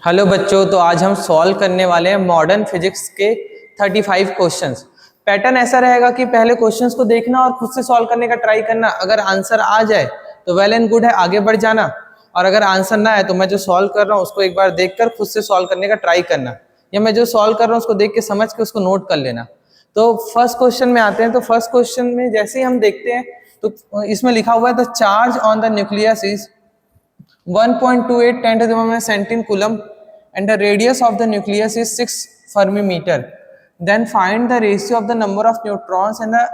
Hello बच्चों, तो आज हम सॉल्व करने वाले हैं मॉडर्न फिजिक्स के 35 क्वेश्चंस। पैटर्न ऐसा रहेगा कि पहले क्वेश्चंस को देखना और खुद से सॉल्व करने का ट्राई करना। अगर आंसर आ जाए तो वेल एंड गुड है, आगे बढ़ जाना। और अगर आंसर ना आए तो मैं जो सॉल्व कर रहा हूँ उसको एक बार देखकर खुद से सॉल्व करने का ट्राई करना, या मैं जो सॉल्व कर रहा हूँ उसको देख के समझ के उसको नोट कर लेना। तो फर्स्ट क्वेश्चन में आते हैं। तो फर्स्ट क्वेश्चन में जैसे ही हम देखते हैं तो इसमें लिखा हुआ है the charge on the nucleus is 1.28 10 to the minus 17 coulomb and the radius of the nucleus is 6 Fermi meter. Then find the ratio of the number of neutrons and the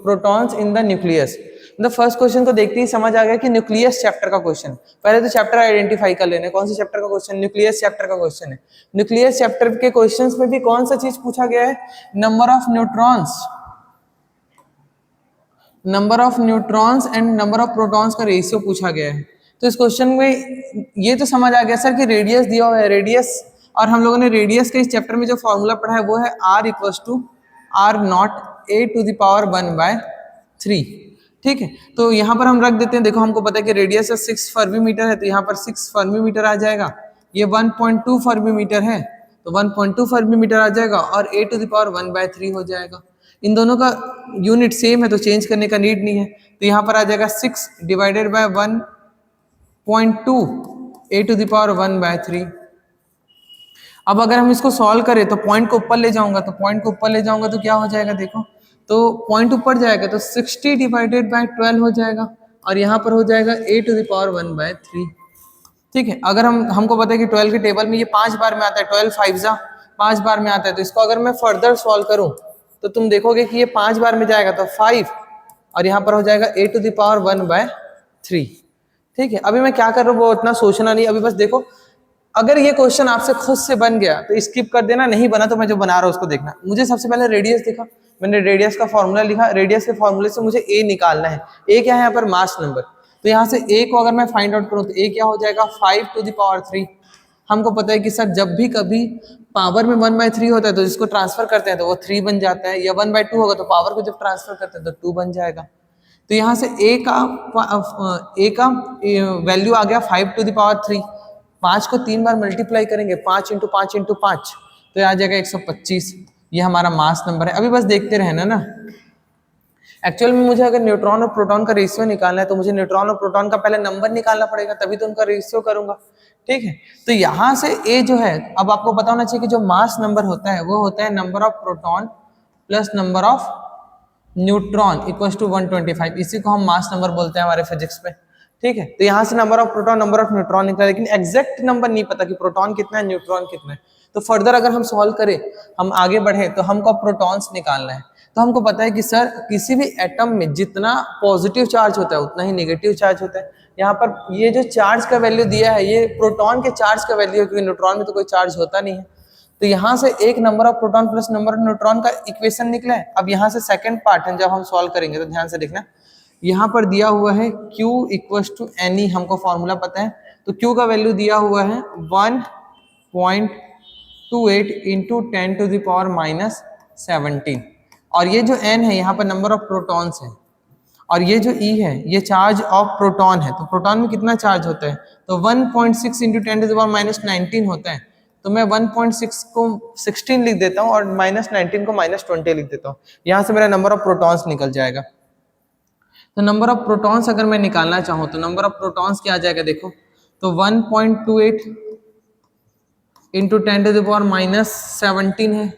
protons in the nucleus. The first question को देखते ही समझ आ गया कि nucleus chapter का question. पहले तो chapter identify कर लेने, कौन से चैप्टर का क्वेश्चन, न्यूक्लियस चैप्टर का क्वेश्चन है। न्यूक्लियस चैप्टर के क्वेश्चंस में भी कौन सा चीज पूछा गया है, number of neutrons, number of neutrons and number of protons का रेशियो पूछा गया है। तो इस क्वेश्चन में ये तो समझ आ गया सर कि रेडियस दिया हुआ है, रेडियस, और हम लोगों ने रेडियस के इस चैप्टर में जो फॉर्मूला पढ़ा है वो है r equals to r naught a to the power 1/3। ठीक है, तो यहाँ पर हम रख देते हैं। देखो हमको पता है कि रेडियस 6 फर्मी मीटर है, तो यहाँ पर 6 फर्मी मीटर आ जाएगा। ये 1.2 फर्मी मीटर है तो 1.2 फर्मी मीटर आ जाएगा और a टू द पावर 1/3 हो जाएगा। इन दोनों का यूनिट सेम है तो चेंज करने का नीड नहीं है। तो यहाँ पर आ जाएगा 6 divided by 1.2 a to the power 1/3। अब अगर हम इसको सॉल्व करें तो पॉइंट को ऊपर ले जाऊंगा, तो पॉइंट को ऊपर ले जाऊंगा तो क्या हो जाएगा, देखो तो पॉइंट ऊपर जाएगा तो 60 डिवाइडेड बाय 12 हो जाएगा और यहाँ पर हो जाएगा a टू द पावर 1/3। ठीक है, अगर हमको पता है कि 12 के टेबल में ये 5 बार में आता है, 12 5 5 बार में आता है, तो इसको अगर मैं फर्दर सॉल्व करूं तो तुम देखोगे कि ये 5 बार में जाएगा तो 5 और यहाँ पर हो जाएगा a टू द पावर 1/3। ठीक है, अभी मैं क्या कर रहा हूँ वो इतना सोचना नहीं, अभी बस देखो। अगर ये क्वेश्चन आपसे खुद से बन गया तो स्किप कर देना, नहीं बना तो मैं जो बना रहा हूँ उसको देखना। मुझे सबसे पहले रेडियस दिखा, मैंने रेडियस का फॉर्मूला लिखा, रेडियस के फॉर्मूले से मुझे a निकालना है। a क्या है यहाँ पर, मास नंबर। तो यहाँ से a को अगर मैं फाइंड आउट करूँ तो a क्या हो जाएगा, 5 टू द पावर 3। हमको पता है कि सर जब भी कभी पावर में 1/3 होता है तो जिसको ट्रांसफर करते हैं तो वो 3 बन जाता है, या 1/2 होगा तो पावर को जब ट्रांसफर करते हैं तो 2 बन जाएगा। तो यहाँ से a का वैल्यू आ गया 5 टू द पावर 3। 5 को 3 बार मल्टीप्लाई करेंगे, 5 इंटू 5 इंटू 5, तो आ जाएगा 125। ये हमारा मास नंबर है। अभी बस देखते रहना ना। एक्चुअल में मुझे अगर न्यूट्रॉन और प्रोटॉन का रेशियो निकालना है तो मुझे न्यूट्रॉन और प्रोटॉन का पहले नंबर निकालना पड़ेगा, तभी तो उनका रेशियो करूंगा। ठीक है, तो यहाँ से a जो है, अब आपको पता होना चाहिए कि जो मास नंबर होता है वो होता है number of proton plus number of neutron equals to 125। इसी को हम मास नंबर बोलते हैं हमारे फिजिक्स में। ठीक है, तो यहाँ से number of proton number of neutron निकला, लेकिन एग्जैक्ट नंबर नहीं पता कि प्रोटॉन कितना है न्यूट्रॉन कितना है। तो फर्दर अगर हम सॉल्व करें, हम आगे बढ़े तो हमको प्रोटॉन्स निकालना है। तो हमको पता है कि सर किसी भी एटम में जितना पॉजिटिव चार्ज होता है उतना ही नेगेटिव चार्ज होता है। यहाँ पर ये जो चार्ज का वैल्यू दिया है ये प्रोटॉन के चार्ज का वैल्यू है, क्योंकि न्यूट्रॉन में तो कोई चार्ज होता नहीं है। तो यहाँ से एक number of proton plus number of neutron का इक्वेशन निकला है। अब यहाँ से सेकंड पार्ट है, जब हम सॉल्व करेंगे तो ध्यान से देखना। यहाँ पर दिया हुआ है Q इक्वल्स टू NE, हमको फॉर्मूला पता है। तो Q का वैल्यू दिया हुआ है 1.28 इंटू 10 टू द पावर -17, और ये जो N है यहाँ पर नंबर ऑफ प्रोटॉन्स है, और ये जो E है ये चार्ज ऑफ प्रोटॉन है। तो प्रोटॉन में कितना चार्ज होता है, तो 1.6 इंटू 10 टू द पावर -19 होता है। तो मैं 1.6 को 16 लिख देता हूँ और -19 को -20 लिख देता हूँ। यहाँ से मेरा नंबर ऑफ प्रोटॉन्स निकल जाएगा। तो नंबर ऑफ प्रोटॉन्स अगर मैं निकालना चाहूँ तो नंबर ऑफ प्रोटॉन्स क्या आ जाएगा, देखो तो 1.28 इंटू 10 टू द पावर -17 है,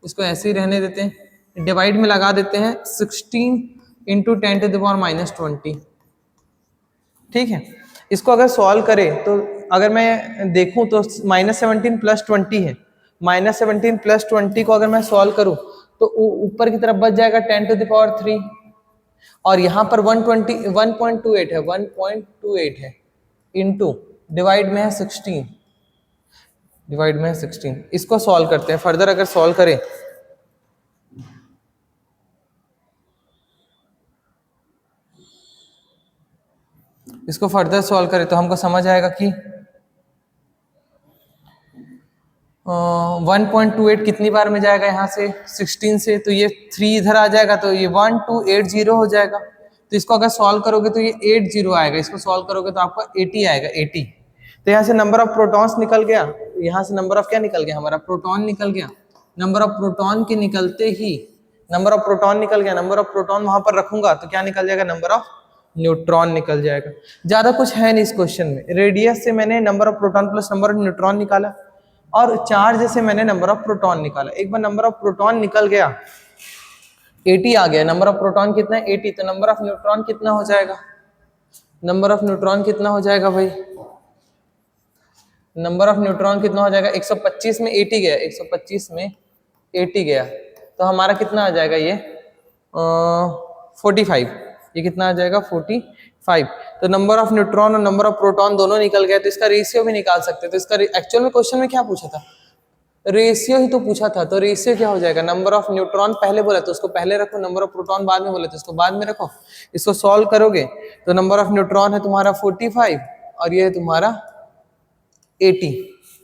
इसको ऐसे ही रहने देते हैं, डिवाइड में लगा देते हैं 16 इंटू 10 टू द पावर -20। ठीक है, इसको अगर सॉल्व करें तो अगर मैं देखूं तो -17 प्लस 20 है, -17 प्लस 20 को अगर मैं सॉल्व करूं तो ऊपर की तरफ बच जाएगा 10 टू द पावर 3, और यहाँ पर 1.28 है, 1.28 है इंटू डिवाइड में है 16, डिवाइड में है 16। इसको सॉल्व करते हैं। फर्दर अगर सॉल्व करें इसको फर्दर सॉल्व करें तो हमको समझ आएगा कि 1.28 कितनी बार में जाएगा, यहाँ से 16 से, तो ये 3 इधर आ जाएगा, तो ये 1280 हो जाएगा। तो इसको अगर सॉल्व करोगे तो ये 80 आएगा, इसको सॉल्व करोगे तो आपका 80 आएगा, 80। तो यहाँ से नंबर ऑफ प्रोटॉन्स निकल गया, यहाँ से नंबर ऑफ क्या निकल गया, हमारा प्रोटॉन निकल गया। नंबर ऑफ प्रोटॉन के निकलते ही नंबर ऑफ प्रोटॉन निकल गया, नंबर ऑफ प्रोटॉन वहां पर रखूंगा तो क्या निकल जाएगा, नंबर ऑफ न्यूट्रॉन निकल जाएगा। ज्यादा कुछ है नहीं इस क्वेश्चन में। रेडियस से मैंने number of proton plus number of neutron निकाला और चार्ज से मैंने नंबर ऑफ प्रोटॉन निकाला। एक बार नंबर ऑफ प्रोटॉन निकल गया 80 आ गया, नंबर ऑफ प्रोटॉन कितना है 80, तो नंबर ऑफ न्यूट्रॉन कितना हो जाएगा, नंबर ऑफ न्यूट्रॉन कितना हो जाएगा भाई, नंबर ऑफ न्यूट्रॉन कितना हो जाएगा, 125 में 80 गया, 125 में 80 गया तो हमारा कितना आ जाएगा ये 45, ये कितना आ जाएगा 45। तो नंबर ऑफ न्यूट्रॉन और नंबर ऑफ प्रोटॉन दोनों निकल गए, तो इसका रेशियो भी निकाल सकते हैं। तो इसका एक्चुअल में क्वेश्चन में क्या पूछा था, रेशियो ही तो पूछा था, तो रेशियो क्या हो जाएगा, नंबर ऑफ न्यूट्रॉन पहले बोला तो उसको पहले रखो, नंबर ऑफ प्रोटॉन बाद में बोले तो उसको बाद में रखो। इसको सॉल्व करोगे तो नंबर ऑफ न्यूट्रॉन है तुम्हारा 45 और ये है तुम्हारा 80,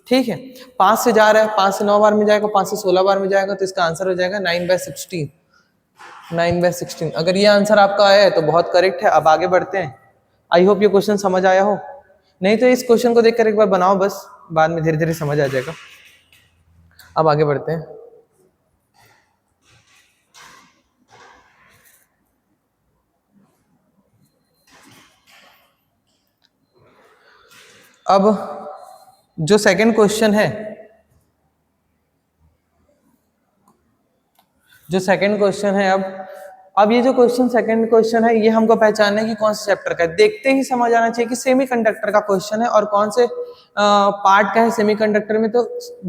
ठीक है। 5 से जा रहा है, 5 से 9 बार में जाएगा, 5 से 16 बार में जाएगा, तो इसका आंसर हो जाएगा 9/16, 9/16। अगर ये आंसर आपका आया है तो बहुत करेक्ट है। अब आगे बढ़ते हैं। आई होप ये क्वेश्चन समझ आया हो, नहीं तो इस क्वेश्चन को देखकर एक बार बनाओ बस, बाद में धीरे धीरे समझ आ जाएगा। अब आगे बढ़ते हैं। अब जो सेकंड क्वेश्चन है, जो सेकंड क्वेश्चन है, अब ये जो क्वेश्चन सेकंड क्वेश्चन है ये हमको पहचानना है कि कौन से चैप्टर का है। देखते ही समझ आना चाहिए कि सेमीकंडक्टर का क्वेश्चन है और कौन से पार्ट का है सेमीकंडक्टर में। तो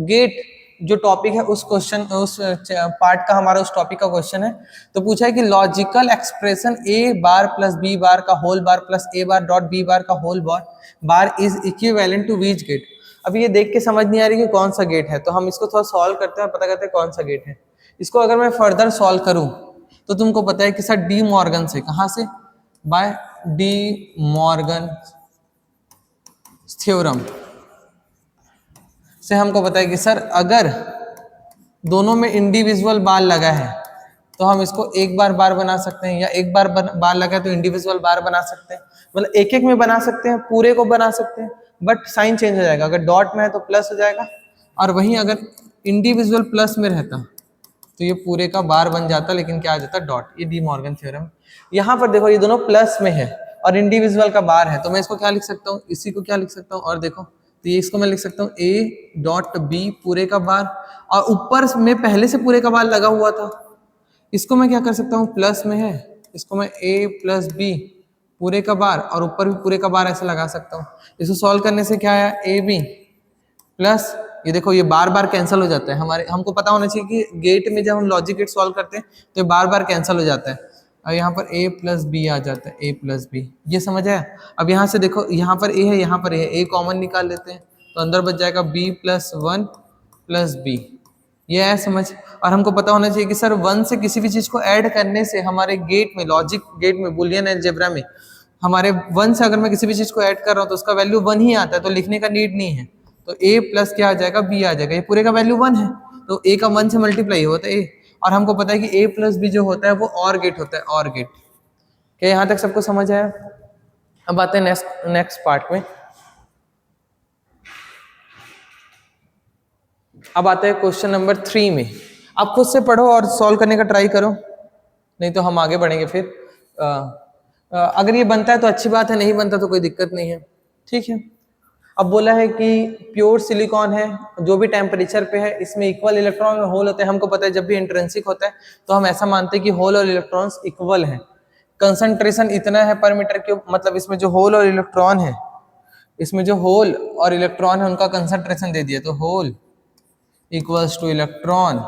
गेट जो टॉपिक है उस क्वेश्चन उस पार्ट का हमारा उस टॉपिक का क्वेश्चन है। तो पूछा है कि logical expression a bar plus b bar का whole bar plus a bar dot b bar का whole bar is equivalent to which gate. अब ये देख के समझ नहीं आ रही कि कौन सा गेट है, तो हम इसको थोड़ा सॉल्व करते हैं, पता करते हैं कौन सा गेट है। इसको अगर मैं फर्दर सॉल्व करूं तो तुमको पता है कि सर डी मॉर्गन से, कहां से, बाय डी मॉर्गन थ्योरम से हमको पता है कि सर अगर दोनों में इंडिविजुअल बार लगा है तो हम इसको एक बार बना सकते हैं, या एक बार लगा है तो इंडिविजुअल बार बना सकते हैं, मतलब एक एक में बना सकते हैं, पूरे को बना सकते हैं, बट साइन चेंज हो जाएगा। अगर डॉट में है तो प्लस हो जाएगा, और वहीं अगर इंडिविजुअल प्लस में रहता तो ये पूरे का बार बन जाता, लेकिन क्या आ जाता डॉट। ये डी मॉर्गन थ्योरम। यहाँ पर देखो ये दोनों प्लस में है और इंडिविजुअल का बार है, तो मैं इसको क्या लिख सकता हूँ, इसी को क्या लिख सकता हूँ, और देखो तो ये इसको मैं लिख सकता हूँ ए डॉट बी पूरे का बार, और ऊपर में पहले से पूरे का बार लगा हुआ था, इसको मैं क्या कर सकता हूँ, प्लस में है, इसको मैं ए प्लस बी पूरे का बार और ऊपर भी पूरे का बार ऐसे लगा सकता हूँ। इसको सॉल्व करने से क्या आया, ए बी प्लस, ये देखो ये बार बार कैंसिल हो जाता है। हमको पता होना चाहिए कि गेट में जब हम लॉजिक गेट सॉल्व करते हैं तो ये बार बार कैंसिल हो जाता है, और यहाँ पर a प्लस बी आ जाता है, a प्लस बी, ये समझ आया। अब यहाँ से देखो यहाँ पर a है, यहाँ पर a है, a कॉमन निकाल लेते हैं तो अंदर बच जाएगा b प्लस 1 प्लस बी, ये है समझ। और हमको पता होना चाहिए कि सर 1 से किसी भी चीज को ऐड करने से हमारे गेट में, लॉजिक गेट में, बुलियन अलजेब्रा में हमारे 1 से अगर मैं किसी भी चीज को ऐड कर रहा हूँ तो उसका वैल्यू 1 ही आता है, तो लिखने का नीड नहीं है। तो a प्लस क्या आ जाएगा, b आ जाएगा, ये पूरे का वैल्यू 1 है तो a का 1 से मल्टीप्लाई होता है a, और हमको पता है कि a प्लस बी जो होता है वो और गेट होता है, और गेट। क्या यहाँ तक सबको समझ आया? अब आते हैं नेक्स्ट पार्ट में। अब आते हैं क्वेश्चन नंबर 3 में। आप खुद से पढ़ो और सॉल्व करने का ट्राई करो, नहीं तो हम आगे बढ़ेंगे फिर। अगर ये बनता है तो अच्छी बात है, नहीं बनता तो कोई दिक्कत नहीं है, ठीक है। अब बोला है कि प्योर सिलिकॉन है, जो भी टेम्परेचर पे है इसमें इक्वल इलेक्ट्रॉन और होल होते हैं। हमको पता है जब भी इंट्रिंसिक होता है तो हम ऐसा मानते हैं कि होल और इलेक्ट्रॉन्स इक्वल है। कंसंट्रेशन इतना है पर मीटर क्यूब, मतलब इसमें जो होल और इलेक्ट्रॉन है, इसमें जो होल और इलेक्ट्रॉन है उनका कंसंट्रेशन दे दिया, तो होल इक्वल्स टू इलेक्ट्रॉन,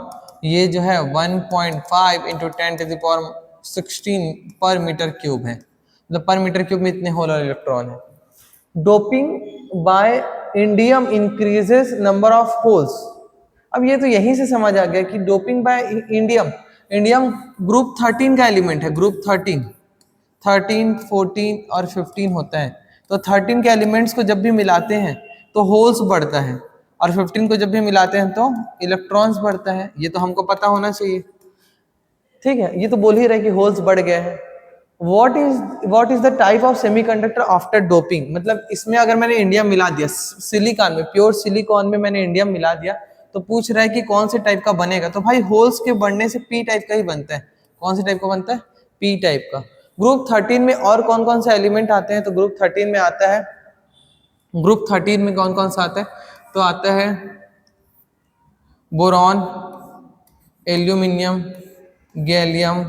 ये जो है 1.5 इंटू 10⁻16 पर मीटर क्यूब है, मतलब पर मीटर क्यूब में इतने होल और इलेक्ट्रॉन है। Doping by indium increases number of holes. अब ये तो यहीं से समझ आ गया कि doping by indium, indium group 13 का एलिमेंट है, ग्रुप 13, 14 और 15 होता है। तो 13 के एलिमेंट्स को जब भी मिलाते हैं तो होल्स बढ़ता है, और 15 को जब भी मिलाते हैं तो इलेक्ट्रॉन्स बढ़ता है। ये तो हमको पता होना चाहिए, ठीक है। ये तो बोल ही रहे कि होल्स बढ़ गए हैं, what is the type of semiconductor after doping, मतलब इसमें अगर मैंने इंडियम मिला दिया सिलिकॉन में, प्योर सिलिकॉन में मैंने इंडियम मिला दिया, तो पूछ रहा है कि कौन से टाइप का बनेगा। तो भाई होल्स के बढ़ने से पी टाइप का ही बनता है। कौन से टाइप का बनता है? पी टाइप का। ग्रुप 13 में और कौन कौन से एलिमेंट आते हैं? तो ग्रुप 13 में आता है, ग्रुप 13 में कौन कौन सा आता है? तो आता है बोरॉन, एल्यूमिनियम, गैलियम,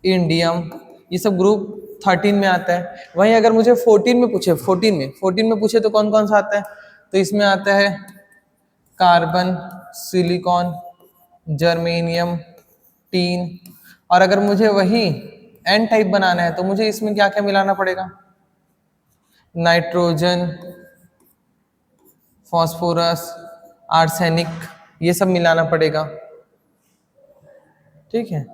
इंडियम, ये सब ग्रुप 13 में आता है। वहीं अगर मुझे 14 में पूछे, 14 में पूछे तो कौन कौन सा आता है? तो इसमें आता है कार्बन, सिलिकॉन, जर्मेनियम, टीन। और अगर मुझे वही एन टाइप बनाना है तो मुझे इसमें क्या क्या मिलाना पड़ेगा? नाइट्रोजन, फॉस्फोरस, आर्सेनिक, ये सब मिलाना पड़ेगा, ठीक है,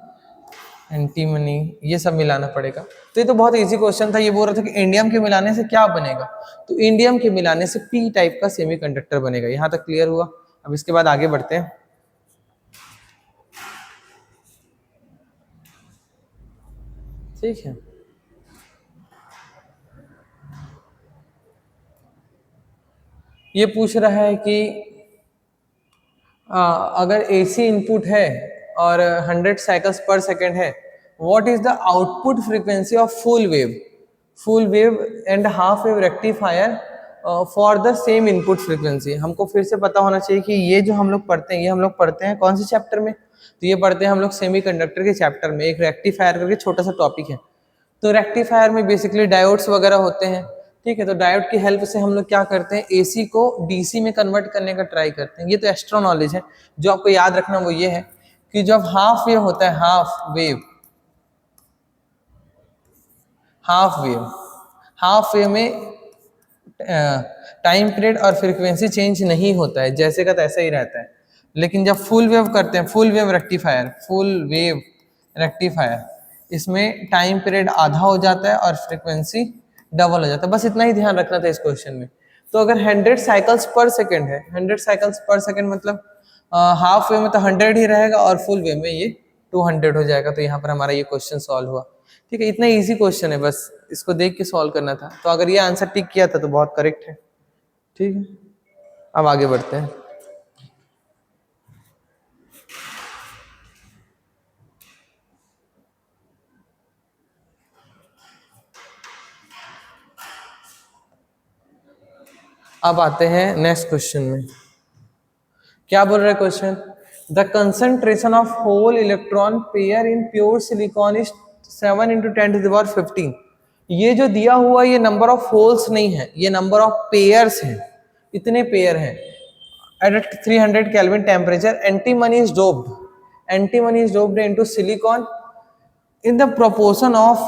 एंटीमनी, ये सब मिलाना पड़ेगा। तो ये तो बहुत इजी क्वेश्चन था। ये बोल रहा था कि इंडियम के मिलाने से क्या बनेगा, तो इंडियम के मिलाने से पी टाइप का सेमीकंडक्टर बनेगा। यहाँ तक क्लियर हुआ। अब इसके बाद आगे बढ़ते हैं। ठीक है, ये पूछ रहा है कि अगर एसी इनपुट है और 100 साइकिल्स पर सेकेंड है, what is the output frequency of full wave and half wave rectifier for the same input frequency. हमको फिर से पता होना चाहिए कि ये जो हम लोग पढ़ते हैं, ये हम लोग पढ़ते हैं कौन से चैप्टर में? तो ये पढ़ते हैं हम लोग सेमीकंडक्टर के चैप्टर में। एक रेक्टिफायर करके छोटा सा टॉपिक है। तो रेक्टिफायर में बेसिकली डायोड्स वगैरह होते हैं, ठीक है। तो डायोड की हेल्प से हम लोग क्या करते हैं, एसी को डीसी में कन्वर्ट करने का ट्राई करते हैं। ये तो एक्स्ट्रा नॉलेज है। जो आपको याद रखना वो ये है कि जब हाफ वेव होता है, हाफ वेव में टाइम पीरियड और फ्रीक्वेंसी चेंज नहीं होता है, जैसे का तैसा ही रहता है। लेकिन जब फुल वेव करते हैं, फुल वेव रेक्टिफायर, इसमें टाइम पीरियड आधा हो जाता है और फ्रीक्वेंसी डबल हो जाता है। बस इतना ही ध्यान रखना था इस क्वेश्चन में। तो अगर 100 साइकिल्स पर सेकेंड है, 100 साइकिल्स पर सेकेंड मतलब हाफ वेव में तो 100 ही रहेगा और फुल वेव में ये 200 हो जाएगा। तो यहाँ पर हमारा ये क्वेश्चन सॉल्व हुआ। ठीक है, इतना इजी क्वेश्चन है, बस इसको देख के सॉल्व करना था। तो अगर ये आंसर टिक किया था तो बहुत करेक्ट है। ठीक है, अब आगे बढ़ते हैं। अब आते हैं नेक्स्ट क्वेश्चन में। क्या बोल रहा है question? The concentration of hole electron pair in pure silicon is 7 × 10⁻15। ये जो दिया हुआ ये नंबर ऑफ होल्स नहीं है, ये नंबर ऑफ पेयर्स हैं। इतने पेयर हैं at 300 kelvin temperature. Antimony is doped into silicon in the proportion of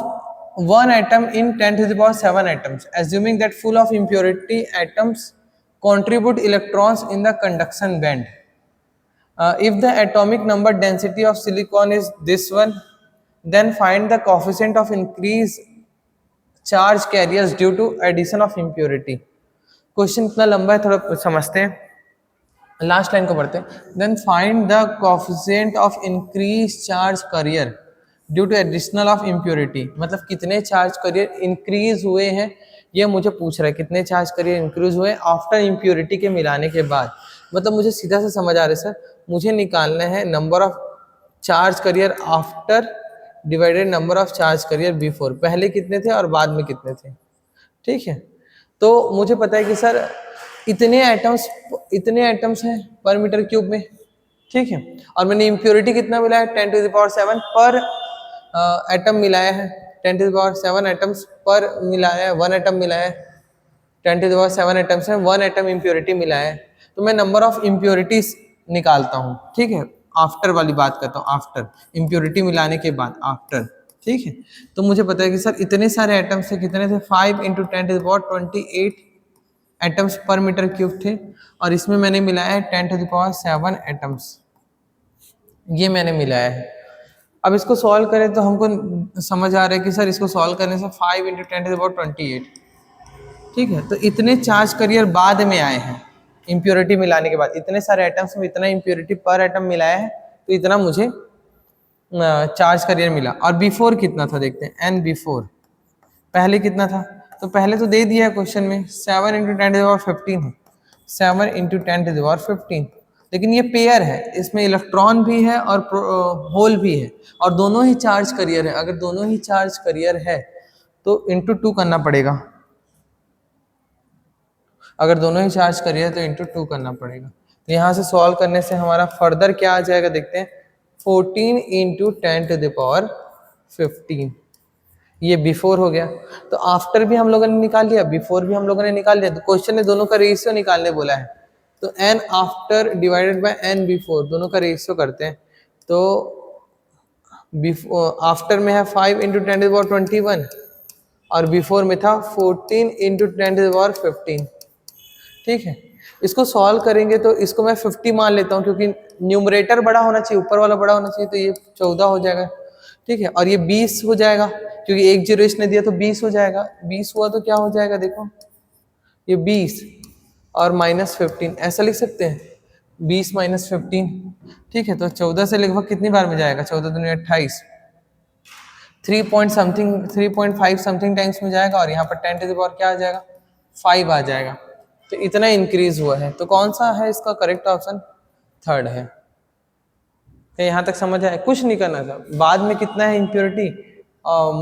1 atom in 10⁻7 atoms, assuming that full of impurity atoms contribute electrons in the conduction band. If the atomic number density of silicon is this one, then find the coefficient of increase charge carriers due to addition of impurity. Question इतना लंबा है, थोड़ा समझते हैं। Last line को पढ़ते हैं। Then find the coefficient of increase charge carrier due to additional of impurity. मतलब कितने चार्ज कैरियर इंक्रीज हुए हैं ये मुझे पूछ रहा है। कितने चार्ज कैरियर इंक्रीज हुए आफ्टर इम्प्योरिटी के मिलाने के बाद। मतलब मुझे सीधा से समझ आ रहा है सर, मुझे निकालना है number of charge carrier after divided number of charge carrier before. पहले कितने थे और बाद में कितने थे, ठीक है। तो मुझे पता है कि सर इतने एटम्स हैं पर मीटर क्यूब में, ठीक है। और मैंने इम्प्योरिटी कितना मिला है, 10⁻7 पर एटम मिलाया है। 10⁻7 एटम्स पर मिलाया है, 1 एटम मिलाया है। 10⁻7 एटम्स है, 1 एटम इम्प्योरिटी मिलाया है। तो मैं नंबर ऑफ इम्प्योरिटीज निकालता हूँ, ठीक है। आफ्टर वाली बात करता हूँ, आफ्टर इम्प्योरिटी मिलाने के बाद, आफ्टर, ठीक है। तो मुझे पता है कि सर इतने सारे एटम्स थे, कितने थे, 5 × 10⁻28 एटम्स पर मीटर क्यूब थे। और इसमें मैंने मिलाया है 10⁻7 एटम्स, ये मैंने मिलाया है। अब इसको सॉल्व करें तो हमको समझ आ रहा है कि सर इसको सॉल्व करने से 5 × 10⁻28, ठीक है। तो इतने चार्ज कैरियर बाद में आए हैं इम्प्योरिटी मिलाने के बाद। इतने सारे एटम्स में इतना इम्प्योरिटी पर एटम मिलाया है, तो इतना मुझे चार्ज करियर मिला। और बिफोर कितना था देखते हैं, एन बिफोर पहले कितना था, तो पहले तो दे दिया है क्वेश्चन में 7 इंटू 10⁻15 है, 7 इंटू 10⁻15, लेकिन ये पेयर है, इसमें इलेक्ट्रॉन भी है और होल भी है और दोनों ही चार्ज करियर है। अगर दोनों ही चार्ज करियर है तो इंटू 2 करना पड़ेगा, अगर दोनों ही चार्ज करियर तो इंटू 2 करना पड़ेगा। तो यहाँ से सॉल्व करने से हमारा फर्दर क्या आ जाएगा देखते हैं, 14 इंटू 10⁻15, ये बिफोर हो गया। तो आफ्टर भी हम लोगों ने निकाल लिया, बिफोर भी हम लोगों ने निकाल लिया। तो क्वेश्चन ने दोनों का रेशियो निकालने बोला है, तो n after divided by n before, दोनों का रेशियो करते हैं। तो आफ्टर में है 5 इंटू 10⁻21 और बिफोर में था 14 इंटू 10⁻15। ठीक है, इसको सॉल्व करेंगे तो इसको मैं 50 मान लेता हूँ, क्योंकि न्यूमरेटर बड़ा होना चाहिए, ऊपर वाला बड़ा होना चाहिए, तो ये 14 हो जाएगा। ठीक है, और ये 20 हो जाएगा, क्योंकि एक जीरो इसने दिया तो 20 हो जाएगा। 20 हुआ तो क्या हो जाएगा देखो, ये 20 और -15 ऐसा लिख सकते हैं, 20 - 15। ठीक है, तो 14 से लगभग कितनी बार में जाएगा, 14 दूनी 28, 3.5 समथिंग टाइम्स में जाएगा, और यहाँ पर 10 टू द पावर क्या आ जाएगा, 5 आ जाएगा। तो इतना इंक्रीज हुआ है। तो कौन सा है इसका करेक्ट ऑप्शन, थर्ड है। तो यहाँ तक समझ आया, कुछ नहीं करना था। बाद में कितना है इम्प्योरिटी,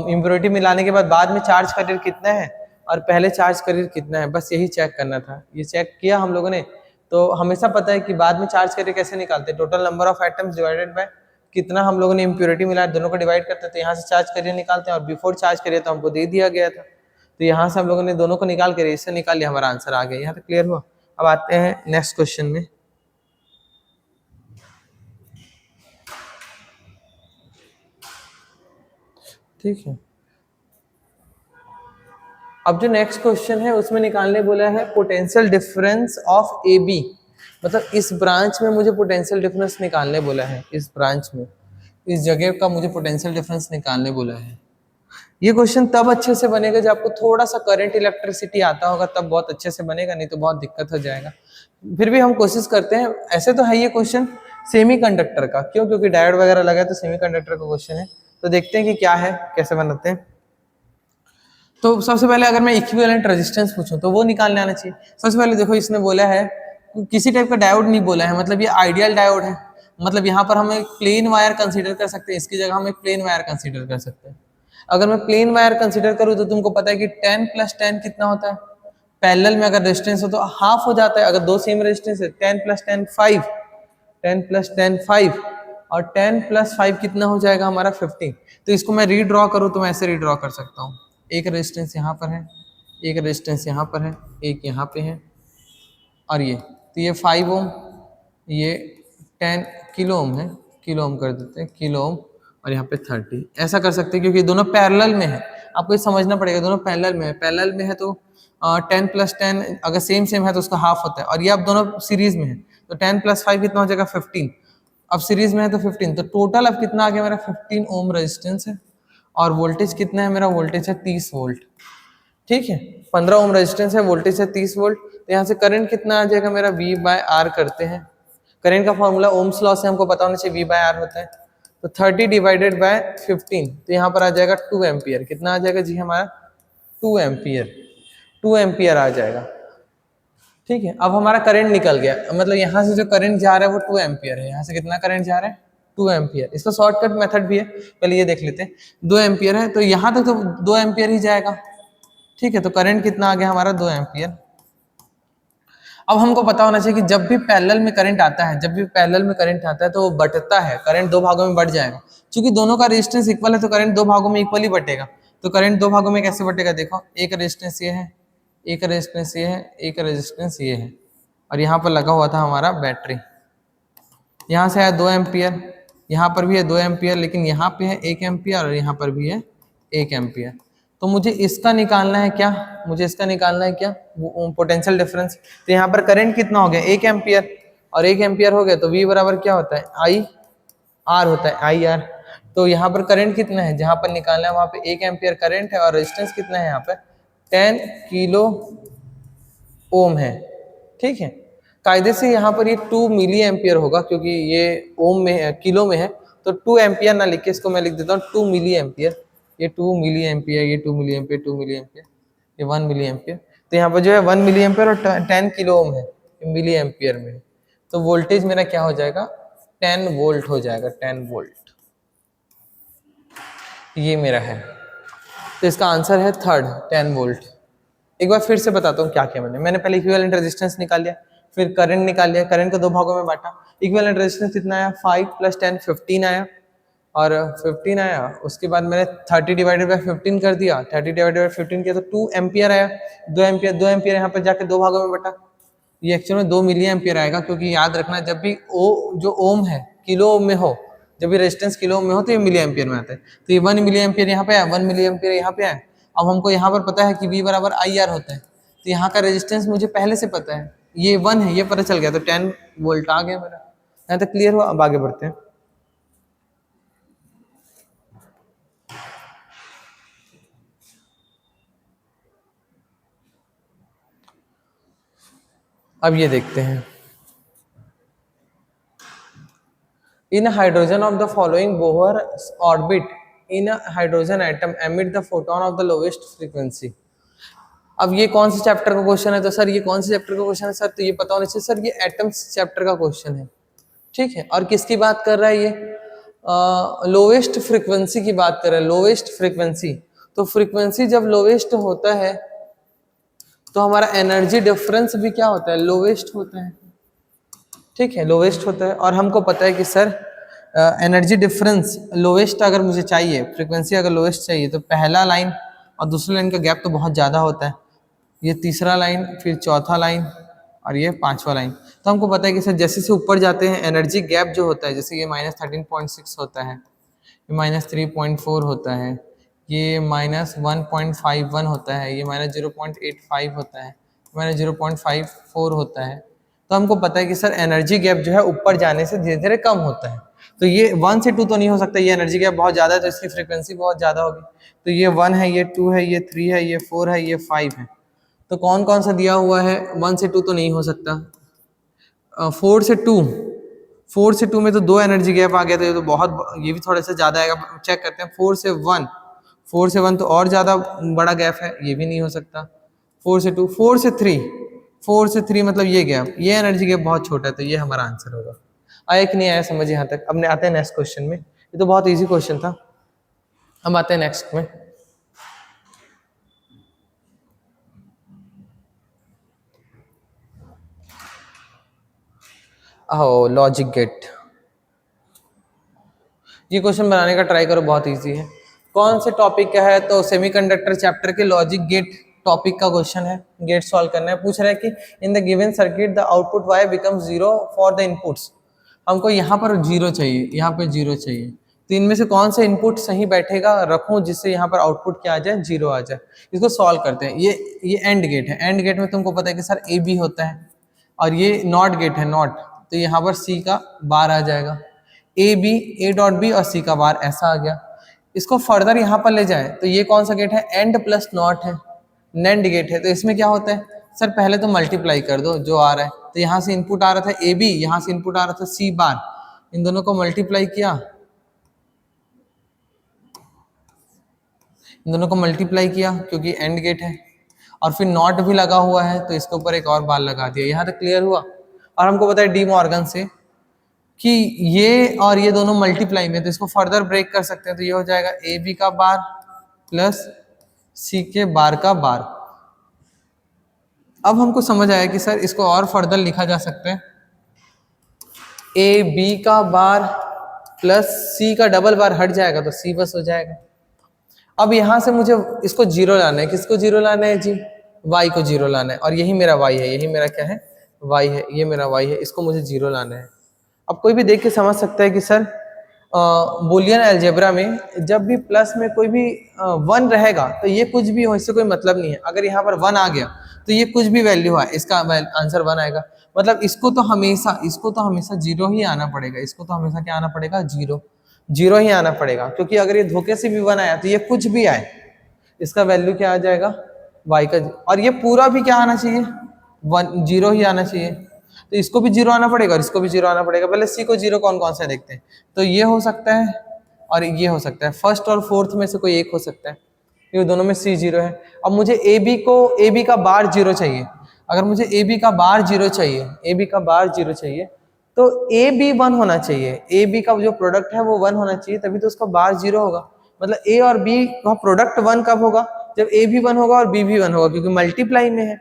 इम्प्योरिटी मिलाने के बाद में चार्ज करियर कितना है और पहले चार्ज करियर कितना है, बस यही चेक करना था। ये चेक किया हम लोगों ने। तो हमेशा पता है कि बाद में चार्ज करियर कैसे निकालते हैं, total number of atoms divided by कितना हम लोगों ने इम्प्योरिटी मिलाया, दोनों को डिवाइड करते हैं, तो यहाँ से चार्ज करियर निकालते हैं। और बिफोर चार्ज करियर तो हमको दे दिया गया था, तो यहाँ से हम लोगों ने दोनों को निकाल के रेशियो निकाल लिया, हमारा आंसर आ गया। यहाँ तक क्लियर हुआ। अब आते हैं नेक्स्ट क्वेश्चन में। ठीक है, अब जो नेक्स्ट क्वेश्चन है उसमें निकालने बोला है potential difference of A B, मतलब इस ब्रांच में मुझे पोटेंशियल डिफरेंस निकालने बोला है, इस ब्रांच में, इस जगह का मुझे पोटेंशियल डिफरेंस निकालने बोला है। ये क्वेश्चन तब अच्छे से बनेगा जब आपको थोड़ा सा करंट इलेक्ट्रिसिटी आता होगा, तब बहुत अच्छे से बनेगा, नहीं तो बहुत दिक्कत हो जाएगा। फिर भी हम कोशिश करते हैं। ऐसे तो है ये क्वेश्चन सेमीकंडक्टर का, क्यों, क्योंकि डायोड वगैरह लगा है तो सेमीकंडक्टर का क्वेश्चन है। तो देखते हैं कि क्या है, कैसे बनाते हैं। तो सबसे पहले अगर मैं इक्विवेलेंट रेजिस्टेंस पूछूं तो वो निकालने आना चाहिए। सबसे पहले देखो, इसने बोला है किसी टाइप का डायोड नहीं बोला है, मतलब ये आइडियल डायोड है, मतलब यहाँ पर हम एक प्लेन वायर कंसीडर कर सकते हैं, इसकी जगह हम एक प्लेन वायर कंसीडर कर सकते हैं। अगर मैं प्लेन वायर कंसीडर करूँ तो तुमको पता है कि 10 + 10 कितना होता है, पैरेलल में अगर रेजिस्टेंस हो तो हाफ हो जाता है। अगर दो सेम रेजिस्टेंस है, 10 + 10 5, 10 + 10 5, और 10 + 5 कितना हो जाएगा हमारा 15। तो इसको मैं रीड्रॉ करूँ तो मैं ऐसे रीड्रॉ कर सकता हूँ, एक रेजिस्टेंस यहाँ पर है, एक रेजिस्टेंस यहाँ पर है, एक यहाँ पे है, और ये, तो ये 5 ओम, ये 10 किलो ओम है, किलो ओम कर देते हैं, किलो ओम, और यहाँ पे 30, ऐसा कर सकते हैं, क्योंकि दोनों पैरेलल में है। आपको ये समझना पड़ेगा, दोनों पैरेलल में है, पैरेलल में है तो 10 + 10 अगर सेम सेम है तो उसका हाफ होता है, और ये अब दोनों सीरीज में है तो 10 + 5 कितना हो जाएगा 15, अब सीरीज में है तो 15, तो टोटल अब कितना आ गया मेरा 15 ओम रेजिस्टेंस है, और वोल्टेज कितना है मेरा, वोल्टेज है 30 वोल्ट। ठीक है, 15 ओम रेजिस्टेंस है, वोल्टेज है 30 वोल्ट। तो यहाँ से करंट कितना आ जाएगा मेरा, V/R करते हैं। करंट का फॉर्मूला ओम्स लॉ से हमको पता होना चाहिए, V/R होता है। तो 30 डिवाइडेड बाय 15, तो यहाँ पर आ जाएगा 2 एम्पियर। कितना आ जाएगा जी हमारा, 2 एम्पियर, 2 एम्पियर आ जाएगा। ठीक है, अब हमारा करंट निकल गया, मतलब यहाँ से जो करंट जा रहा है वो 2 एम्पियर है। यहाँ से कितना करंट जा रहा है, 2 एम्पियर। इसका शॉर्टकट मेथड भी है, पहले ये देख लेते हैं। 2 एम्पियर है तो यहाँ तक तो 2 एम्पियर ही जाएगा। ठीक है, तो करंट कितना आ गया हमारा, 2 एम्पियर। अब हमको पता होना चाहिए कि जब भी पैरेलल में करंट आता है, जब भी पैरेलल में करंट आता है तो वो बंटता है, करंट दो भागों में बढ़ जाएगा। क्योंकि दोनों का रेजिस्टेंस इक्वल है तो करंट दो भागों में इक्वली बटेगा। तो करंट दो भागों में कैसे बटेगा, देखो, एक रेजिस्टेंस ये है, एक रेजिस्टेंस ये है, एक रेजिस्टेंस ये है, और यहाँ पर लगा हुआ था हमारा बैटरी। यहाँ से आया 2 एम्पियर, यहाँ पर भी है 2 एम्पियर, लेकिन यहाँ पे है 1 एम्पियर और यहाँ पर भी है 1 एम्पियर। तो मुझे इसका निकालना है क्या, मुझे इसका निकालना है क्या, वो पोटेंशियल डिफरेंस। तो यहाँ पर करंट कितना हो गया, 1 एम्पियर, और 1 एम्पियर हो गया तो V बराबर क्या होता है, I/R होता है, IR। तो यहाँ पर करंट कितना है, जहाँ पर निकालना है वहाँ पे 1 एम्पियर करंट है, और रेजिस्टेंस कितना है यहाँ पे 10 किलो ओम है। ठीक है, कायदे से यहाँ पर ये 2 मिली एम्पियर होगा, क्योंकि ये ओम में है, किलो में है, तो 2 एम्पियर ना लिख के इसको मैं लिख देता हूँ 2 मिली एम्पियर। ये 2 मिली एम्पियर, ये 2 मिली एम्पियर, 2 मिली एम्पियर, ये 1 मिली एम्पियर। तो यहाँ पर जो है 1 मिली एम्पियर और 10 किलो ओम है मिली एम्पियर में। तो वोल्टेज मेरा क्या हो जाएगा, 10 वोल्ट हो जाएगा, 10 वोल्ट। ये मेरा है, तो इसका आंसर है थर्ड, 10 वोल्ट। एक बार फिर से बताता हूँ क्या किया मैंने पहले इक्विवेलेंट रेजिस्टेंस निकाल लिया, फिर करंट निकाल लिया, करंट को दो भागों में बांटा। इक्विवेलेंट रेजिस्टेंस कितना आया, 5 + 10 15 आया, और 15 आया। उसके बाद मैंने 30 डिवाइडेड बाय 15 कर दिया, 30 डिवाइडेड बाय 15 किया तो 2 एम्पियर आया। 2 एम्पियर यहाँ पर जाके दो भागों में बटा, ये एक्चुअल में 2 मिली एम्पियर आएगा, क्योंकि याद रखना जब भी जो ओम है किलो ओम में हो, जब भी रेजिस्टेंस किलो ओम में हो तो ये मिली एम्पियर में आता है। तो ये 1 मिली एम्पियर यहाँ पे आया, 1 मिली एम्पियर यहाँ पे आया। अब हमको यहाँ पर पता है कि V बराबर IR होता है, तो यहाँ का रेजिस्टेंस मुझे पहले से पता है, ये 1 है, ये पता चल गया, तो 10 वोल्ट आ गया मेरा। यहाँ तक क्लियर हुआ? अब आगे बढ़ते हैं। अब ये देखते हैं, in hydrogen of the following Bohr orbit in hydrogen atom emit the photon of the lowest frequency. अब ये कौन से चैप्टर का क्वेश्चन है? तो सर ये कौन से चैप्टर का क्वेश्चन है सर? तो ये पता होना चाहिए सर, ये एटम्स चैप्टर का क्वेश्चन है, ठीक है। और किसकी बात कर रहा है ये? लोवेस्ट फ्रीक्वेंसी की बात कर रहा है, लोवेस्ट फ्रीक्वेंसी। तो फ्रीक्वेंसी जब लोवेस्ट होता है तो हमारा एनर्जी डिफरेंस भी क्या होता है, लोवेस्ट होता है, ठीक है, लोवेस्ट होता है। और हमको पता है कि सर एनर्जी डिफरेंस लोवेस्ट अगर मुझे चाहिए, फ्रीक्वेंसी अगर लोवेस्ट चाहिए, तो पहला लाइन और दूसरी लाइन का गैप तो बहुत ज़्यादा होता है, ये तीसरा लाइन, फिर चौथा लाइन और ये पांचवा लाइन। तो हमको पता है कि सर जैसे से ऊपर जाते हैं एनर्जी गैप जो होता है, जैसे ये -13.6 होता है, ये -3.4 होता है, ये -1.51 होता है, ये -0.85 होता है, -0.54 होता है। तो हमको पता है कि सर एनर्जी गैप जो है ऊपर जाने से धीरे धीरे कम होता है। तो ये 1 से 2 तो नहीं हो सकता, ये एनर्जी गैप बहुत ज़्यादा है तो इसकी फ्रीक्वेंसी बहुत ज़्यादा होगी। तो ये 1 है, ये 2 है, ये 3 है, ये 4 है, ये 5 है। तो कौन कौन सा दिया हुआ है? 1 से 2 तो नहीं हो सकता, 4 से 2, 4 से 2 में तो 2 एनर्जी गैप आ गया, तो ये तो बहुत, ये भी थोड़ा सा ज़्यादा आएगा। चेक करते हैं 4 से 1, 4 से 1 तो और ज़्यादा बड़ा गैप है, ये भी नहीं हो सकता। 4 से 2, 4 से 3, 4 से 3 मतलब ये गैप, ये एनर्जी गैप बहुत छोटा है, तो ये हमारा आंसर होगा। आया कि नहीं आया समझ यहाँ तक? अब आते हैं नेक्स्ट क्वेश्चन में। ये तो बहुत इजी क्वेश्चन था। अब आते हैं नेक्स्ट में। आओ लॉजिक गेट, ये क्वेश्चन बनाने का ट्राई करो, बहुत इजी है। कौन से टॉपिक का है? तो सेमीकंडक्टर चैप्टर के लॉजिक गेट टॉपिक का क्वेश्चन है, गेट सॉल्व करना है। पूछ रहा है कि in the given circuit the output Y become 0 for the inputs. हमको यहाँ पर 0 चाहिए, यहाँ पे 0 चाहिए, तो इनमें से कौन सा इनपुट सही बैठेगा रखूं जिससे यहाँ पर आउटपुट क्या आ जाए, 0 आ जाए। इसको सॉल्व करते हैं। ये एंड गेट है, एंड गेट में तुमको पता है कि सर ए बी होता है, और ये नॉट गेट है, नॉट, तो यहाँ पर सी का बार आ जाएगा, A B, A dot B और सी का बार, ऐसा आ गया। इसको फर्दर यहाँ पर ले जाए तो ये कौन सा गेट है? एंड प्लस नॉट है, नेंड गेट है। तो इसमें क्या होता है सर, पहले तो मल्टीप्लाई कर दो जो आ रहा है। तो यहाँ से इनपुट आ रहा था ए बी, यहाँ से इनपुट आ रहा था सी बार, इन दोनों को मल्टीप्लाई किया, इन दोनों को मल्टीप्लाई किया क्योंकि एंड गेट है, और फिर नॉट भी लगा हुआ है तो इसके ऊपर एक और बार लगा दिया। यहाँ तक क्लियर हुआ? और हमको पता है डी मॉर्गन से कि ये और ये दोनों मल्टीप्लाई में, तो इसको फर्दर ब्रेक कर सकते हैं। तो ये हो जाएगा ए बी का बार प्लस सी के बार का बार। अब हमको समझ आया कि सर इसको और फर्दर लिखा जा सकता है, ए बी का बार प्लस सी का डबल बार हट जाएगा तो सी बस हो जाएगा। अब यहाँ से मुझे इसको 0 लाना है। किसको 0 लाना है जी? y को 0 लाना है, और यही मेरा y है, यही मेरा क्या है? y है, ये मेरा y है, इसको मुझे 0 लाना है। अब कोई भी देख के समझ सकता है कि सर बुलियन अलजेब्रा में जब भी प्लस में कोई भी 1 रहेगा तो ये कुछ भी हो, इससे कोई मतलब नहीं है। अगर यहाँ पर 1 आ गया तो ये कुछ भी वैल्यू है, इसका आंसर 1 आएगा। मतलब इसको तो हमेशा 0 ही आना पड़ेगा, इसको तो हमेशा क्या आना पड़ेगा? 0 ही आना पड़ेगा, क्योंकि अगर ये धोखे से भी 1 आया तो ये कुछ भी आए, इसका वैल्यू क्या आ जाएगा? y का। और ये पूरा भी क्या आना चाहिए? 0 ही आना चाहिए। तो इसको भी जीरो आना पड़ेगा और इसको भी जीरो आना पड़ेगा। पहले सी को जीरो कौन कौन सा देखते हैं, तो ये हो सकता है और ये हो सकता है, फर्स्ट और फोर्थ में से कोई एक हो सकता है, ये दोनों में सी जीरो है। अब मुझे ए बी का बार जीरो चाहिए, अगर मुझे ए बी का बार जीरो चाहिए, ए बी का बार जीरो चाहिए, तो ए बी वन होना चाहिए, ए बी का जो प्रोडक्ट है वो वन होना चाहिए, तभी तो उसका बार जीरो होगा। मतलब ए और बी का प्रोडक्ट वन कब होगा, जब ए भी वन होगा और बी भी वन होगा, क्योंकि मल्टीप्लाई में है,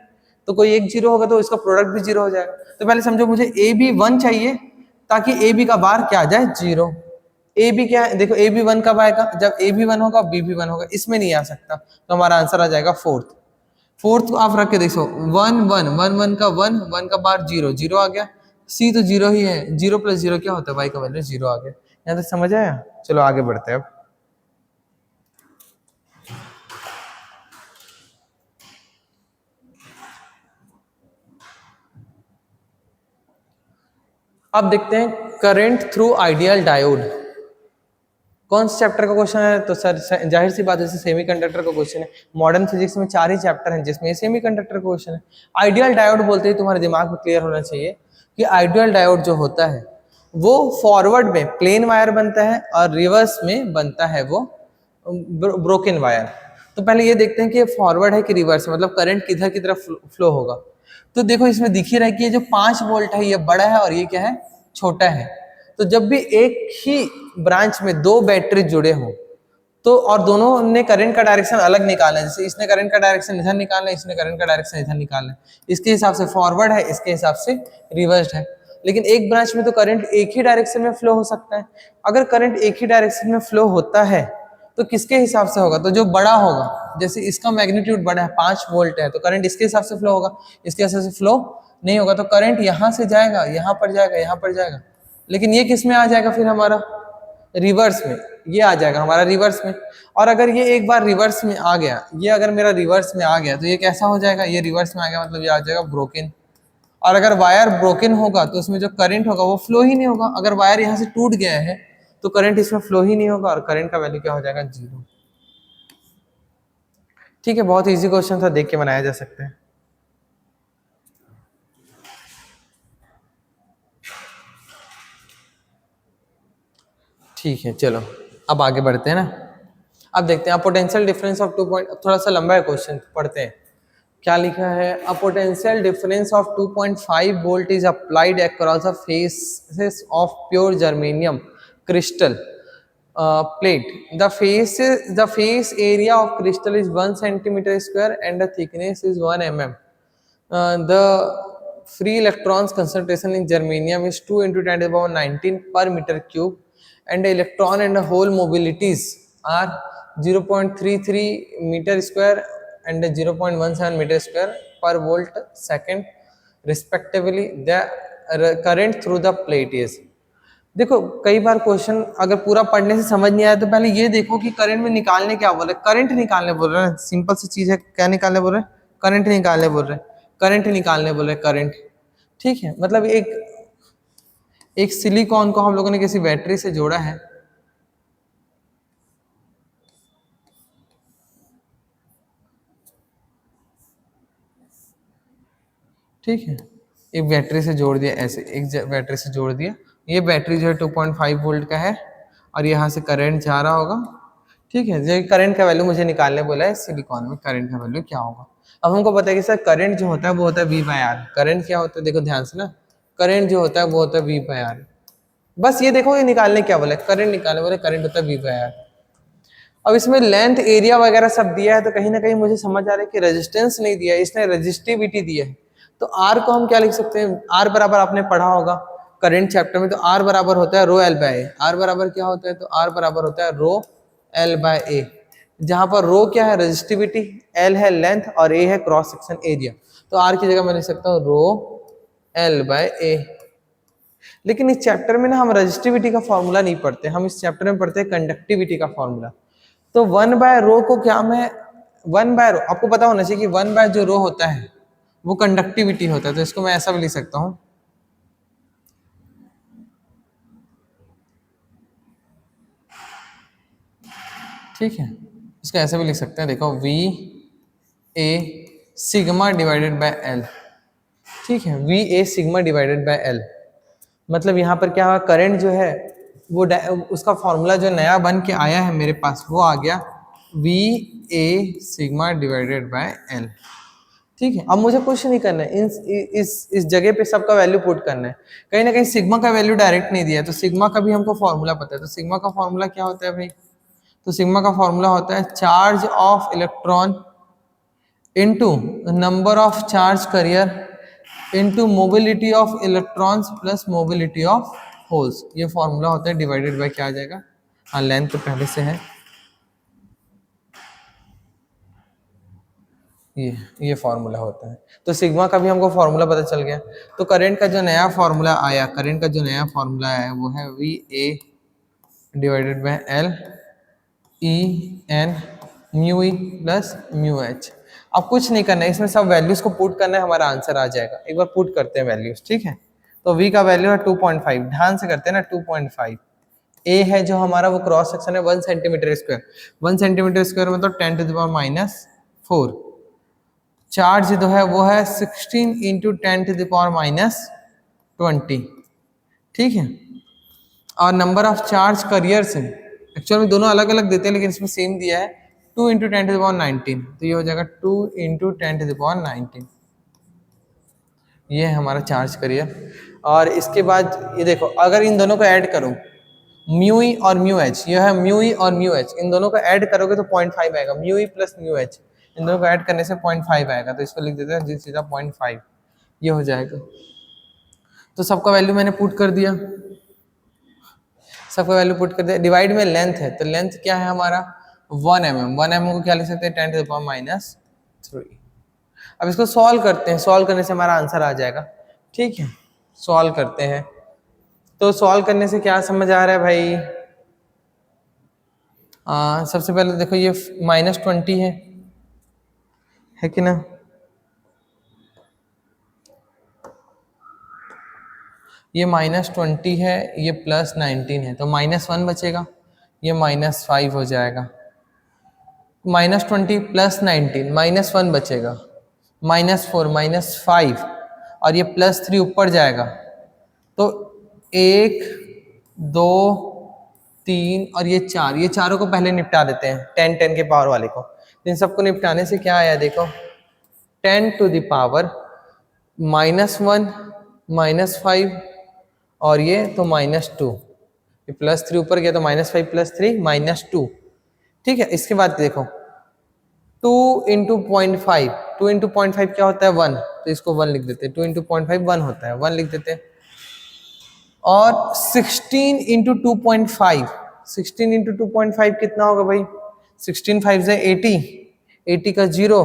तो कोई एक जीरो होगा तो इसका प्रोडक्ट भी जीरो हो जाएगा। तो पहले समझो मुझे ए बी वन चाहिए ताकि ए बी का बार क्या आ जाए, जीरो। ए बी क्या है, देखो ए बी वन कब आएगा, जब ए भी वन होगा बी भी वन होगा, इसमें नहीं आ सकता, तो हमारा आंसर आ जाएगा फोर्थ। फोर्थ को आप रख के देखो, वन वन वन वन का वन, वन का बार जीरो, जीरो आ गया, सी तो जीरो ही है, जीरो प्लस जीरो क्या होता है, वाई का वैल्यू जीरो आ गया। यहाँ तक समझ आया, चलो आगे बढ़ते हैं। अब देखते हैं करंट थ्रू आइडियल डायोड, कौन से चैप्टर का क्वेश्चन है, तो सर जाहिर सी बात है सेमीकंडक्टर का क्वेश्चन है। मॉडर्न फिजिक्स में 4 ही चैप्टर हैं जिसमें सेमीकंडक्टर का क्वेश्चन है। आइडियल डायोड बोलते ही तुम्हारे दिमाग में क्लियर होना चाहिए कि आइडियल डायोड जो होता है वो फॉरवर्ड में प्लेन वायर बनता है और रिवर्स में बनता है वो ब्रोकन वायर। तो पहले ये देखते हैं कि फॉरवर्ड है कि रिवर्स, मतलब करंट किधर की तरफ फ्लो होगा। तो देखो इसमें दिख ही रहा है कि ये जो 5 वोल्ट है ये बड़ा है और ये क्या है, छोटा है। तो जब भी एक ही ब्रांच में 2 बैटरी जुड़े हों तो और दोनों ने करंट का डायरेक्शन अलग निकाला है, जैसे इसने करंट का डायरेक्शन इधर निकालना है, इसने करंट का डायरेक्शन इधर निकालना है, इसके हिसाब से फॉरवर्ड है, इसके हिसाब से रिवर्स्ड है। लेकिन एक ब्रांच में तो करंट एक ही डायरेक्शन में फ्लो हो सकता है। अगर करंट एक ही डायरेक्शन में फ्लो होता है तो किसके हिसाब से होगा, तो जो बड़ा होगा, जैसे इसका मैग्नीट्यूड बड़ा है 5 वोल्ट है तो करंट इसके हिसाब से फ्लो होगा, इसके हिसाब से फ्लो नहीं होगा। तो करंट यहाँ से जाएगा, यहाँ पर जाएगा, यहाँ पर जाएगा, लेकिन ये किस में आ जाएगा, फिर हमारा रिवर्स में, ये आ जाएगा हमारा रिवर्स में। और अगर ये एक बार रिवर्स में आ गया, ये अगर मेरा रिवर्स में आ गया तो ये कैसा हो जाएगा, ये रिवर्स में आ गया मतलब ये आ जाएगा ब्रोकन। और अगर वायर ब्रोकन होगा तो उसमें जो करंट होगा वो फ्लो ही नहीं होगा। अगर वायर यहाँ से टूट गया है तो करंट इसमें फ्लो ही नहीं होगा और करंट का वैल्यू क्या हो जाएगा, जीरो। ठीक है, बहुत इजी क्वेश्चन था, देख के बनाया जा सकता है। ठीक है, चलो अब आगे बढ़ते हैं ना। अब देखते हैं पोटेंशियल डिफरेंस ऑफ 2 पॉइंट, थोड़ा सा लंबा है क्वेश्चन, पढ़ते हैं क्या लिखा है। अ potential difference of 2.5 volt is applied across the faces of pure germanium crystal plate. The face area of crystal is 1 centimeter square and the thickness is 1 mm. The free electrons concentration in germanium is 2 into 10 to the power 19 per meter cube, and the electron and the hole mobilities are 0.33 meter square and 0.17 meter square per volt second respectively. The current through the plate is, देखो कई बार question अगर पूरा पढ़ने से समझ नहीं आया तो पहले ये देखो कि करंट में निकालने क्या बोल रहे हैं। करंट निकालने बोल रहे हैं, सिंपल सी चीज है, क्या निकालने बोल रहे हैं, करंट निकालने बोल रहे हैं, करंट निकालने बोल रहे हैं, करंट। ठीक है, मतलब एक सिलिकॉन को हम लोगों ने किसी बैटरी से जोड़ा है, ठीक है, एक बैटरी से जोड़ दिया, ऐसे एक बैटरी से जोड़ दिया, ये बैटरी जो है 2.5 वोल्ट का है और यहाँ से करंट जा रहा होगा। ठीक है, जो करंट का वैल्यू मुझे निकालने बोला है, सिलिकॉन में करंट का वैल्यू क्या होगा। अब हमको पता है कि सर करंट जो होता है वो होता है V/R। करंट क्या होता है, देखो ध्यान से ना, करंट जो होता है वो होता है V/R। बस ये देखो ये निकालने क्या बोला है, करंट निकालने बोले, करंट होता है V/R। अब इसमें लेंथ एरिया वगैरह सब दिया है तो कहीं ना कहीं मुझे समझ आ रहा है कि रेजिस्टेंस नहीं दिया है, इसने रेजिस्टिविटी दिया है। तो R को हम क्या लिख सकते हैं, R बराबर आपने पढ़ा होगा करंट चैप्टर में, तो R बराबर होता है रो L बाय ए। R बराबर क्या होता है, तो R बराबर होता है रो L बाय ए, जहां पर रो क्या है, रेजिस्टिविटी, L है लेंथ और A है क्रॉस सेक्शन एरिया। तो R की जगह मैं लिख सकता हूँ रो L बाय ए। लेकिन इस चैप्टर में ना हम रेजिस्टिविटी का फॉर्मूला नहीं पढ़ते, हम इस चैप्टर में पढ़ते हैं कंडक्टिविटी का फॉर्मूला। तो 1/रो को क्या मैं 1/रो, आपको पता होना चाहिए कि 1/ जो रो होता है वो कंडक्टिविटी होता है, तो इसको मैं ऐसा भी लिख सकता हूं, ठीक है, इसको ऐसे भी लिख सकते हैं, देखो V A sigma divided by L। ठीक है, V A sigma divided by L. मतलब यहाँ पर क्या हुआ, करंट जो है वो उसका फॉर्मूला जो नया बन के आया है मेरे पास वो आ गया V A sigma divided by L. ठीक है, अब मुझे कुछ नहीं करना है, इस जगह पे सबका वैल्यू पुट करना है। कहीं ना कहीं सिग्मा का वैल्यू डायरेक्ट नहीं दिया है, तो सिग्मा का भी हमको फॉर्मूला पता है। तो सिग्मा का फॉर्मूला क्या होता है भाई, तो सिग्मा का फॉर्मूला होता है charge of electron into number of charge carrier into mobility of electrons plus mobility of holes. ये फॉर्मूला होता है, डिवाइडेड बाय क्या आ जाएगा, हाँ लेंथ तो पहले से है, ये फॉर्मूला होता है। तो सिग्मा का भी हमको फॉर्मूला पता चल गया। तो करंट का जो नया फॉर्मूला आया, करंट का जो नया फॉर्मूला आया वो है V A divided by L E N mu E plus mu H. अब कुछ नहीं करना है, इसमें सब वैल्यूज को पुट करना है, हमारा आंसर आ जाएगा। एक बार पुट करते हैं वैल्यूज, ठीक है। तो v का वैल्यू है 2.5, ध्यान से करते हैं ना 2.5। a है जो हमारा वो क्रॉस सेक्शन है 1 सेंटीमीटर स्क्वायर, 1 सेंटीमीटर स्क्वायर मतलब 10 टू द पावर -4। चार्ज जो है वो है 16 इंटू 10 टू द पावर -20, ठीक है। और नंबर ऑफ चार्ज करियर्स है, एक्चुअल में दोनों अलग अलग देते हैं लेकिन इसमें सेम दिया है 2 इंटू 10 टू द पावर 19, तो ये हो जाएगा 2 इंटू 10 टू द पावर 19। ये है हमारा चार्ज करियर। और इसके बाद ये देखो, अगर इन दोनों को ऐड करो म्यू ई और म्यू एच, ये है म्यू ई और म्यू एच, इन दोनों को ऐड करोगे तो 0.5 आएगा, mu E plus mu H, इन दोनों को ऐड करने से 0.5 आएगा। तो इसको लिख देते हैं सीधा 0.5, ये हो जाएगा। तो सबका वैल्यू मैंने पुट कर दिया, सबका वैल्यू पुट कर दिया। डिवाइड में लेंथ है, तो लेंथ क्या है हमारा 1 mm, 1 mm को क्या लिख सकते हैं 10 टू द पावर -3। अब इसको सॉल्व करते हैं, सॉल्व करने से हमारा आंसर आ जाएगा, ठीक है। सॉल्व करते हैं, तो सॉल्व करने से क्या समझ आ रहा है भाई, सबसे पहले देखो ये -20 है कि ना, ये -20 है, ये +19 है, तो -1 बचेगा, ये -5 हो जाएगा। -20 +19 -1 बचेगा, -4 -5 और ये +3 ऊपर जाएगा। तो 1 2 3 और ये 4, ये चारों को पहले निपटा देते हैं 10 10 के पावर वाले को। इन सबको निपटाने से क्या आया देखो, 10 टू द पावर -1 -5 और ये तो -2, ये +3 ऊपर गया तो -5 +3 -2, ठीक है। इसके बाद देखो 2 इंटू 0.5, 2 इंटू 0.5 क्या होता है 1, तो इसको 1 लिख देते हैं, 2 इंटू 0.5 1 होता है, 1 लिख देते हैं। और 16 इंटू 2.5, 16 इंटू 2.5 कितना होगा भाई, 16 5 से 80, 80 का 0,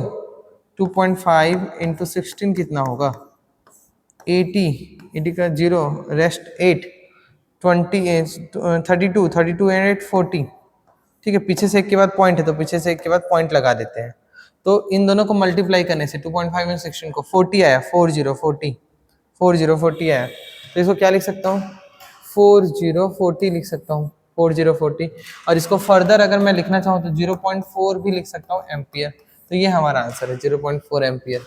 2.5 इंटू 16 कितना होगा 80, 80 का 0 रेस्ट 8, 20 32, 32 एंड 8 40, ठीक है। पीछे से एक के बाद पॉइंट है तो पीछे से एक के बाद पॉइंट लगा देते हैं। तो इन दोनों को मल्टीप्लाई करने से 2.5 एंड 16 को 40 आया, 40 आया। तो इसको क्या लिख सकता हूँ 4040 लिख सकता हूँ, 4040। और इसको फर्दर अगर मैं लिखना चाहूँ तो 0.4 भी लिख सकता हूँ एम्पियर। तो ये हमारा आंसर है 0.4 एम्पियर।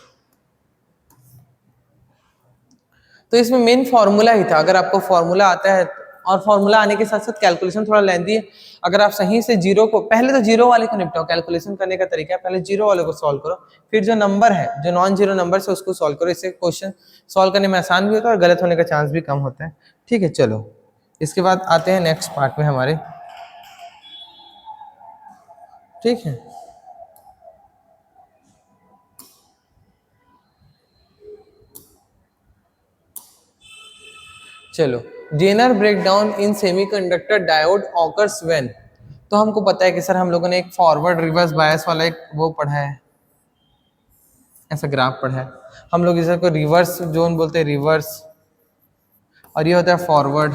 तो इसमें मेन फॉर्मूला ही था, अगर आपको फॉर्मूला आता है, और फॉर्मूला आने के साथ साथ कैलकुलेशन थोड़ा लेंथी है। अगर आप सही से जीरो को, पहले तो जीरो वाले को निपटाओ, कैलकुलेशन करने का तरीका है पहले जीरो वाले को सॉल्व करो, फिर जो नंबर है जो नॉन जीरो नंबर से उसको सॉल्व करो। इससे क्वेश्चन सॉल्व करने में आसान भी होता है और गलत होने का चांस भी कम होता है, ठीक है। चलो इसके बाद आते हैं नेक्स्ट पार्ट में हमारे, ठीक है। चलो, Zener breakdown in semiconductor diode occurs when. तो हमको पता है कि सर हम लोगों ने एक फॉरवर्ड रिवर्स बायस वाला एक वो पढ़ा है, ऐसा ग्राफ पढ़ा है। हम लोग इसे को रिवर्स जोन बोलते हैं, रिवर्स, और ये होता है फॉरवर्ड,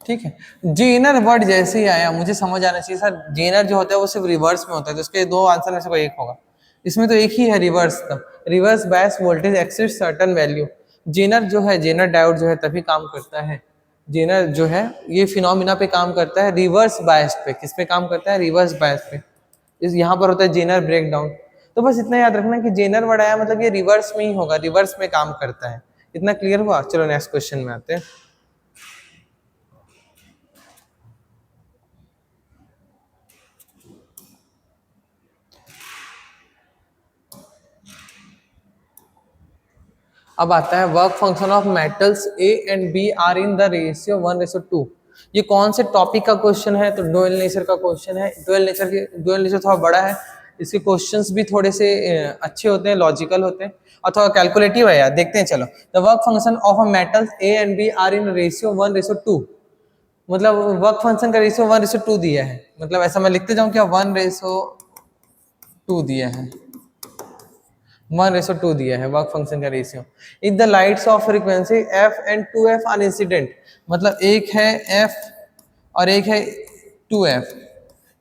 ठीक है। जेनर वर्ड जैसे ही आया मुझे समझ आना चाहिए सर जेनर जो होता है वो सिर्फ रिवर्स में होता है, तो इसके दो आंसर में से कोई एक होगा। इसमें तो एक ही है रिवर्स का, reverse bias voltage exceeds certain value. Zener जो है, जेनर डायोड जो है तभी काम करता है, जेनर जो है ये फिनोमिना पे काम करता है रिवर्स बायस पे। किस पे काम करता है, रिवर्स बायस पे। इस यहाँ पर होता है जेनर ब्रेकडाउन। तो बस इतना याद रखना कि जेनर वर्ड आया मतलब ये रिवर्स में ही होगा, रिवर्स में काम करता है। इतना क्लियर हुआ? चलो नेक्स्ट क्वेश्चन में आते हैं। अब आता है work function of metals A and B are in the ratio 1:2। ये कौन से टॉपिक का क्वेश्चन है? तो डुअल नेचर का क्वेश्चन है। डुअल नेचर थोड़ा बड़ा है, इसके क्वेश्चंस भी थोड़े से अच्छे होते हैं, लॉजिकल होते हैं और थोड़ा कैलकुलेटिव है यार। देखते हैं चलो। The work function of a metals A and B are in ratio 1:2। मतलब वर्क फंक्शन का रेशियो 1:2 दिया है, मतलब ऐसा मैं लिखते जाऊं क्या? 1:2 दिया है, 1:2 दिया है वर्क फंक्शन का ratio. If the lights of frequency f and 2f are incident, मतलब एक है f और एक है 2f,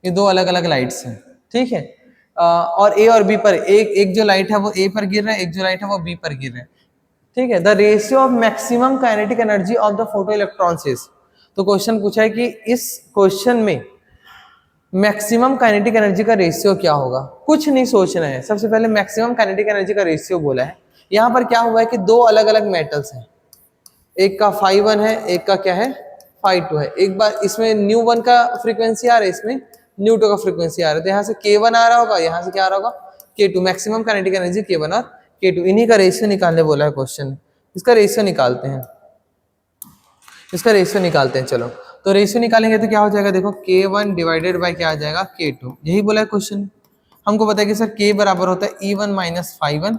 ये दो अलग अलग लाइट्स हैं, ठीक है। और a और b पर एक जो लाइट है वो a पर गिर रहा है, एक जो लाइट है वो b पर गिर रहा है, ठीक है। The ratio of maximum kinetic energy of the photo electrons is. तो क्वेश्चन पूछा है कि इस क्वेश्चन में मैक्सिमम काइनेटिक एनर्जी का रेशियो क्या होगा। कुछ नहीं सोचना है, सबसे पहले मैक्सिमम काइनेटिक एनर्जी का रेशियो बोला है। यहाँ पर क्या हुआ है कि दो अलग अलग मेटल्स हैं, एक का φ1 है, एक का क्या है φ2 है। एक बार इसमें ν1 का फ्रीक्वेंसी आ रहा है, इसमें ν2 का फ्रीक्वेंसी आ रहा है, तो यहाँ से k1 आ रहा होगा, यहाँ से क्या आ रहा होगा k2। Maximum kinetic energy k1 और k2, इन्हीं का रेशियो निकालने बोला है क्वेश्चन। इसका रेशियो निकालते हैं, इसका रेशियो निकालते हैं। चलो तो रेशियो निकालेंगे तो क्या हो जाएगा, देखो k1 डिवाइडेड बाय क्या आ जाएगा k2, यही बोला है क्वेश्चन। हमको पता है कि सर k बराबर होता है E1 माइनस φ1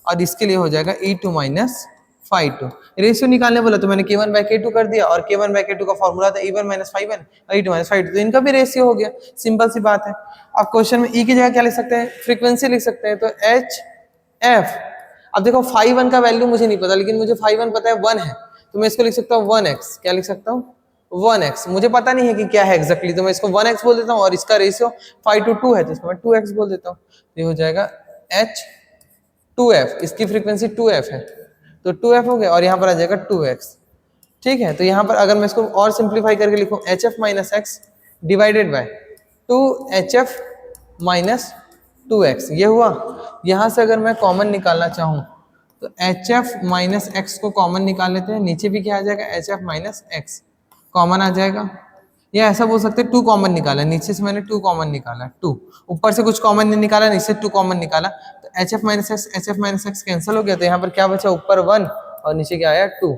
और इसके लिए हो जाएगा E2 माइनस φ2। रेशियो निकालने बोला तो मैंने k1 बाय k2 कर दिया, और k1 बाय k2 का फॉर्मूला था E1 माइनस φ1 और E2 माइनस φ2, तो इनका भी रेशियो हो गया। सिंपल सी बात है। अब क्वेश्चन में E की जगह क्या लिख सकते हैं, फ्रीक्वेंसी लिख सकते हैं, तो HF। अब देखो φ1 का वैल्यू मुझे नहीं पता, लेकिन मुझे φ1 पता है 1 है, तो मैं इसको लिख सकता हूँ 1x। क्या लिख सकता हूँ 1x। मुझे पता नहीं है कि क्या है एग्जैक्टली, तो मैं इसको 1x बोल देता हूँ, और इसका रेशियो φ2 2 है तो इसको मैं 2x बोल देता हूँ। ये हो जाएगा H2f, इसकी फ्रीक्वेंसी 2f है तो 2f हो गया, और यहाँ पर आ जाएगा 2x, ठीक है। तो यहाँ पर अगर मैं इसको और सिंप्लीफाई करके लिखूँ HF minus x divided by 2HF minus 2x, ये हुआ। यहाँ से अगर मैं कॉमन निकालना चाहूँ तो HF माइनस एक्स को कॉमन निकाल लेते हैं, नीचे भी क्या आ जाएगा HF माइनस एक्स कॉमन आ जाएगा। या ऐसा बोल सकते हैं 2 कॉमन निकाला, नीचे से मैंने 2 कॉमन निकाला, 2 ऊपर से कुछ कॉमन नहीं निकाला, नीचे 2 कॉमन निकाला, तो HF माइनस एक्स कैंसिल हो गया, तो यहाँ पर क्या बचा, ऊपर 1 और नीचे क्या आया 2।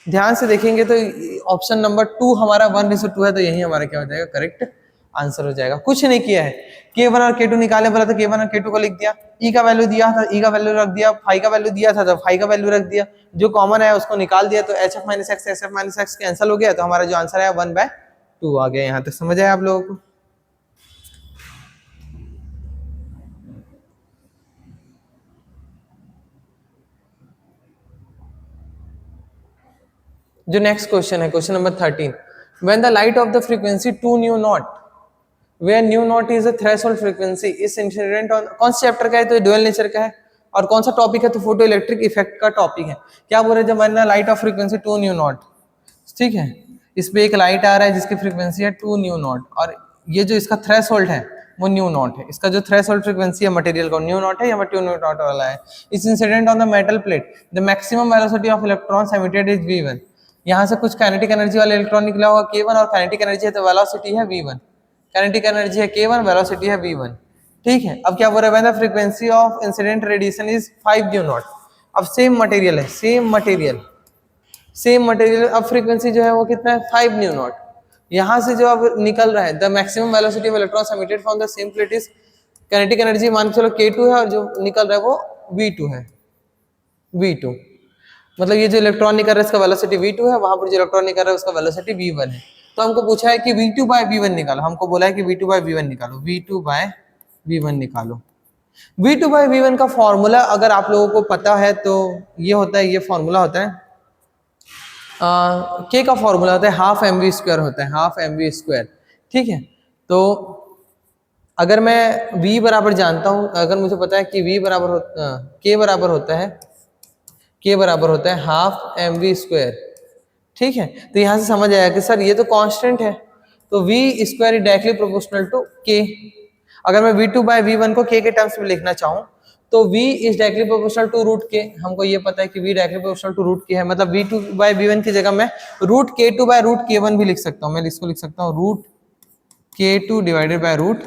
ध्यान से देखेंगे तो ऑप्शन नंबर 2 हमारा 1:2 है, तो यही हमारा क्या हो जाएगा, करेक्ट आंसर हो जाएगा। कुछ नहीं किया है, k1 और k2 निकाले बोला तो k1 और k2 को लिख दिया, e का वैल्यू दिया था e का वैल्यू रख दिया, फाई का वैल्यू दिया था तो फाई का वैल्यू रख दिया, जो कॉमन है उसको निकाल दिया, तो HF माइनस एक्स कैंसिल हो गया, तो हमारा जो आंसर है 1/2 आ गया। यहाँ तक समझ आया आप लोगों को? जो नेक्स्ट क्वेश्चन है, question number 13, when the light of the frequency 2 nu naught where nu naught is a threshold frequency is incident on, कौन से चैप्टर का है, तो डुअल नेचर का है, और कौन सा टॉपिक है, तो फोटो इलेक्ट्रिक इफेक्ट का टॉपिक है। क्या बोल रहे हैं, जब मैंने light of frequency 2 nu not, ठीक है, इस पे एक लाइट आ रहा है जिसकी फ्रीक्वेंसी है 2 न्यू नॉट, और ये जो इसका थ्रेशोल्ड है वो न्यू नॉट है, इसका जो थ्रेशोल्ड फ्रीक्वेंसी है मटेरियल का न्यू नॉट है या 2 न्यू नॉट वाला है। इस incident on the metal plate the maximum velocity of electrons emitted is v1। यहाँ से कुछ काइनेटिक एनर्जी वाला इलेक्ट्रॉन निकला होगा k1, और काइनेटिक एनर्जी है तो वेलोसिटी है v1, काइनेटिक एनर्जी है k1, वेलोसिटी है v1, ठीक है। अब क्या बोल रहा है, when the frequency of incident radiation is 5 new not. अब सेम मटेरियल है, सेम मटेरियल, अब फ्रीक्वेंसी जो है वो कितना है 5 न्यू नॉट। यहाँ से जो अब निकल रहा है the maximum velocity of electrons emitted from the same plate is, kinetic energy मान के चलो k2 है, और जो निकल रहा है वो v2 है, v2 मतलब ये जो इलेक्ट्रॉन निकल रहा है इसका वेलोसिटी v2 है, वहां पर जो इलेक्ट्रॉन निकल रहा है उसका वेलोसिटी v1 है। तो हमको पूछा है कि v2 बाय v1 निकालो, हमको बोला है कि v2 बाय v1 निकालो, v2 बाय v1 निकालो। v2 बाय v1 का फॉर्मूला अगर आप लोगों को पता है तो ये होता है, ये फॉर्मूला होता है k का फॉर्मूला होता है हाफ mv² होता है, हाफ mv², ठीक है। तो अगर मैं v बराबर जानता हूं, अगर मुझे पता है कि v बराबर k बराबर होता है हाफ mv², ठीक है, तो यहाँ से समझ आया कि सर ये तो कांस्टेंट है, तो v² is directly proportional to k। अगर मैं V2/V1 को K के टर्म्स में लिखना चाहूँ तो V is directly proportional to root K, हमको ये पता है कि V directly proportional to root K है, मतलब V2/V1 की जगह मैं रूट K2/√K1 भी लिख सकता हूँ, मैं इसको लिख सकता हूँ root K2 divided by root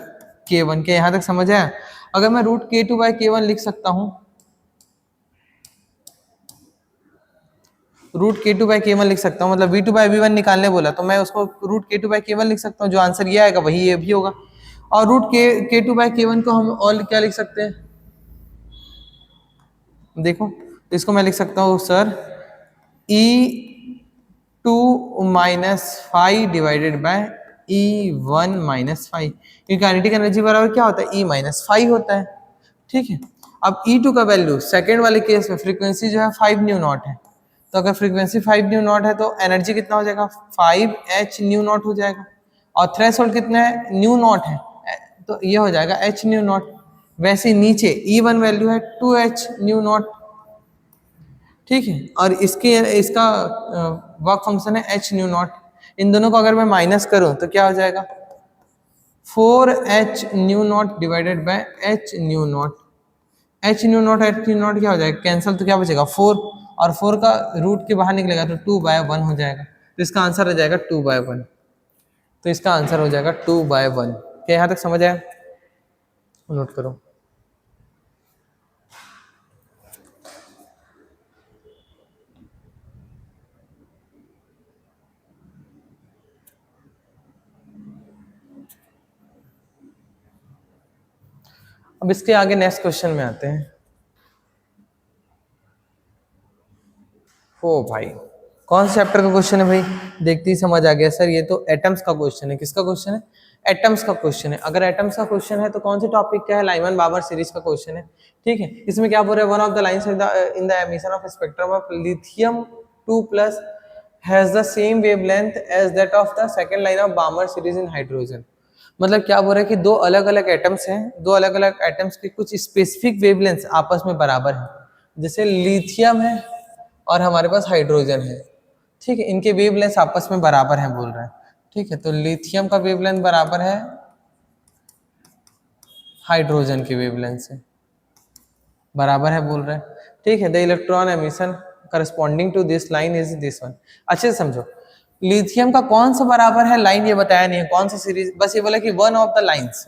K1 के, यहाँ तक समझ आया। अगर मैं रूट K2/K1 लिख सकता हूँ, रूट K2/K1 लिख सकता हूँ, मतलब V2/V1 निकालने बोला तो मैं उसको रूट K2/K1 लिख सकता हूँ, जो आंसर ये आएगा वही ये भी होगा। और रूट K2/K1 को हम और क्या लिख सकते हैं, देखो इसको मैं लिख सकता हूँ sir E2 minus 5 divided by E1 minus 5, क्योंकि काइनेटिक एनर्जी बराबर क्या होता है, E माइनस 5 होता है। ठीक है, अब E2 का वैल्यू सेकेंड वाले केस में फ्रीक्वेंसी जो है 5 न्यू नॉट है, तो अगर फ्रीक्वेंसी 5 न्यू नॉट है तो एनर्जी कितना हो जाएगा, 5h न्यू नॉट हो जाएगा, और थ्रेशोल्ड कितना है, न्यू नॉट है, तो ये हो जाएगा h न्यू नॉट। वैसे नीचे E1 वैल्यू है 2h न्यू नॉट, ठीक है, और इसका वर्क फंक्शन है h न्यू नॉट। इन दोनों को अगर मैं माइनस करूं तो क्या हो जाएगा, 4h new not divided by h nu not. h nu not क्या हो जाएगा, कैंसिल, तो क्या बचेगा 4, और 4 का रूट के बाहर निकलेगा तो 2/1 हो जाएगा, तो इसका आंसर हो जाएगा 2/1। तो इसका आंसर हो जाएगा 2/1। क्या यहाँ तक समझ आया, नोट करो। अब इसके आगे नेक्स्ट क्वेश्चन में आते हैं। ओ भाई, कौन से चैप्टर का क्वेश्चन है भाई, देखते ही समझ आ गया सर, ये तो एटम्स का क्वेश्चन है। किसका क्वेश्चन है, एटम्स का क्वेश्चन है। अगर एटम्स का क्वेश्चन है तो कौन से टॉपिक का है, लाइमन बाबर सीरीज का क्वेश्चन है। ठीक है, इसमें क्या बोल रहे हैं, one of the lines in the emission of spectrum of lithium 2+ has the same wavelength as that of the second line of Balmer series in hydrogen. मतलब क्या बोल रहा है कि दो अलग अलग एटम्स हैं, दो अलग अलग एटम्स के कुछ स्पेसिफिक वेवलेंथ आपस में बराबर है, जैसे लिथियम है और हमारे पास हाइड्रोजन है। ठीक है, इनके वेवलेंथ आपस में बराबर हैं बोल रहे हैं। ठीक है, तो लिथियम का वेवलेंथ बराबर है हाइड्रोजन के वेवलेंथ से, बराबर है बोल रहे हैं। ठीक है, the electron emission corresponding to this line is this one. अच्छे से समझो, लिथियम का कौन सा बराबर है लाइन ये बताया नहीं है, कौन सा सीरीज, बस ये बोला कि वन ऑफ द लाइंस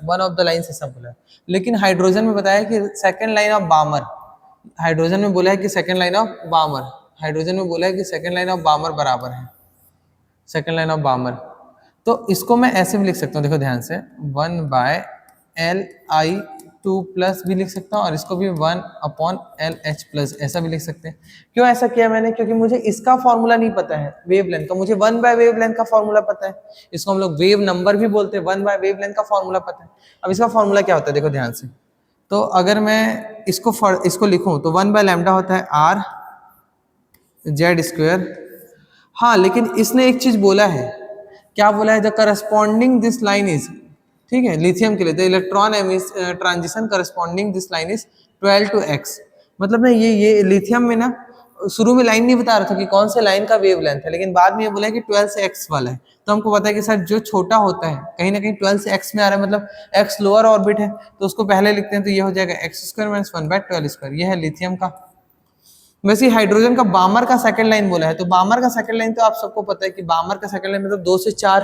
ऐसा बोला है। लेकिन हाइड्रोजन में बताया कि सेकंड लाइन ऑफ बामर, हाइड्रोजन में बोला है कि सेकंड लाइन ऑफ बामर, हाइड्रोजन में बोला है कि सेकंड लाइन ऑफ बामर बराबर है, सेकंड लाइन ऑफ बामर। तो इसको मैं ऐसे भी लिख सकता हूँ, देखो ध्यान से, 1/Li2+ भी लिख सकता हूँ, और इसको भी 1/LH+ ऐसा भी लिख सकते हैं। क्यों ऐसा किया मैंने, क्योंकि मुझे इसका फॉर्मूला नहीं पता है वेवलेंथ का, मुझे 1/वेवलेंथ का फॉर्मूला पता है, इसको हम लोग वेव नंबर भी बोलते हैं, 1/वेवलेंथ का फॉर्मूला पता है। अब इसका फॉर्मूला क्या होता है, देखो ध्यान से, तो अगर मैं इसको लिखूं तो 1/λ होता है R/Z²। हाँ, लेकिन इसने एक चीज बोला है, क्या बोला है, the corresponding this line is, ठीक है, लिथियम के लिए the electron transition corresponding this line is 12 to x। मतलब ना ये लिथियम में ना शुरू में लाइन नहीं बता रहा था कि कौन से लाइन का वेवलेंथ है, लेकिन बाद में ये बोला है कि 12 से x वाला है। तो हमको पता है कि सर जो छोटा होता है कहीं ना कहीं 12 से x में आ रहा है, मतलब x लोअर ऑर्बिट है, तो उसको पहले लिखते हैं, तो ये हो जाएगा x² - 1/12²। ये है लिथियम का। वैसे हाइड्रोजन का बामर का सेकंड लाइन बोला है, तो बामर का सेकंड लाइन तो आप सबको पता है कि बामर का सेकंड लाइन मतलब 2 से 4,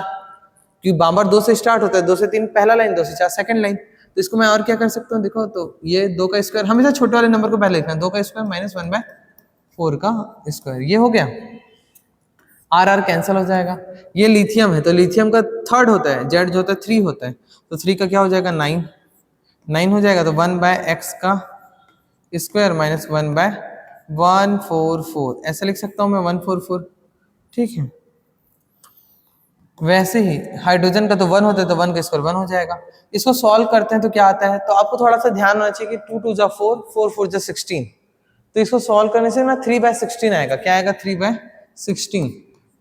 क्योंकि बामर 2 से स्टार्ट होता है, 2 से 3 पहला लाइन, 2 से 4 सेकंड लाइन। तो इसको मैं और क्या कर सकता हूँ, देखो, तो ये 2 का स्क्वायर, हमेशा छोटे वाले नंबर को पहले लिखना है, 2 का स्क्वायर - 1/4 का स्क्वायर, ये हो गया, R कैंसिल हो जाएगा। ये लिथियम है, तो लिथियम का थर्ड होता है, जेड जो होता है 3 होता है, तो 3 का क्या हो जाएगा 9 हो जाएगा, तो 1/x का स्क्वायर - 1/144 ऐसा लिख सकता हूँ मैं, 144। ठीक है, वैसे ही हाइड्रोजन का तो 1 होता है, तो 1 का स्क्वायर 1 हो जाएगा। इसको सॉल्व करते हैं तो क्या आता है, तो आपको थोड़ा सा ध्यान होना चाहिए कि 2 2 जा 4, 4 4 जा 16, तो इसको सॉल्व करने से ना 3/16 आएगा। क्या आएगा, 3/16,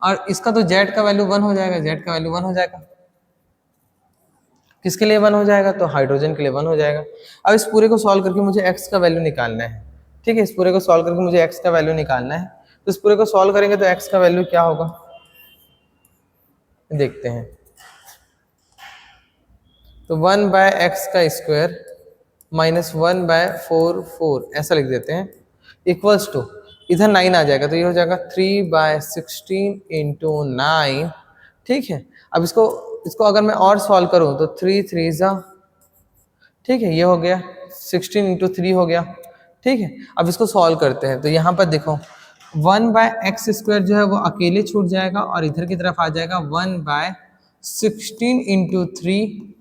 और इसका तो जेड का वैल्यू 1 हो जाएगा, जेड का वैल्यू 1 हो जाएगा। किसके लिए 1 हो जाएगा, तो हाइड्रोजन के लिए 1 हो जाएगा। अब इस पूरे को सॉल्व करके मुझे x का वैल्यू निकालना है। ठीक है, इस पूरे को सॉल्व करके मुझे x का वैल्यू निकालना है, तो इस पूरे को सॉल्व करेंगे तो x का वैल्यू क्या होगा, देखते हैं। तो 1/x का स्क्वायर माइनस 1/4 ऐसा लिख देते हैं, इक्वल्स टू इधर 9 आ जाएगा, तो ये हो जाएगा 3/16 इंटू 9। ठीक है, अब इसको इसको अगर मैं और सॉल्व करूं तो 3 3 जा, ठीक है, ये हो गया 16 इंटू 3 हो गया। ठीक है, अब इसको सॉल्व करते हैं, तो यहाँ पर देखो 1/x² जो है वो अकेले छूट जाएगा और इधर की तरफ आ जाएगा 1/16 इंटू 3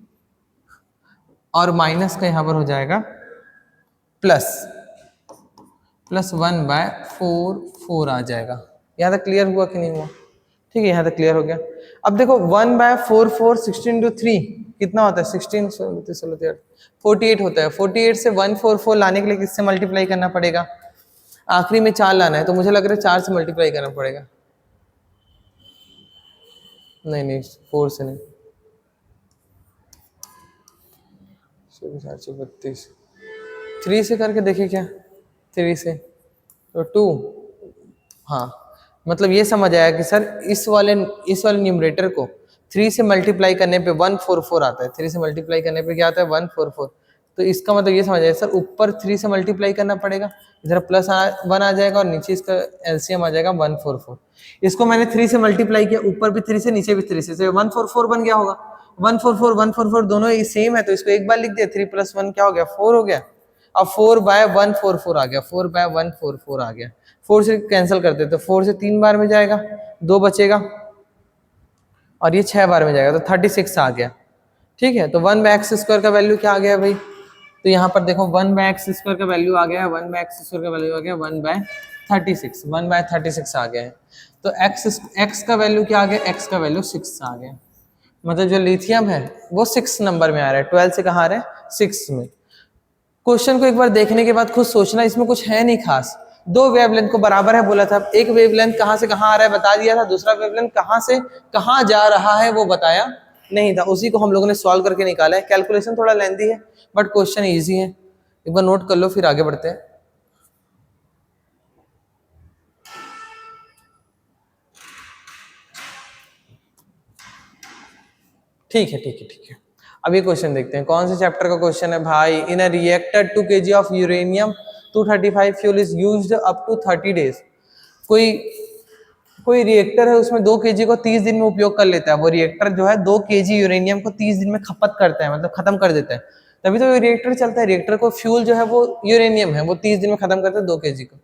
और माइनस का यहाँ पर हो जाएगा प्लस 1/4 आ जाएगा। यहाँ तक क्लियर हुआ कि नहीं हुआ? ठीक है, यहाँ तक क्लियर हो गया। अब देखो 1/4 16 इंटू 3 कितना होता है? 16 48 होता है। 48 से 144 लाने के लिए किससे मल्टीप्लाई करना पड़ेगा? आखिरी में 4 लाना है, तो मुझे लग रहा है 4 से मल्टीप्लाई करना पड़ेगा। नहीं 4 से नहीं, 432 3 से करके देखिए क्या, 3 से तो 2। हाँ, मतलब ये समझ आया कि सर इस वाले न्यूमरेटर को 3 से मल्टीप्लाई करने पे 144 आता है। 3 से मल्टीप्लाई करने पे क्या आता है? 144। तो इसका मतलब ये समझ आया सर ऊपर 3 से मल्टीप्लाई करना पड़ेगा, इधर प्लस 1 आ जाएगा और नीचे इसका एलसीएम आ जाएगा 144। इसको मैंने 3 से मल्टीप्लाई किया, ऊपर भी 3 से नीचे भी 3 से, तो 144 बन गया होगा। 144 दोनों ही सेम है, तो इसको एक बार लिख दिया, 3 + 1 क्या हो गया? 4 हो गया। अब 4/144 आ गया, 4/144 आ गया। 4 से कैंसिल करते तो 4 से 3 बार में जाएगा, 2 बचेगा और ये 6 बार में जाएगा, तो 36 आ गया। ठीक है, तो 1/x² का वैल्यू क्या आ गया भाई? तो यहाँ पर देखो 1/x² का वैल्यू आ गया है, 1/x² का वैल्यू आ गया 1/36, 1/36 आ गया है। तो x का वैल्यू क्या आ गया? x का वैल्यू 6 आ गया। मतलब जो लिथियम है वो 6 नंबर में आ रहा है, 12 से कहाँ आ रहा है? 6 में। क्वेश्चन को एक बार देखने के बाद खुद सोचना, इसमें कुछ है नहीं खास। 2 वेवलेंथ को बराबर है बोला था, एक वेवलेंथ कहाँ से कहाँ आ रहा है बता दिया था, दूसरा वेवलेंथ कहाँ से कहाँ जा रहा है वो बताया नहीं था। उसी को हम लोगों ने सॉल्व करके निकाला है। कैलकुलेशन थोड़ा लेंथी है बट क्वेश्चन इजी है, एक बार नोट कर लो फिर आगे बढ़ते हैं। ठीक है। अब ये क्वेश्चन देखते हैं, कौन से चैप्टर का क्वेश्चन है भाई? In a reactor 2 kg of uranium 235 fuel is used up to 30 days. कोई रिएक्टर है, उसमें 2 kg को 30 दिन में उपयोग कर लेता है। वो रिएक्टर जो है 2 kg यूरेनियम को 30 दिन में खपत करता है, मतलब खत्म कर देता है, तभी तो रिएक्टर चलता है। रिएक्टर को फ्यूल जो है वो यूरेनियम है, वो 30 दिन में खत्म करता है 2 kg को,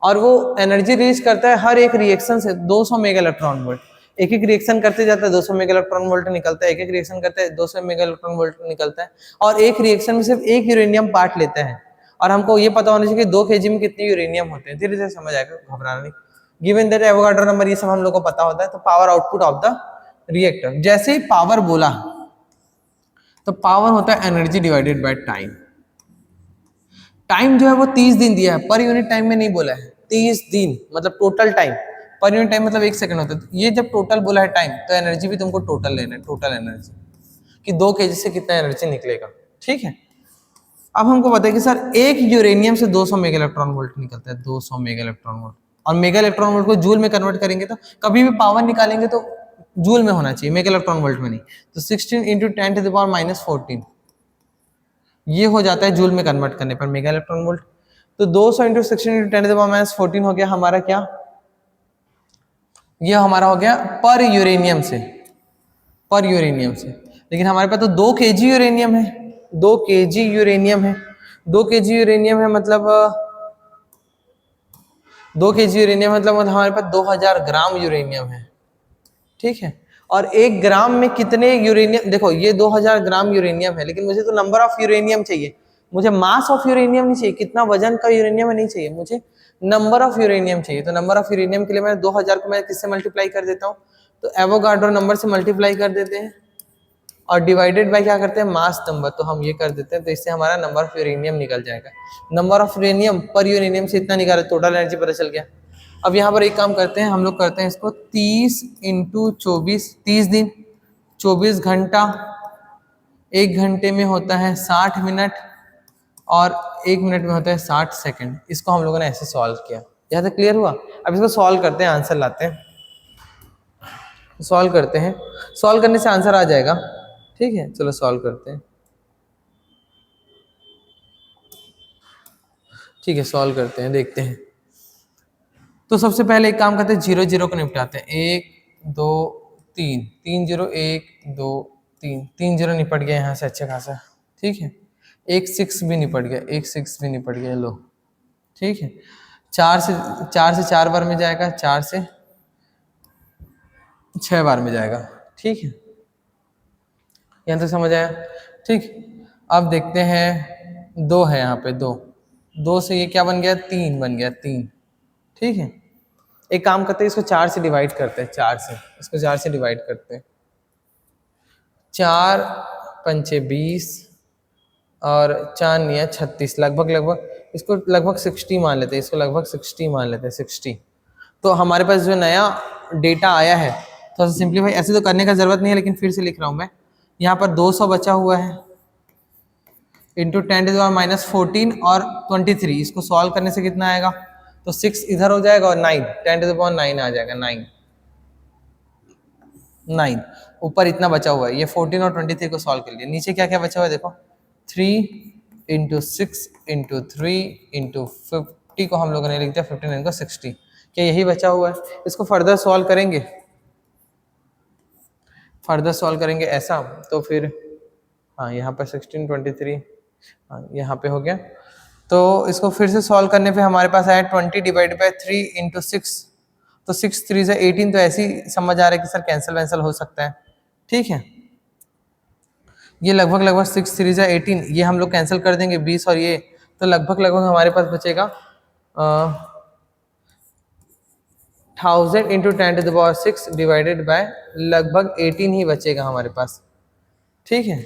और वो एनर्जी रिलीज करता है हर एक रिएक्शन से 200 मेगा इलेक्ट्रॉन वोल्ट। एक एक रिएक्शन करते जाता है 200 मेगा इलेक्ट्रॉन वोल्ट निकलता है, एक एक रिएक्शन करता है 200 मेगा इलेक्ट्रॉन वोल्ट निकलता है, और एक रिएक्शन में सिर्फ एक यूरेनियम पार्ट लेता है। और हमको ये पता होना चाहिए कि 2 kg में कितने यूरेनियम होते हैं। धीरे धीरे समझ आएगा, घबराना नहीं। गिवन दैट एवोगाड्रो नंबर, ये सब हम लोग को पता होता है। तो power output of the reactor, जैसे ही पावर बोला तो पावर होता है energy divided by time. Time जो है वो 30 दिन दिया है, पर यूनिट टाइम में नहीं बोला है। 30 दिन मतलब total time, per unit time मतलब 1 सेकंड होता है। ये जब टोटल बोला है टाइम, तो एनर्जी भी तुमको टोटल लेना है, टोटल एनर्जी कि 2 kg से कितना एनर्जी निकलेगा। ठीक है, अब हमको पता है कि सर एक यूरेनियम से 200 मेगा इलेक्ट्रॉन वोल्ट निकलता है, 200 मेगा इलेक्ट्रॉन वोल्ट। और मेगा इलेक्ट्रॉन वोल्ट को जूल में कन्वर्ट करेंगे, तो कभी भी पावर निकालेंगे तो जूल में होना चाहिए, मेगा इलेक्ट्रॉन वोल्ट में नहीं। तो 16 इंटू 10⁻⁻14 ये हो जाता है जूल में कन्वर्ट करने पर मेगा इलेक्ट्रॉन वोल्ट। तो 200 इंटू 16 इंटू 10⁻⁻14 हो गया हमारा क्या? ये हमारा हो गया पर यूरेनियम से, पर यूरेनियम से। लेकिन हमारे पास तो 2 kg यूरेनियम है, 2 kg यूरेनियम है, 2 kg यूरेनियम है, मतलब 2 kg यूरेनियम मतलब हमारे पास 2000 ग्राम यूरेनियम है। ठीक है, और 1 ग्राम में कितने यूरेनियम? देखो ये 2000 ग्राम यूरेनियम है, लेकिन मुझे तो नंबर ऑफ यूरेनियम चाहिए, मुझे मास ऑफ यूरेनियम नहीं चाहिए, कितना वजन का यूरेनियम है नहीं चाहिए, मुझे नंबर ऑफ यूरेनियम चाहिए। तो नंबर ऑफ यूरेनियम के लिए मैं 2000 को मैं किससे मल्टीप्लाई कर देता हूँ? तो एवोगाड्रो नंबर से मल्टीप्लाई कर देते हैं और डिवाइडेड बाय क्या करते हैं? Mass number. तो हम ये कर देते हैं, तो इससे हमारा नंबर ऑफ यूरेनियम निकल जाएगा। नंबर ऑफ यूरेनियम पर यूरेनियम से इतना निकाला, टोटल एनर्जी पता चल गया। अब यहाँ पर एक काम करते हैं हम लोग, करते हैं इसको 30 इंटू 24, 30 दिन 24 घंटा, 1 घंटे में होता है 60 मिनट और 1 मिनट में होता है 60 सेकंड। इसको हम लोगों ने ऐसे सॉल्व किया। यहाँ तक क्लियर हुआ? अब इसको सॉल्व करते हैं, आंसर लाते हैं, सॉल्व करते हैं। सॉल्व करने से आंसर आ जाएगा। ठीक है, चलो सॉल्व करते हैं। ठीक है, सॉल्व करते हैं, देखते हैं। तो सबसे पहले एक काम करते हैं, 0 0 को निपटाते हैं। 1 2 3, 3 0 1 2 3, 3 0 निपट गया यहाँ से अच्छा खासा। ठीक है, एक 6 भी निपट गया, एक 6 भी निपट गया। लो ठीक है, 4 से 4 बार में जाएगा, 4 से 6 बार में जाएगा। ठीक है, यहाँ तक समझ आया। ठीक, अब देखते हैं, 2 है यहाँ पे, 2 2 से ये क्या बन गया, 3 बन गया, 3। ठीक है, एक काम करते हैं, इसको 4 से डिवाइड करते हैं, 4 से, इसको 4 से डिवाइड करते हैं। 4 पंचे 20 और 4 निया 36, लगभग लगभग इसको लगभग 60 मान लेते हैं, इसको लगभग 60 मान लेते हैं, 60। तो हमारे पास जो नया डेटा आया है, थोड़ा सा सिंप्लीफाई, ऐसे तो करने का जरूरत नहीं है, लेकिन फिर से लिख रहा हूँ मैं। यहाँ पर 200 बचा हुआ है इंटू 10⁻14 और 23, इसको सॉल्व करने से कितना आएगा, तो 6 इधर हो जाएगा और 9 10⁻9 आ जाएगा, 9 ऊपर इतना बचा हुआ है। ये 14 और 23 को सॉल्व कर लिया, नीचे क्या क्या बचा हुआ है देखो, 3 इंटू 6 इंटू 3 इंटू 50 को हम लोगों ने लिख दिया 15 इनको 60। क्या यही बचा हुआ है? इसको फर्दर सॉल्व करेंगे, फर्दर सॉल्व करेंगे ऐसा, तो फिर हाँ यहाँ पर 16 23, हाँ यहाँ पे हो गया। तो इसको फिर से सॉल्व करने पे हमारे पास आया 20 डिवाइड बाई 3 इंटू 6, तो 6 3 से 18, तो ऐसे ही समझ आ रहा है कि सर कैंसिल वैंसल हो सकता है। ठीक है, ये लगभग लगभग 6 3 से 18, ये हम लोग कैंसिल कर देंगे 20 और ये, तो लगभग लगभग हमारे पास बचेगा 1000 इंटू 10⁻6 डिवाइडेड बाय लगभग 18 ही बचेगा हमारे पास। ठीक है,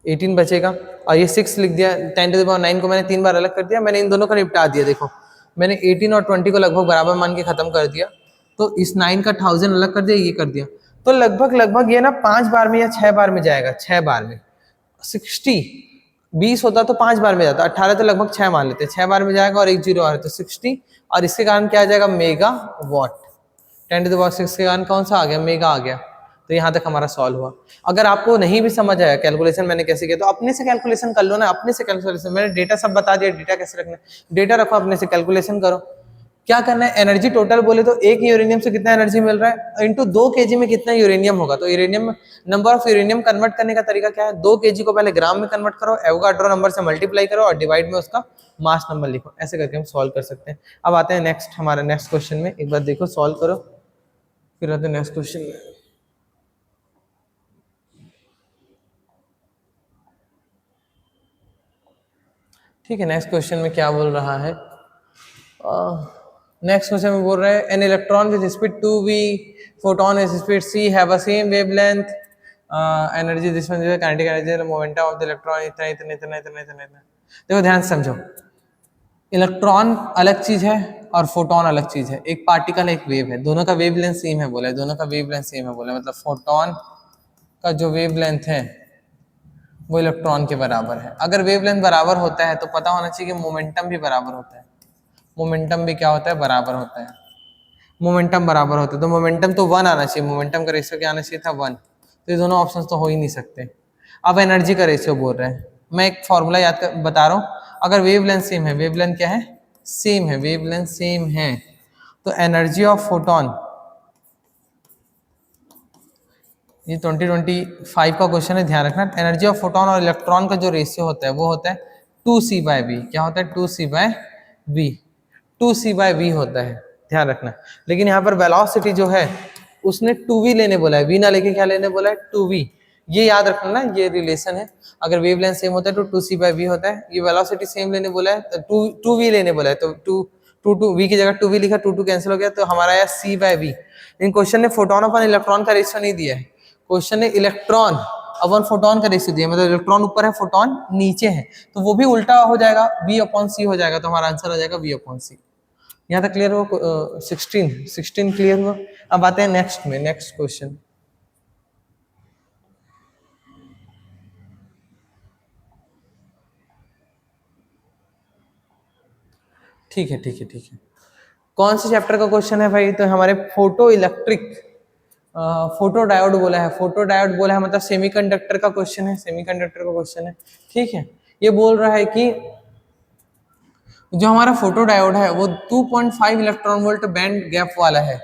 18 बचेगा, और ये 6 लिख दिया, 10⁻9 को मैंने 3 बार अलग कर दिया, मैंने इन दोनों को निपटा दिया। देखो मैंने 18 और 20 को लगभग बराबर मान के खत्म कर दिया, तो इस 9 का 1000 अलग कर दिया, ये कर दिया, तो लगभग लगभग ये ना 5 बार में या 6 बार में जाएगा, 6 बार में। 60 20 होता तो 5 बार में जाता, 18 तो लगभग 6 मान लेते, 6 बार में जाएगा और एक जीरो आ रहा है, तो 60, और इसके कारण क्या आ जाएगा, मेगा वॉट। 10⁻6 के कारण कौन सा आ गया, मेगा आ गया। तो यहाँ तक हमारा सॉल्व हुआ। अगर आपको नहीं भी समझ आया कैलकुलेशन मैंने कैसे किया, तो अपने से कैलकुलेशन कर लो ना, अपने से कैलकुलेशन, मैंने डेटा सब बता दिया, डेटा कैसे रखना है, डेटा रखो, अपने से कैलकुलेशन करो। क्या करना है, एनर्जी टोटल बोले तो एक यूरेनियम से कितना एनर्जी मिल रहा है, इंटू 2 kg में कितना यूरेनियम होगा, तो uranium number of uranium convert करने का तरीका क्या है, 2 kg को पहले ग्राम में कन्वर्ट करो, एवोगाड्रो नंबर से मल्टीप्लाई करो और डिवाइड में उसका मास नंबर लिखो, ऐसे करके हम सॉल्व कर सकते हैं। अब आते हैं नेक्स्ट, हमारे नेक्स्ट क्वेश्चन में, एक बार देखो सॉल्व करो, फिर आते हैं नेक्स्ट क्वेश्चन में। ठीक है, नेक्स्ट क्वेश्चन में क्या बोल रहा है, नेक्स्ट क्वेश्चन में बोल रहे हैं, an electron with speed 2v, photon with speed c have a same wavelength, energy this one is kinetic energy, momentum of the electron इतना इतना इतना इतना इतना इतना। देखो ध्यान से समझो, इलेक्ट्रॉन अलग चीज है और फोटोन अलग चीज है, एक पार्टिकल एक वेव है, दोनों का वेवलेंथ सेम है बोला है, दोनों का वेवलेंथ सेम है बोला है, मतलब फोटोन का जो वेवलेंथ है वो इलेक्ट्रॉन के बराबर है। अगर वेवलेंथ बराबर होता है तो पता होना चाहिए कि मोमेंटम भी बराबर होता है, मोमेंटम भी क्या होता है, बराबर होता है। मोमेंटम बराबर होता है तो मोमेंटम तो 1 आना चाहिए, मोमेंटम का रेशियो क्या आना चाहिए था, 1। तो ये दोनों ऑप्शंस तो हो ही नहीं सकते। अब एनर्जी का रेशियो बोल रहे हैं, मैं एक फॉर्मूला याद कर बता रहा हूँ, अगर वेवलेंथ सेम है, वेवलेंथ क्या है, सेम है, वेवलेंथ सेम है, तो एनर्जी ऑफ फोटोन, ये 2025 का क्वेश्चन है, ध्यान रखना, एनर्जी ऑफ फोटोन और इलेक्ट्रॉन का जो रेशियो होता है वो होता है 2c/v। क्या होता है, 2c/v, 2c/v होता है, ध्यान रखना। लेकिन यहाँ पर वेलोसिटी जो है उसने 2v लेने बोला है, v ना लेके क्या लेने बोला है, 2v। ये याद रखना ना, ये रिलेशन है, अगर वेवलेंथ सेम होता है तो 2c/v होता है, ये वेलोसिटी सेम लेने बोला है, 2v लेने बोला है, तो 2 v की जगह 2v लिखा, 2 कैंसिल हो गया, तो हमारा आया c/v। लेकिन क्वेश्चन ने फोटोन अपन इलेक्ट्रॉन का रेशियो नहीं दिया है, क्वेश्चन ने इलेक्ट्रॉन अपन फोटोन का रेशियो दिया, मतलब इलेक्ट्रॉन ऊपर है फोटोन नीचे है, तो वो भी उल्टा हो जाएगा, v/c हो जाएगा, तो हमारा आंसर आ जाएगा v/c। यहाँ तक क्लियर हो, 16 क्लियर हुआ। अब आते हैं नेक्स्ट में, नेक्स्ट क्वेश्चन। ठीक है, कौन से चैप्टर का क्वेश्चन है भाई, तो हमारे फोटो इलेक्ट्रिक फोटो डायोड बोला है, फोटो डायोड बोला है मतलब सेमीकंडक्टर का क्वेश्चन है, सेमीकंडक्टर का क्वेश्चन है। ठीक है, ये बोल रहा है कि जो हमारा फोटो डायोड है वो 2.5 इलेक्ट्रॉन वोल्ट बैंड गैप वाला है।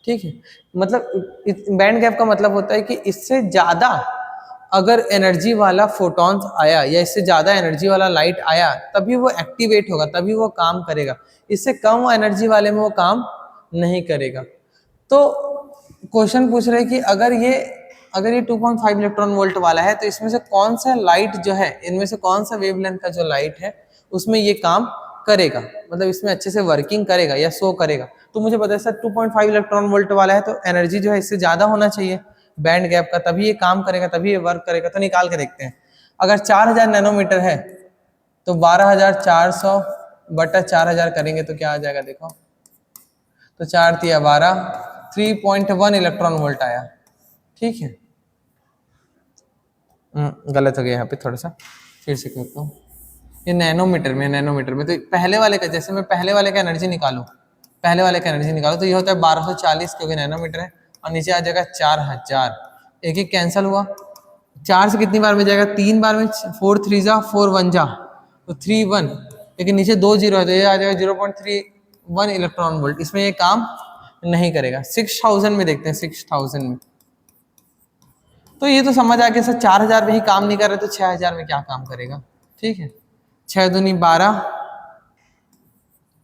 ठीक है, मतलब बैंड गैप का मतलब होता है कि इससे ज्यादा अगर एनर्जी वाला फोटॉन्स आया या इससे ज्यादा एनर्जी वाला लाइट आया तभी वो एक्टिवेट होगा, तभी वो काम करेगा। इससे कम एनर्जी वाले में वो काम नहीं करेगा। तो क्वेश्चन पूछ रहे हैं कि अगर ये 2.5 इलेक्ट्रॉन वोल्ट वाला है तो इसमें से कौन सा लाइट जो है, इनमें से कौन सा वेवलेंथ का जो लाइट है उसमें ये काम करेगा, मतलब इसमें अच्छे से वर्किंग करेगा या शो करेगा। तो मुझे पता है सर 2.5 इलेक्ट्रॉन वोल्ट वाला है तो एनर्जी जो है इससे ज्यादा होना चाहिए बैंड गैप का, तभी ये काम करेगा, तभी ये वर्क करेगा। तो निकाल के देखते हैं। अगर 4000 नैनोमीटर है तो 12400 बटा 4000 करेंगे तो क्या आ जाएगा देखो, तो 4 तिया 12, 3.1 इलेक्ट्रॉन वोल्ट आया। ठीक है, गलत हो गया यहाँ पे थोड़ा सा, फिर से करता हूँ। ये नैनोमीटर में, नैनोमीटर में तो पहले वाले का, जैसे मैं पहले वाले का एनर्जी निकालूं, पहले वाले का एनर्जी निकालो तो ये होता है 1240 क्योंकि नैनोमीटर है, और नीचे आ जाएगा 4000। एक एक कैंसिल हुआ, 4 से कितनी बार में जाएगा, 3 बार में, 4 3 जा 4 1 जा तो 3 1, लेकिन नीचे 2 जीरो है तो ये आ जाएगा 0.31 इलेक्ट्रॉन वोल्ट। इसमें ये काम नहीं करेगा। 6000 में देखते हैं, 6000 में तो ये तो समझ आ गया सर, 4000 में ही काम नहीं कर रहे तो 6000 में क्या काम करेगा। ठीक है, 6 दूनी 12।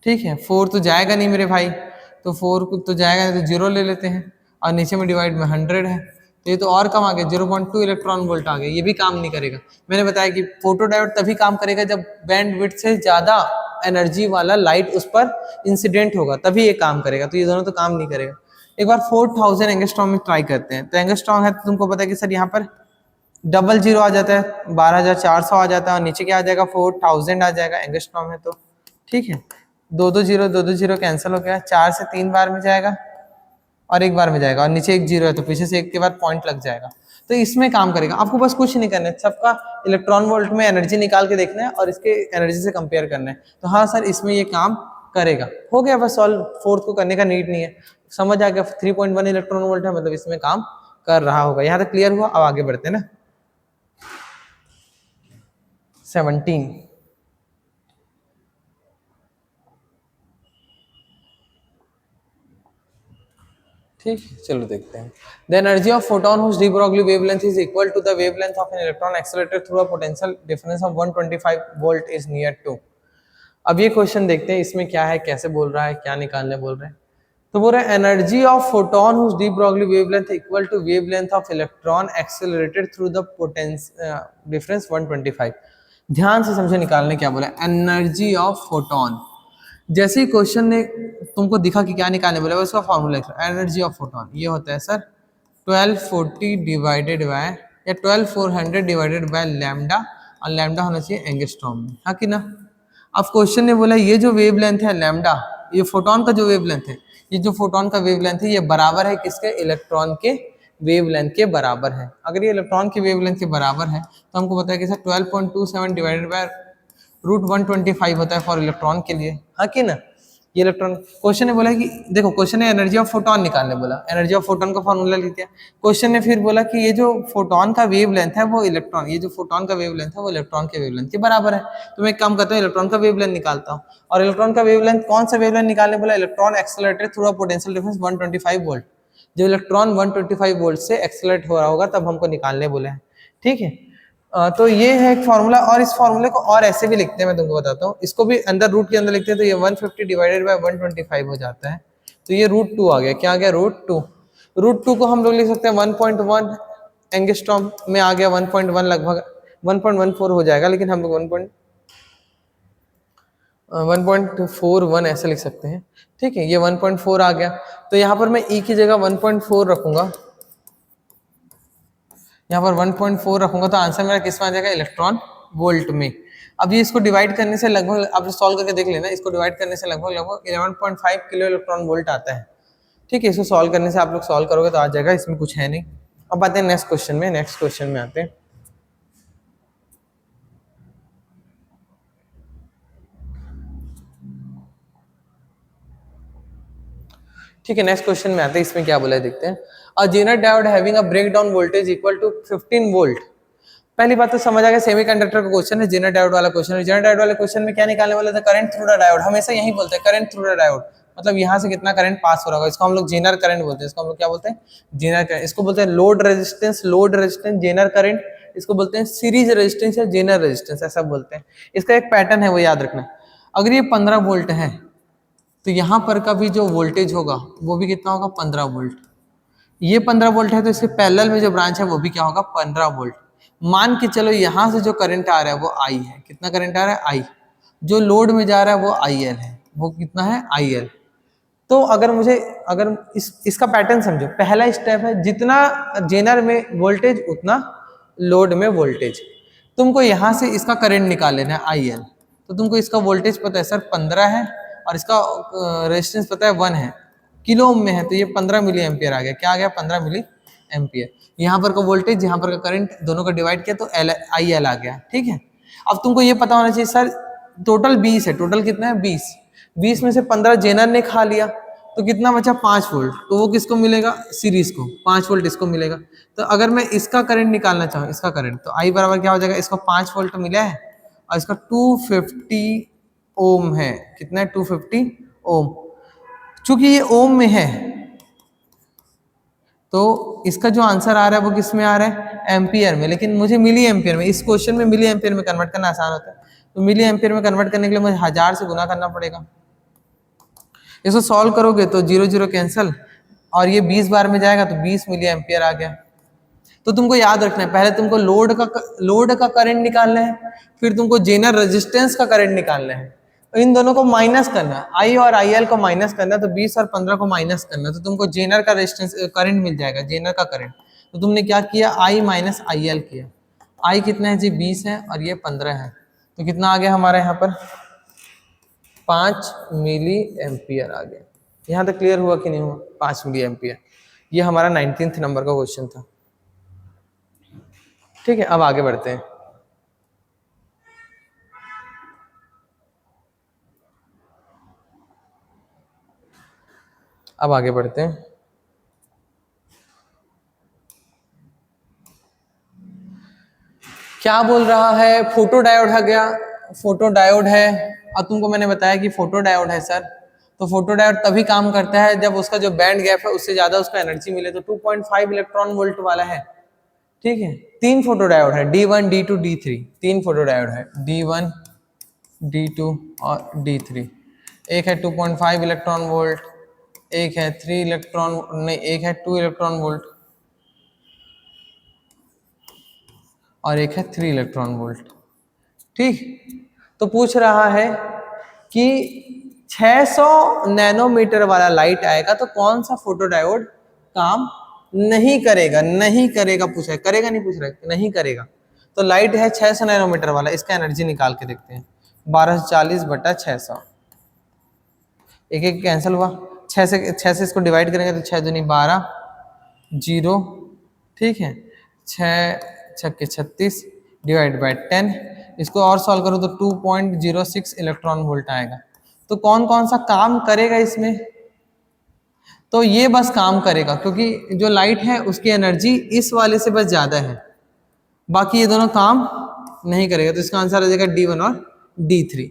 ठीक है, 4 तो जाएगा नहीं मेरे भाई, तो 4 को तो जाएगा नहीं तो 0 ले लेते हैं, और नीचे में डिवाइड में 100 है तो ये तो और कम आ गया, 0.2 इलेक्ट्रॉन वोल्ट आ गया, ये भी काम नहीं करेगा। मैंने बताया कि फोटो डायोड तभी काम करेगा जब बैंड विड्थ से ज्यादा एनर्जी वाला लाइट उस पर इंसिडेंट होगा, तभी ये काम करेगा। तो ये दोनों तो काम नहीं करेगा। एक बार 4000 एंगस्ट्रॉम में ट्राई करते हैं। तो एंगस्ट्रॉम है तो तुमको पता है कि सर यहाँ पर डबल जीरो आ जाता है, 12400 आ जाता है, और नीचे क्या आ जाएगा 4000 आ जाएगा, एंगस्ट्रॉम है तो। ठीक है, दो दो जीरो कैंसिल हो गया, 4 से 3 बार में जाएगा और 1 बार में जाएगा, और नीचे 1 जीरो है तो पीछे से 1 के बाद पॉइंट लग जाएगा। तो इसमें काम करेगा। आपको बस कुछ नहीं करना है, सबका इलेक्ट्रॉन वोल्ट में एनर्जी निकाल के देखना है और इसके एनर्जी से कंपेयर करना है। तो हाँ सर, इसमें ये काम करेगा। हो गया बस सॉल्व, फोर्थ को करने का नीड नहीं है, समझ आ गया। 3.1 इलेक्ट्रॉन वोल्ट है मतलब इसमें काम कर रहा होगा। यहाँ तक क्लियर हुआ? अब आगे बढ़ते हैं ना। 17, ठीक है, चलो देखते हैं। The energy of photon whose de Broglie wavelength is equal to the wavelength of an electron accelerated through a potential difference of 125 volt is near to. अब ये क्वेश्चन देखते हैं इसमें क्या है, कैसे बोल रहा है, क्या निकालने बोल रहे हैं। तो बोल रहे हैं energy of photon whose de Broglie wavelength equal to wavelength of electron accelerated through the potential difference 125। ध्यान से समझे निकालने क्या बोला, एनर्जी ऑफ फोटोन। जैसे ही क्वेश्चन ने तुमको दिखा कि क्या निकालने बोला, उसका फॉर्मूला लिखा, एनर्जी ऑफ फोटोन ये होता है सर 1240 डिवाइडेड बाय या 12400 डिवाइडेड बाय लैम्डा, और लैम्डा होना चाहिए एंगस्ट्रॉम में, हाँ कि ना। अब क्वेश्चन ने बोला ये जो वेवलेंथ है लैम्डा, ये फोटोन का जो वेवलेंथ है, ये जो फोटोन का वेवलेंथ है ये बराबर है किसके, इलेक्ट्रॉन के वेवलेंथ के बराबर है। अगर ये इलेक्ट्रॉन के वेवलेंथ के बराबर है तो हमको पता है कि सर 12.27 डिवाइडेड बाय √125 होता है फॉर इलेक्ट्रॉन के लिए, हाँ कि ना। ये इलेक्ट्रॉन, क्वेश्चन ने बोला कि देखो, क्वेश्चन ने एनर्जी ऑफ फोटोन निकालने बोला, एनर्जी ऑफ फोटोन का फॉर्मूला लिख दिया। क्वेश्चन ने फिर बोला कि ये जो फोटोन का वेवलेंथ है वो इलेक्ट्रॉन, ये जो फोटोन का वेवलेंथ है वो इलेक्ट्रॉन के वेवलेंथ के बराबर है। तो मैं एक काम करता हूँ, इलेक्ट्रॉन का वेवलेंथ निकालता हूँ। और इलेक्ट्रॉन का वेवलेंथ कौन सा वेवलेंथ निकालने बोला, electron accelerated through a potential difference 125 volt. जो इलेक्ट्रॉन 125 वोल्ट से एक्सेलरेट हो रहा होगा तब हमको निकालने बोले हैं। ठीक है, तो ये है एक फॉर्मूला। और इस फॉर्मूले को और ऐसे भी लिखते हैं, मैं तुमको बताता हूँ। इसको भी अंदर रूट के अंदर लिखते हैं तो ये 150 डिवाइडेड बाय 125 हो जाता है। तो ये √2 आ गया, क्या आ गया, √2। √2 को हम लोग लिख सकते हैं 1.1 एंगस्ट्रॉम में आ गया, 1.1 लगभग 1.14 हो जाएगा, लेकिन हम लोग 1.41 ऐसे लिख सकते हैं। ठीक है, ये 1.4 आ गया। तो यहाँ पर मैं ई की जगह 1.4 रखूंगा, यहाँ पर 1.4 रखूंगा तो आंसर मेरा किस में आ जाएगा, इलेक्ट्रॉन वोल्ट में। अब ये इसको डिवाइड करने से लगभग, आप सॉल्व करके देख लेना, इसको डिवाइड करने से लगभग 11.5 किलो इलेक्ट्रॉन वोल्ट आता है। ठीक है, इसको सॉल्व करने से आप लोग सॉल्व करोगे तो आ जाएगा, इसमें कुछ है नहीं। अब आते हैं नेक्स्ट क्वेश्चन में, नेक्स्ट क्वेश्चन में आते हैं। ठीक है, नेक्स्ट क्वेश्चन में आते हैं, इसमें क्या बोला है देखते हैं। A Zener diode having a breakdown voltage equal to 15 volt. पहली बात तो समझ आ गया, सेमीकंडक्टर का क्वेश्चन है, जेनर डायोड वाला क्वेश्चन है। जेनर डायोड वाले क्वेश्चन में क्या निकालने वाला था, करंट थ्रू द डायोड। हमेशा यही बोलते हैं करंट थ्रू द डायोड, मतलब यहाँ से कितना करंट पास हो रहा होगा, इसको हम लोग जेनर करंट बोलते हैं। इसको हम लोग क्या बोलते हैं, जेनर करंट। इसको बोलते हैं लोड रेजिस्टेंस, जेनर करंट। इसको बोलते हैं सीरीज रेजिस्टेंस या जेनर रेजिस्टेंस, ऐसा बोलते हैं। इसका एक पैटर्न है, वो याद रखना। अगर ये 15 वोल्ट है तो यहाँ पर का भी जो वोल्टेज होगा वो भी कितना होगा, 15 वोल्ट। ये 15 वोल्ट है तो इसके पैरेलल में जो ब्रांच है वो भी क्या होगा, 15 वोल्ट। मान के चलो यहाँ से जो करंट आ रहा है वो आई है। कितना करंट आ रहा है, आई। जो लोड में जा रहा है वो आई एल है, वो कितना है, आई एल। तो अगर इसका पैटर्न समझो, पहला स्टेप है जितना जेनर में वोल्टेज उतना लोड में वोल्टेज। तुमको यहाँ से इसका करंट निकाल लेना है, आई एल। तो तुमको इसका वोल्टेज पता है सर 15 है, और इसका रेजिस्टेंस पता है 1 है, किलो ओम में है, तो ये 15 मिली एम्पियर आ गया। क्या आ गया, 15 मिली एम्पियर। यहाँ पर का वोल्टेज, यहाँ पर का करंट, दोनों का डिवाइड किया तो आई एल आ गया। ठीक है, अब तुमको ये पता होना चाहिए सर टोटल 20 है, टोटल कितना है, 20 में से 15 जेनर ने खा लिया तो कितना बचा, 5 वोल्ट। तो वो किसको मिलेगा, सीरीज को, 5 वोल्ट इसको मिलेगा। तो अगर मैं इसका करंट निकालना चाहूँ, इसका करंट, तो आई बराबर क्या हो जाएगा, इसको 5 वोल्ट मिला है और इसका 250 ओम है। कितना है, 250 ओम। चूंकि ये ओम में है तो इसका जो आंसर आ रहा है वो किस में आ रहा है, एम्पियर में। लेकिन मुझे मिली एम्पियर में, इस क्वेश्चन में मिली एम्पियर में कन्वर्ट करना आसान होता है, तो मिली एम्पियर में कन्वर्ट करने के लिए मुझे 1000 से गुना करना पड़ेगा। इसको सॉल्व करोगे तो 0 0 कैंसिल, और ये 20 बार में जाएगा तो 20 मिली एम्पियर आ गया। तो तुमको याद रखना है, पहले तुमको लोड का करंट निकालना है, फिर तुमको जेनर रेजिस्टेंस का करंट निकालना है। तो इन दोनों को माइनस करना, आई और आई एल को माइनस करना, तो 20 और 15 को माइनस करना, तो तुमको जेनर का रेजिस्टेंस करंट मिल जाएगा, जेनर का करंट। तो तुमने क्या किया, आई माइनस आई एल किया। आई कितना है जी, 20 है, और ये 15 है, तो कितना आ गया हमारा यहाँ पर, 5 मिली एम्पियर आ गया। यहाँ तक क्लियर हुआ कि नहीं हुआ, 5 मिली एम्पियर। ये हमारा 19th नंबर का क्वेश्चन था। ठीक है, अब आगे बढ़ते हैं। अब आगे बढ़ते हैं। क्या बोल रहा है, फोटो डायोड आ गया, फोटो डायोड है। और तुमको मैंने बताया कि फोटो डायोड है सर, तो फोटो डायोड तभी काम करता है जब उसका जो बैंड गैप है उससे ज्यादा उसका एनर्जी मिले। तो 2.5 इलेक्ट्रॉन वोल्ट वाला है। ठीक है, 3 फोटो डायोड है, D1 D2 D3, 3 photo diode है, D1 D2 और D3। एक है 2.5 इलेक्ट्रॉन वोल्ट, एक है 3 इलेक्ट्रॉन, नहीं, एक है 2 इलेक्ट्रॉन वोल्ट, और एक है 3 इलेक्ट्रॉन वोल्ट। ठीक, तो पूछ रहा है कि 600 नैनोमीटर वाला लाइट आएगा तो कौन सा फोटो डायोड काम नहीं करेगा, नहीं करेगा पूछा है, करेगा नहीं पूछ रहा है, नहीं करेगा। तो लाइट है 600 नैनोमीटर वाला, इसका एनर्जी निकाल के देखते हैं, 1240/600। एक एक कैंसिल हुआ, 6 से इसको डिवाइड करेंगे तो 6 दूनी 12, 0। ठीक है, 6 छक्के 36 डिवाइड बाय 10। इसको और सॉल्व करो तो 2.06 इलेक्ट्रॉन वोल्ट आएगा। तो कौन कौन सा काम करेगा इसमें, तो ये बस काम करेगा क्योंकि जो लाइट है उसकी एनर्जी इस वाले से बस ज़्यादा है, बाकी ये दोनों काम नहीं करेगा। तो इसका आंसर आ जाएगा D1 और D3।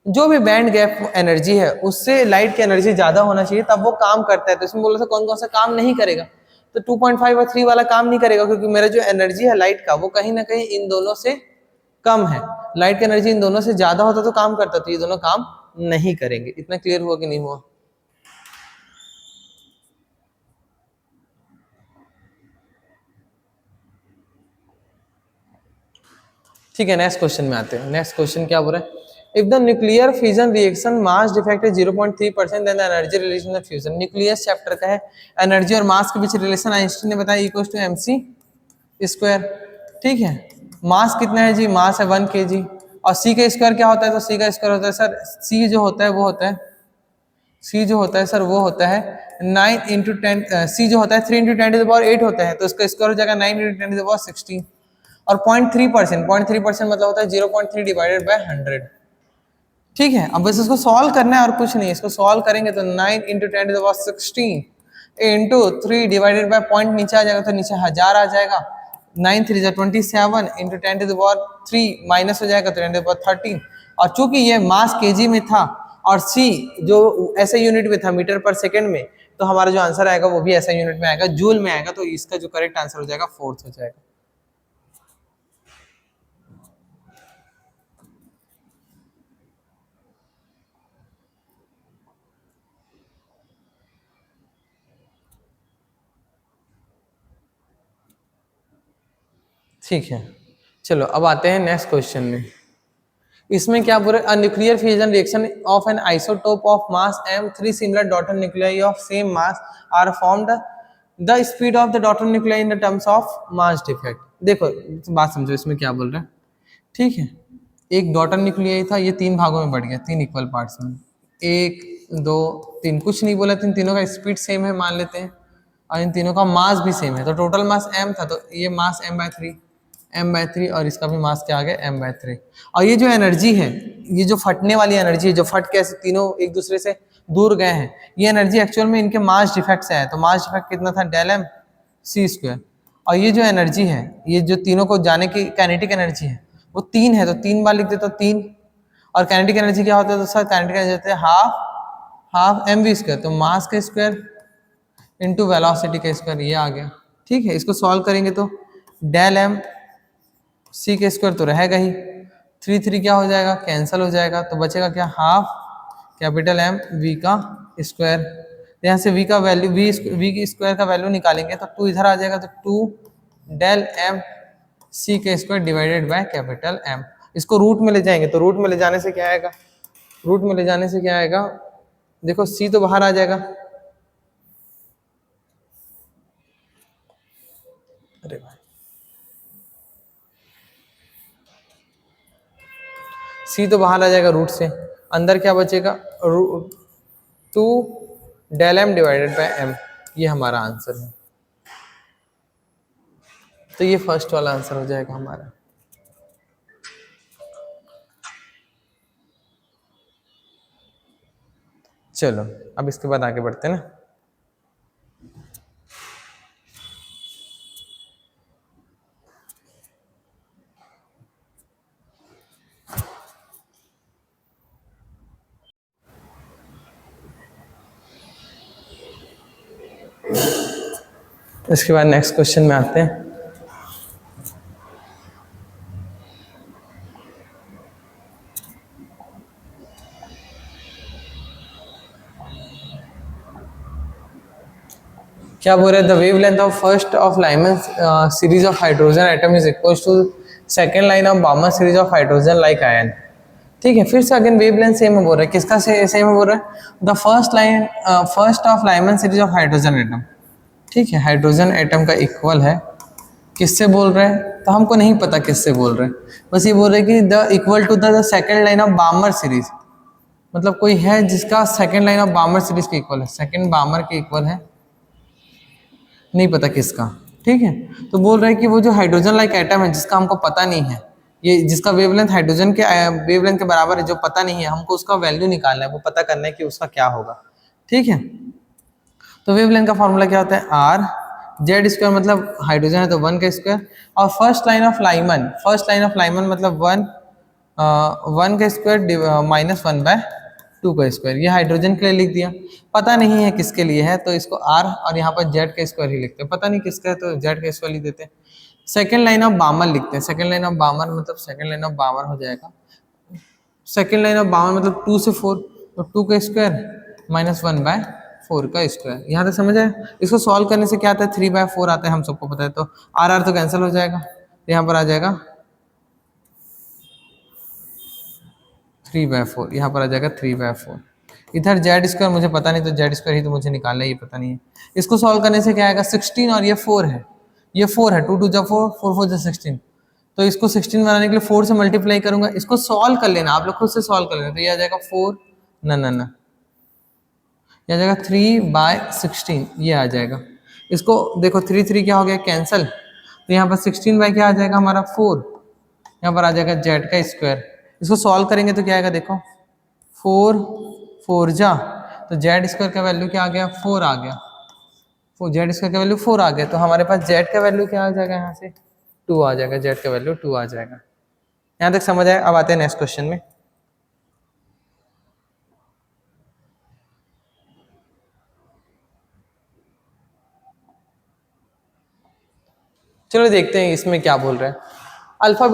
जो भी बैंड गैप एनर्जी है उससे लाइट की एनर्जी ज़्यादा होना चाहिए तब वो काम करता है। तो इसमें बोला था कौन कौन सा काम नहीं करेगा, तो 2.5 और 3 वाला काम नहीं करेगा क्योंकि मेरा जो एनर्जी है लाइट का वो कहीं ना कहीं इन दोनों से कम है। लाइट की एनर्जी इन दोनों से ज़्यादा होता तो काम करता, तो ये दोनों काम नहीं करेंगे। इतना क्लियर हुआ कि नहीं हुआ? ठीक है, नेक्स्ट क्वेश्चन में आते हैं। नेक्स्ट क्वेश्चन क्या बोल रहा है, if the nuclear fusion reaction mass defect है 0.3% then the energy relation of fusion. Nucleus chapter का है, एनर्जी और मास के बीच रिलेशन आइंस्टीन ने बताया इक्वल्स टू mc²। ठीक है, मास कितना है जी, मास है 1 kg, और c का स्क्वायर क्या होता है, तो c का स्क्वायर होता है सर, c जो होता है वो होता है, c जो होता है सर वो होता है 9 × 10, c जो होता है 3 × 10⁸ होता है, तो इसका स्क्वायर हो जाएगा 9 × 10⁻16। और 0.3% मतलब होता है 0.3 डिवाइडेड बाय 100। ठीक है, अब बस इसको सॉल्व करना है और कुछ नहीं। इसको सॉल्व करेंगे तो 9 into 10⁻16 into 3 divided by point नीचे आ जाएगा तो नीचे 1000 आ जाएगा। 9 3 27 इंटू 10⁻3 माइनस हो जाएगा तो 10⁻13। और चूंकि ये मास केजी में था और सी जो ऐसे यूनिट में था मीटर पर सेकेंड में, तो हमारा जो आंसर आएगा वो भी ऐसा यूनिट में आएगा, जूल में आएगा। तो इसका जो करेक्ट आंसर हो जाएगा फोर्थ हो जाएगा। ठीक है, चलो अब आते हैं नेक्स्ट क्वेश्चन में। इसमें क्या बोल रहे, nuclear fusion reaction of an isotope of mass m, 3 similar daughter nuclei of same mass are formed, the speed of the daughter nuclei in the terms of mass defect. देखो बात समझो इसमें क्या बोल रहे हैं। ठीक है, एक डॉटर न्यूक्लियाई था, ये 3 भागों में बढ़ गया, 3 इक्वल पार्ट्स में, 1 2 3, कुछ नहीं बोला, इन तीनों का स्पीड सेम है मान लेते हैं और इन तीनों का मास भी सेम है। तो टोटल मास m था, तो ये मास m/3 और इसका भी मास क्या आ गया m/3। और ये जो एनर्जी है, ये जो फटने वाली एनर्जी है, जो फट के तीनों एक दूसरे से दूर गए हैं, ये एनर्जी एक्चुअल में इनके मास डिफेक्ट से है। तो मास डिफेक्ट कितना था, डेल m c²। और ये जो एनर्जी है, ये जो तीनों को जाने की काइनेटिक एनर्जी है वो 3 है, तो 3 बार लिख देता हूं 3। और काइनेटिक एनर्जी क्या होता है दोस्तों, काइनेटिक एनर्जी होता है हाफ mv², तो मास का स्क्वायर इंटू वेलोसिटी का स्क्वायर, ये आ गया। ठीक है, इसको सॉल्व करेंगे तो डेल m c के स्क्वायर तो रहेगा ही, 3 3 क्या हो जाएगा, कैंसिल हो जाएगा, तो बचेगा क्या, हाफ कैपिटल M v का स्क्वायर। यहाँ से v का वैल्यू v की स्क्वायर का वैल्यू निकालेंगे तो 2 इधर आ जाएगा, तो 2 डेल m c के square divided by capital M। इसको रूट में ले जाएंगे तो रूट में ले जाने से क्या आएगा, रूट में ले जाने से क्या आएगा, देखो c तो बाहर आ जाएगा, अरे भाई c तो बाहर आ जाएगा रूट से, अंदर क्या बचेगा, 2 del m divided by m, ये हमारा आंसर है। तो ये फर्स्ट वाला आंसर हो जाएगा हमारा। चलो अब इसके बाद आगे बढ़ते हैं ना। इसके बाद नेक्स्ट क्वेश्चन में आते हैं। क्या बोल रहे हैं, the wavelength of first of Lyman series of hydrogen atom is equal to second line of Balmer series of hydrogen like ion. ठीक है, फिर से अगेन वेवलेंथ सेम बोल रहा है, किसका सेम बोल रहा है, the first of Lyman series of hydrogen atom. ठीक है, हाइड्रोजन एटम का इक्वल है, किससे बोल रहे हैं, तो हमको नहीं पता किससे बोल रहे हैं, बस ये बोल रहे हैं कि the equal to the second line of Balmer series, मतलब कोई है जिसका second line of Balmer series के इक्वल है, सेकेंड बामर के इक्वल है, नहीं पता किसका। ठीक है, तो बोल रहे हैं कि वो जो हाइड्रोजन लाइक एटम है जिसका हमको पता नहीं है, ये जिसका वेवलेंथ हाइड्रोजन के वेवलेंथ के बराबर है, जो पता नहीं है, हमको उसका वैल्यू निकालना है, वो पता करना है कि उसका क्या होगा। ठीक है, तो वेवलेंथ का फॉर्मूला क्या होता है, आर जेड स्क्वायर, मतलब हाइड्रोजन है तो 1 का स्क्वायर, और फर्स्ट लाइन ऑफ लाइमन मतलब 1 का स्क्वायर माइनस 1/2 का स्क्वायर। ये हाइड्रोजन के लिए लिख दिया, पता नहीं है किसके लिए है तो इसको आर और यहाँ पर जेड का स्क्वायर ही लिखते हैं, पता नहीं किसका है तो जेड का स्क्वायर लिख देते हैं। सेकेंड लाइन ऑफ बामर लिखते हैं, सेकेंड लाइन ऑफ बामर मतलब सेकेंड लाइन ऑफ बामर हो जाएगा, सेकेंड लाइन ऑफ बामर मतलब 2 से 4, तो 2 का स्क्वायर माइनस 1/4 का स्क्वायर। यहाँ तक समझ आए। इसको सॉल्व करने से क्या आता है, 3/4 आता है, हम सबको पता है, तो आर तो कैंसिल हो जाएगा, यहाँ पर आ जाएगा 3/4, यहाँ पर आ जाएगा 3/4। इधर जेड स्क्वायर मुझे पता नहीं, तो जेड स्क्वायर ही तो मुझे निकालना है, ये पता नहीं है। इसको सॉल्व करने से क्या आएगा, 16 और ये 4 है, ये 4 है, 2 2 जा 4, 4 4 जा 16, तो इसको 16 बनाने के लिए 4 से मल्टीप्लाई करूंगा। इसको सॉल्व कर लेना, आप लोग खुद से सॉल्व कर लेना, तो ये आ जाएगा 4 ना ये आ जाएगा 3/16, ये आ जाएगा। इसको देखो 3 3 क्या हो गया, कैंसल, तो यहाँ पर 16 क्या आ जाएगा हमारा 4, यहाँ पर आ जाएगा जेड का स्क्वायर। इसको सॉल्व करेंगे तो क्या आएगा, देखो 4 4 जा, तो जेड स्क्वायर का वैल्यू क्या आ गया, 4 आ गया। जेड स्क्वायर का वैल्यू 4 आ गया, तो हमारे पास जेड का वैल्यू क्या आ जाएगा, यहाँ से 2 आ जाएगा, जेड का वैल्यू 2 आ जाएगा। यहाँ तक समझ आया। अब आते हैं नेक्स्ट क्वेश्चन में। चलो देखते हैं इसमें क्या बोल रहे हैं। अल्फा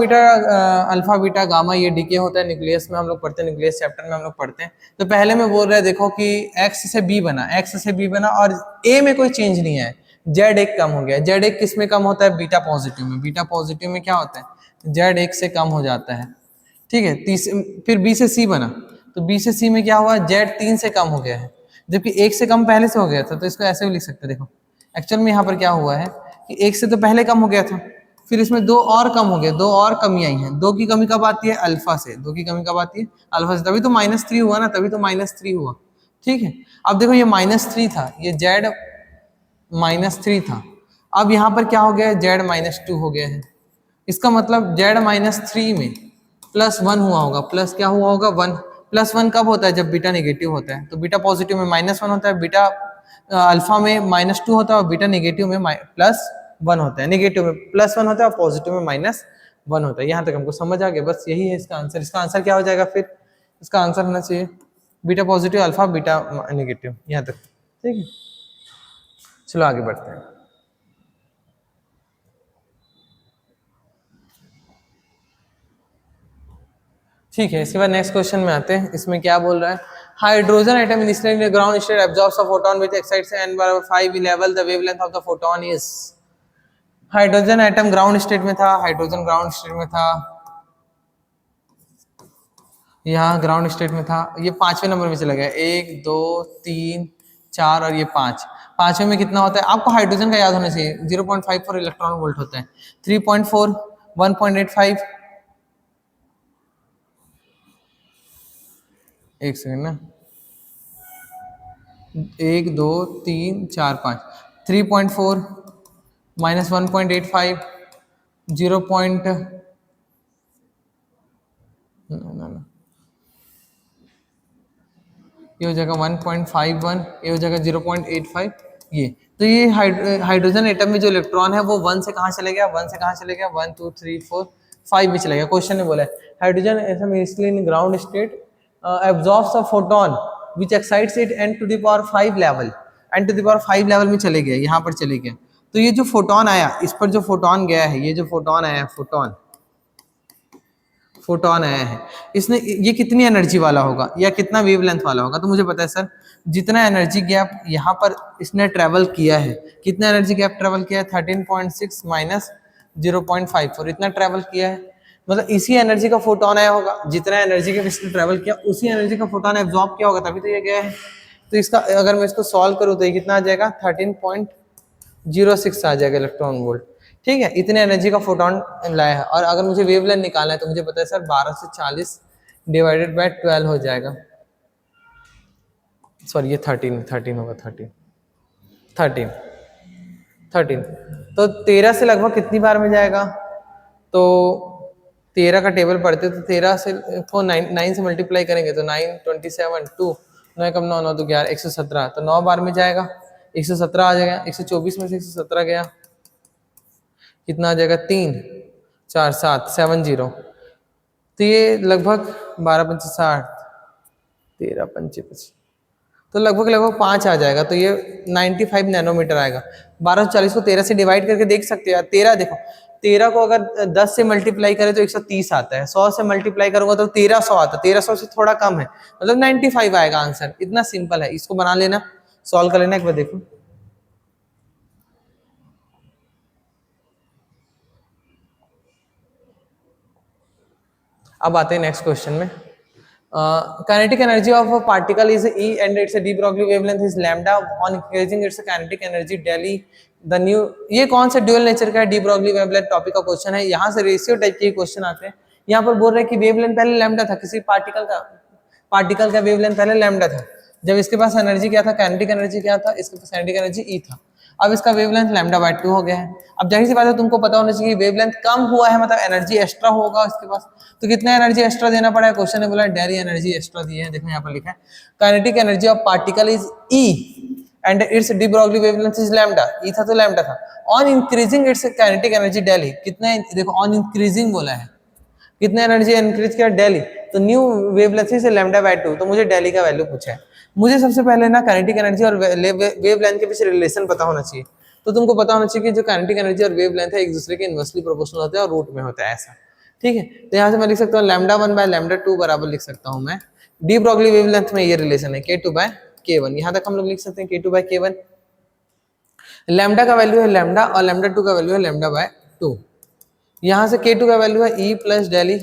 बीटा गामा ये डीके होता है न्यूक्लियस में, हम लोग पढ़ते हैं, न्यूक्लियस चैप्टर में हम लोग पढ़ते हैं। तो पहले में बोल रहे हैं देखो कि एक्स से बी बना, एक्स से बी बना और ए में कोई चेंज नहीं है, जेड एक कम हो गया। जेड एक किस में कम होता है, बीटा पॉजिटिव में। बीटा पॉजिटिव में क्या होता है, जेड एक से कम हो जाता है, ठीक है। फिर बी से सी बना, तो बी से सी में क्या हुआ, जेड 3 से कम हो गया है, जबकि एक से कम पहले से हो गया था। तो इसको ऐसे भी लिख सकते हैं, देखो एक्चुअल में यहाँ पर क्या हुआ है कि एक से तो पहले कम हो गया था, फिर इसमें दो और कम हो गए, दो और कमी आई है। दो की कमी कब आती है, अल्फा से। दो की कमी कब आती है, अल्फा से। तभी तो -3 हुआ ना, तभी तो -3 हुआ, ठीक है। अब देखो ये -3 था, ये जेड -3 था। अब यहाँ पर क्या हो गया है, जेड -2 हो गया है। इसका मतलब जेड -3 में +1 हुआ होगा। प्लस क्या हुआ होगा, 1। +1 कब होता है, जब बीटा नेगेटिव होता है। तो बीटा पॉजिटिव में -1 होता है, बीटा अल्फा में -2 होता है, और बीटा नेगेटिव में +1 होता है। नेगेटिव में +1 होता है और पॉजिटिव में -1 होता है। यहाँ तक हमको समझ आ गया, बस यही है इसका आंसर। इसका आंसर क्या हो जाएगा फिर, इसका आंसर होना चाहिए beta positive alpha beta negative, यहाँ तक, ठीक है। चलो आगे बढ़ते हैं। ठीक है, इसके बाद नेक्स्ट क्वेश्चन में आते हैं। इसमें क्या बोल रहा है, hydrogen atom initially in ground state absorbs a photon which excites n = 5 level the wavelength of the photon is. Hydrogen atom ground state में था, हाइड्रोजन ग्राउंड स्टेट में था, यहाँ ग्राउंड स्टेट में था। ये 5वें नंबर में चला गया, 1 2 3 4 और ये 5। 5वें में कितना होता है, आपको हाइड्रोजन का याद होना चाहिए, 0.54 इलेक्ट्रॉन वोल्ट होता है। 3.4 1.85, एक सेकेंड ना, 1 2 3 4 5, 3.4 -1.85 0. ये हो जाएगा 1.51, ये हो जाएगा 0.85 ये। तो ये हाइड्रोजन एटम में जो इलेक्ट्रॉन है वो 1 से कहाँ चले गया, 1 से कहाँ चले गया, 1 2 3 4 5 में चले गया। क्वेश्चन ने बोला है hydrogen atom in ground state absorbs a photon which excites it n⁵ level, n⁵ level में चले गए, यहाँ पर चले गए। तो ये जो फोटोन आया, इस पर जो फोटोन गया है, ये जो फोटोन आया है, फोटोन आया है, इसने ये कितनी एनर्जी वाला होगा या कितना वेवलेंथ वाला होगा। तो मुझे पता है सर, जितना एनर्जी गैप यहाँ पर इसने ट्रेवल किया है, कितना एनर्जी गैप ट्रेवल किया है, 13.6 माइनस 0.54 इतना ट्रेवल किया है। मतलब इसी एनर्जी का फोटोन आया होगा, जितना एनर्जी गैप इसने ट्रेवल किया उसी एनर्जी का फोटोन एब्जॉर्ब किया होगा, तभी तो ये गया है। तो इसका अगर मैं इसको सॉल्व करूँ तो ये कितना आ जाएगा, 13.06 आ जाएगा इलेक्ट्रॉन वोल्ट, ठीक है। इतने एनर्जी का फोटोन लाया है। और अगर मुझे वेवलेंथ निकालना है तो मुझे पता है सर 12 से 40 डिवाइडेड बाय 12 हो जाएगा। सॉरी ये 13 होगा, 13 तो 13 से लगभग कितनी बार में जाएगा, तो 13 का टेबल पढ़ते तो 13 से को 9 से मल्टीप्लाई करेंगे तो 9 27 2 9 कम 9 9 तो 11 117, तो 9 बार में जाएगा, 117 आ जाएगा। 124 में से 117 गया, कितना आ जाएगा, 3 4 7 70। तो ये लगभग 12 पंचे 60, 13 पंचे 25, तो लगभग 5 आ जाएगा। तो ये 95 नैनोमीटर आएगा। 1240 को 13 से डिवाइड करके देख सकते हो। 13 देखो, 13 को अगर 10 से मल्टीप्लाई करें तो 130 आता है, 100 से मल्टीप्लाई करूंगा तो 1300 आता है, 1300 से थोड़ा कम है, मतलब 95 आएगा आंसर। इतना सिंपल है, इसको बना लेना, सॉल्व कर लेना एक बार, देखो। अब आते हैं नेक्स्ट क्वेश्चन में। kinetic energy of a particle is E and its de Broglie wavelength is lambda. On increasing its kinetic energy daily the new, ये कौन से ड्यूअल नेचर का de Broglie wavelength टॉपिक का क्वेश्चन है। यहाँ से ratio type के question आते हैं। यहाँ पर बोल रहे हैं कि वेवलेंथ पहले लैम्डा था, किसी पार्टिकल का वेवलेंथ पहले लैम्डा था, जब इसके पास एनर्जी क्या था, काइनेटिक एनर्जी क्या था, इसके पास काइनेटिक एनर्जी E था। अब इसका वेवलेंथ λ/2 हो गया है। अब जाहिर सी बात है तुमको पता होना चाहिए वेवलेंथ कम हुआ है मतलब एनर्जी एक्स्ट्रा होगा उसके पास, तो कितना एनर्जी एक्स्ट्रा देना पड़ा है, क्वेश्चन ने बोला डेली एनर्जी एक्स्ट्रा दी है। देखो यहाँ पर लिखा है kinetic energy of particle is E and its de Broglie wavelength is lambda, E था तो लैम्डा था। On increasing its kinetic energy daily, कितना देखो ऑन इंक्रीजिंग बोला है, कितना एनर्जी इंक्रीज किया डेली, तो न्यू वेवलेंथ इज λ/2, तो मुझे डेली का वैल्यू पूछा है। मुझे सबसे पहले ना काइनेटिक एनर्जी और वेवलेंथ के बीच रिलेशन पता होना चाहिए, तो तुमको पता होना चाहिए कि जो काइनेटिक एनर्जी और वेवलेंथ है एक दूसरे के इनवर्सली प्रोपोर्शनल होते हैं और रूट में होता है ऐसा, ठीक है। तो यहाँ से मैं लिख सकता हूँ λ1/λ2 बराबर लिख सकता हूँ मैं डी ब्रॉगली वेवलेंथ में ये रिलेशन है k2/k1, यहाँ तक हम लोग लिख सकते हैं k2/k1। लैम्डा का वैल्यू है लैम्डा और λ2 का वैल्यू है λ/2। यहाँ से k2 का वैल्यू है e प्लस डेली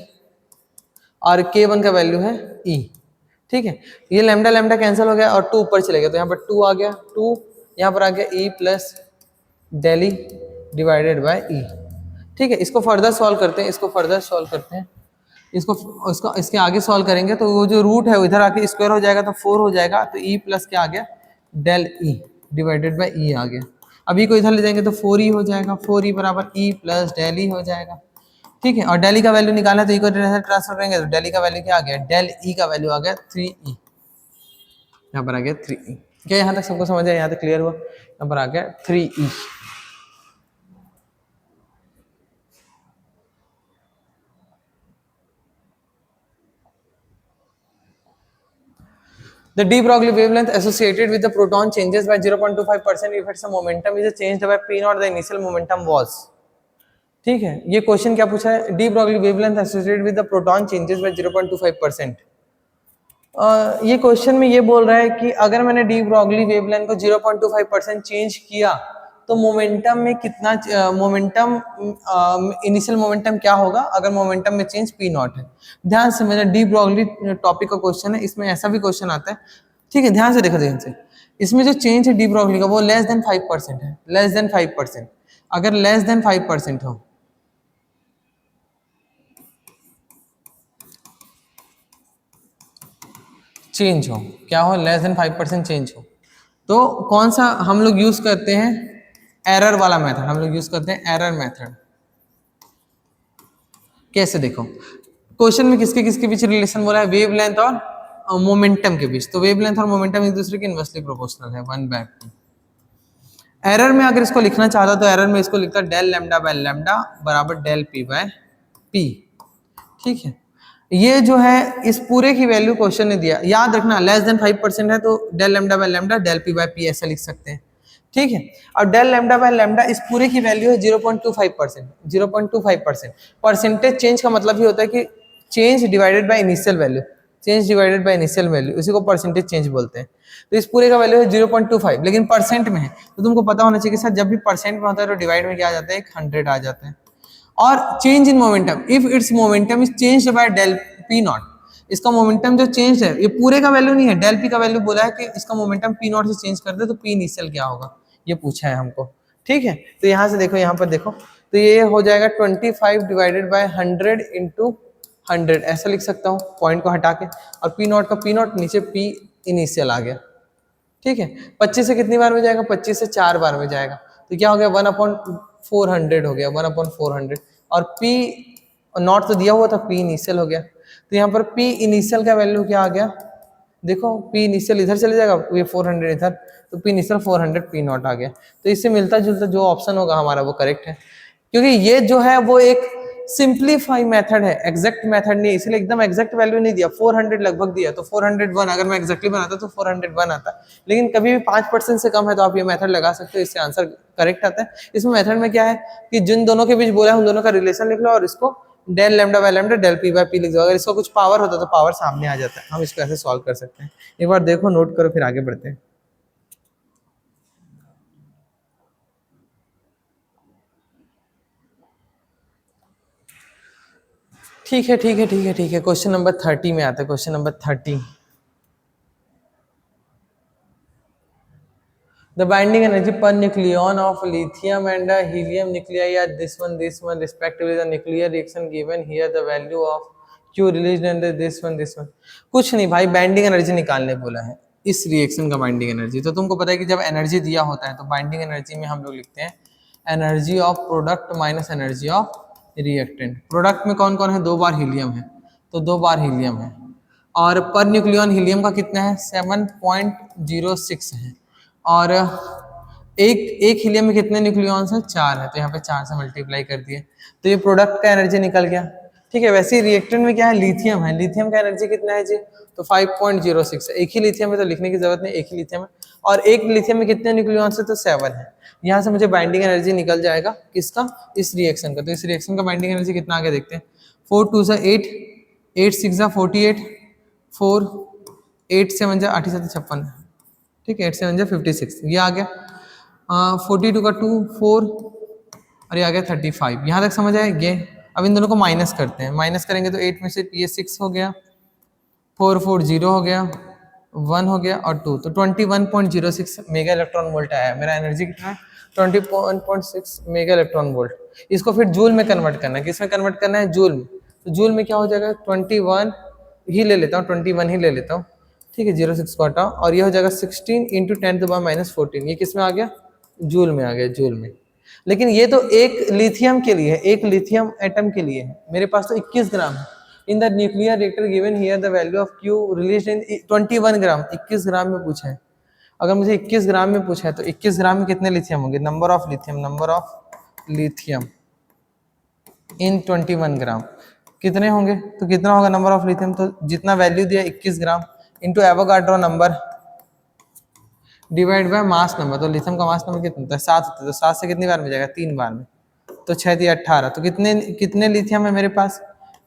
और k1 का वैल्यू है e, ठीक है। ये लैम्डा लैम्डा कैंसिल हो गया और 2 ऊपर चले गया, तो यहाँ पर 2 आ गया, 2 यहाँ पर आ गया e plus daily divided by e, ठीक है। इसको फर्दर सॉल्व करते हैं, इसको फर्दर सॉल्व करते हैं, इसको इसके आगे सॉल्व करेंगे तो वो जो रूट है वो इधर आके स्क्वायर हो जाएगा तो 4 हो जाएगा, तो e प्लस क्या आ गया del e divided by e आ गया। अभी को इधर ले जाएंगे तो 4e हो जाएगा, 4e बराबर e प्लस डेल e हो जाएगा, ठीक है। और डेली का वैल्यू निकालना है तो e को ट्रांसफर करेंगे तो डेली का वैल्यू क्या आ गया, डेल e का वैल्यू आ गया 3e, यहाँ पर आ गया 3e। क्या यहाँ तक सबको समझ आया, यहाँ तक क्लियर हुआ, यहाँ पर आ गया 3e। The de Broglie wavelength associated with the proton changes by 0.25% if its momentum is changed by p naught the initial momentum was, ठीक है। ये क्वेश्चन क्या पूछा है, D Broglie wavelength associated with the proton changes by 0.25%। ये question में ये बोल रहा है कि अगर मैंने डी ब्रॉगली वेवलेंथ को 0.25% चेंज किया तो मोमेंटम में कितना मोमेंटम इनिशियल मोमेंटम क्या होगा अगर मोमेंटम में चेंज पी नॉट है। ध्यान से, मेरा डी ब्रॉगली टॉपिक का क्वेश्चन है, इसमें ऐसा भी क्वेश्चन आता है, ठीक है। ध्यान से देखो, ध्यान से, इसमें जो चेंज है डी ब्रॉगली का वो लेस देन 5% है, लेस देन 5%। अगर लेस देन 5% हो चेंज हो, क्या हो, लेस देन 5% चेंज हो, तो कौन सा हम लोग यूज करते हैं, एरर वाला मेथड हम लोग यूज करते हैं, एरर मेथड। कैसे, देखो क्वेश्चन में किसके किसके बीच रिलेशन बोला है, वेवलेंथ और मोमेंटम के बीच, तो वेवलेंथ और मोमेंटम एक दूसरे के इनवर्सली प्रोपोर्शनल है 1/2। एरर में अगर इसको लिखना चाहता तो एरर में इसको लिखता डेल λ/λ बराबर डेल p/p, ठीक है। ये जो है इस पूरे की वैल्यू क्वेश्चन ने दिया, याद रखना लेस देन 5% है तो डेल λ/λ डेल p/p ऐसा लिख सकते हैं, ठीक है। और डेल λ/λ इस पूरे की वैल्यू है 0.25%, 0.25%। परसेंटेज चेंज का मतलब ही होता है कि change divided by initial value, change divided by initial value, इसी को परसेंटेज चेंज बोलते हैं। तो इस पूरे का वैल्यू है 0.25, लेकिन परसेंट में है तो तुमको पता होना चाहिए कि सर जब भी परसेंट में होता है तो डिवाइड में क्या आ जाता है, 100 आ जाता है। और change in momentum, if its momentum is changed by del p naught, इसका मोमेंटम जो चेंज है ये पूरे का वैल्यू नहीं है, डेल पी का वैल्यू बोला है कि इसका मोमेंटम पी नॉट से चेंज कर दे तो पी इनिशियल क्या होगा, ये पूछा है हमको, ठीक है। तो यहाँ से देखो, यहाँ पर देखो, तो ये हो जाएगा 25 डिवाइडेड बाय 100 इंटू 100 ऐसा लिख सकता हूँ पॉइंट को हटा के, और पी नॉट का पी नॉट नीचे पी इनिशियल आ गया, ठीक है। 25 से कितनी बार में जाएगा, 25 से 4 बार में जाएगा, तो क्या हो गया 1/400 हो गया, 1/400। और P नॉट तो दिया हुआ था, P इनिशियल हो गया, तो यहाँ पर P इनिशियल का वैल्यू क्या आ गया, देखो P इनिशियल इधर चले जाएगा, ये 400 इधर, तो P इनिशियल 400 P नॉट आ गया। तो इससे मिलता जुलता जो ऑप्शन होगा हमारा वो करेक्ट है, क्योंकि ये जो है वो एक सिंप्लीफाई मेथड है, एग्जैक्ट मेथड नहीं, इसलिए एकदम एग्जैक्ट वैल्यू नहीं दिया, 400 लगभग दिया, तो 401 अगर मैं एग्जैक्टली बनाता तो 401 आता। लेकिन कभी भी 5% से कम है तो आप ये मेथड लगा सकते हो, इससे आंसर करेक्ट आता है। इसमें मेथड में क्या है कि जिन दोनों के बीच बोला है उन दोनों का रिलेशन लिख लो और इसको डेल λ/λ डेल p/p लिख दो। अगर इसका कुछ पावर होता तो पावर सामने आ जाता है, हम इसको ऐसे सॉल्व कर सकते हैं। एक बार देखो, नोट करो, फिर आगे बढ़ते हैं। ठीक है, ठीक है, ठीक है, ठीक है। क्वेश्चन नंबर 30 में आता है, question number 30। The binding energy per nucleon of lithium and helium nuclei are this one respectively. The nuclear reaction given here, the value of Q released and this one। कुछ नहीं भाई, binding energy निकालने बोला है। इस reaction का binding energy. तो तुमको पता है कि जब एनर्जी दिया होता है तो बाइंडिंग एनर्जी में हम लोग लिखते हैं energy of product minus energy of reactant. Product में कौन कौन है, 2 बार हीलियम है, तो 2 बार हीलियम है, और पर न्यूक्लियन हीलियम का कितना है 7.06 है, और एक एक हीलियम में कितने न्यूक्लियॉन्स हैं 4 है, तो यहाँ पे 4 से मल्टीप्लाई कर दिए तो ये प्रोडक्ट का एनर्जी निकल गया। ठीक है, वैसे ही रिएक्टेंट में क्या है लिथियम है, लिथियम का एनर्जी कितना है जी, तो 5.06 है। एक ही लिथियम है तो लिखने की जरूरत नहीं, एक ही लिथियम है, और एक लिथियम में कितने न्यूक्लियॉन्स है तो 7 है। यहाँ से मुझे बाइंडिंग एनर्जी निकल जाएगा किसका, इस रिएक्शन का। तो इस रिएक्शन का बाइंडिंग एनर्जी कितना आगे देखते हैं, 4 2 8, 8 6 48, 4 8 7 8 7 56, ठीक है, 8 7 56, ये आ गया। 42 का 2 4 और ये आ गया 35। यहाँ तक समझ आए ये। अब इन दोनों को माइनस करते हैं, माइनस करेंगे तो 8 में से ये 6 हो गया, 4 4 0 हो गया, 1 हो गया और 2, तो 21.06 मेगा इलेक्ट्रॉन वोल्ट आया। मेरा एनर्जी कितना है 21.6 मेगा इलेक्ट्रॉन वोल्ट। इसको फिर जूल में कन्वर्ट करना है, किस में कन्वर्ट करना है, जूल में। तो जूल में क्या हो जाएगा 21 ही ले लेता हूँ, 21 ही ले लेता हूँ, ठीक है, 06 को हटाओ, और ये हो जाएगा 16 इंटू 10⁻⁻14। ये किस में आ गया, जूल में आ गया, जूल में। लेकिन ये तो एक लिथियम के लिए है, एक लिथियम एटम के लिए है, मेरे पास तो 21 ग्राम है। In the nuclear reactor given here the value of Q released in 21 ग्राम, 21 ग्राम में पूछा है। अगर मुझे 21 ग्राम में पूछा है तो 21 ग्राम में कितने लिथियम होंगे, नंबर ऑफ लिथियम इन 21 ग्राम कितने होंगे, तो कितना होगा नंबर ऑफ लिथियम, तो जितना वैल्यू दिया 21 gram into Avogadro number divide by mass number. तो लिथियम का मास नंबर कितना होता है 7 होता है, तो 7 से कितनी बार में जाएगा 3 बार में, तो 6 3 18, तो कितने लिथियम है मेरे पास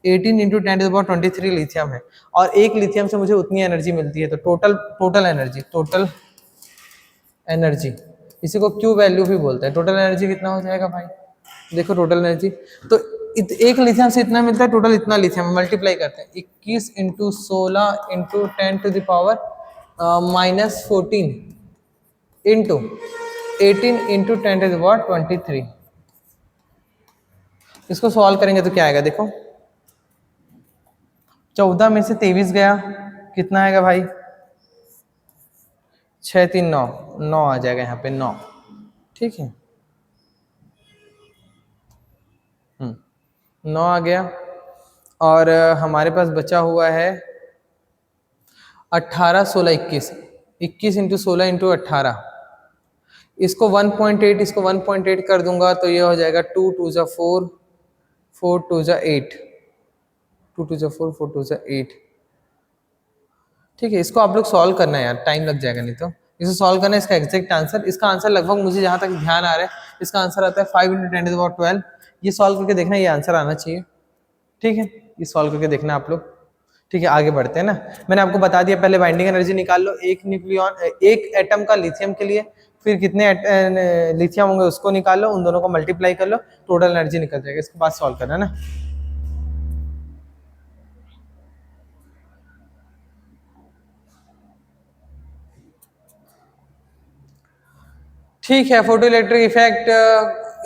18 इंटू 10⁻23 लिथियम है, और एक लिथियम से मुझे उतनी एनर्जी मिलती है। तो टोटल एनर्जी इसी को क्यू वैल्यू भी बोलते हैं। टोटल एनर्जी कितना हो जाएगा भाई, देखो टोटल एनर्जी तो एक लिथियम से इतना मिलता है, टोटल इतना लिथियम मल्टीप्लाई करते हैं 21 इंटू 16 इंटू 10⁻⁻14 इंटू 18 इंटू 10⁻23। इसको सॉल्व करेंगे तो क्या आएगा, देखो 14 में से 23 गया, कितना आएगा भाई 6 3 9, 9 आ जाएगा यहाँ पे 9, ठीक है 9 आ गया। और हमारे पास बचा हुआ है 18 16 21, 21 इंटू 16 इंटू 18, इसको 1.8, इसको 1.8 कर दूंगा तो ये हो जाएगा 2 2 जा 4 4 2 जा 8, 2 2 जा 4 4 2 जा 8, ठीक है। इसको आप लोग सॉल्व करना है यार, टाइम लग जाएगा नहीं तो। इसे सॉल्व करना है, इसका एग्जैक्ट आंसर, इसका आंसर लगभग मुझे जहां तक ध्यान आ रहा है इसका आंसर आता है 5 इंटू 10⁻12। ये सॉल्व करके देखना, ये आंसर आना चाहिए, ठीक है, ये सॉल्व करके देखना आप लोग, ठीक है। आगे बढ़ते हैं ना, मैंने आपको बता दिया पहले बाइंडिंग एनर्जी निकाल लो एक न्यूक्लियॉन एक एटम का लिथियम के लिए, फिर कितने लिथियम होंगे उसको निकाल लो, उन दोनों को मल्टीप्लाई कर लो, टोटल एनर्जी निकल जाएगा। इसके बाद सॉल्व करना है ना। ठीक है, फोटो इलेक्ट्रिक इफेक्ट,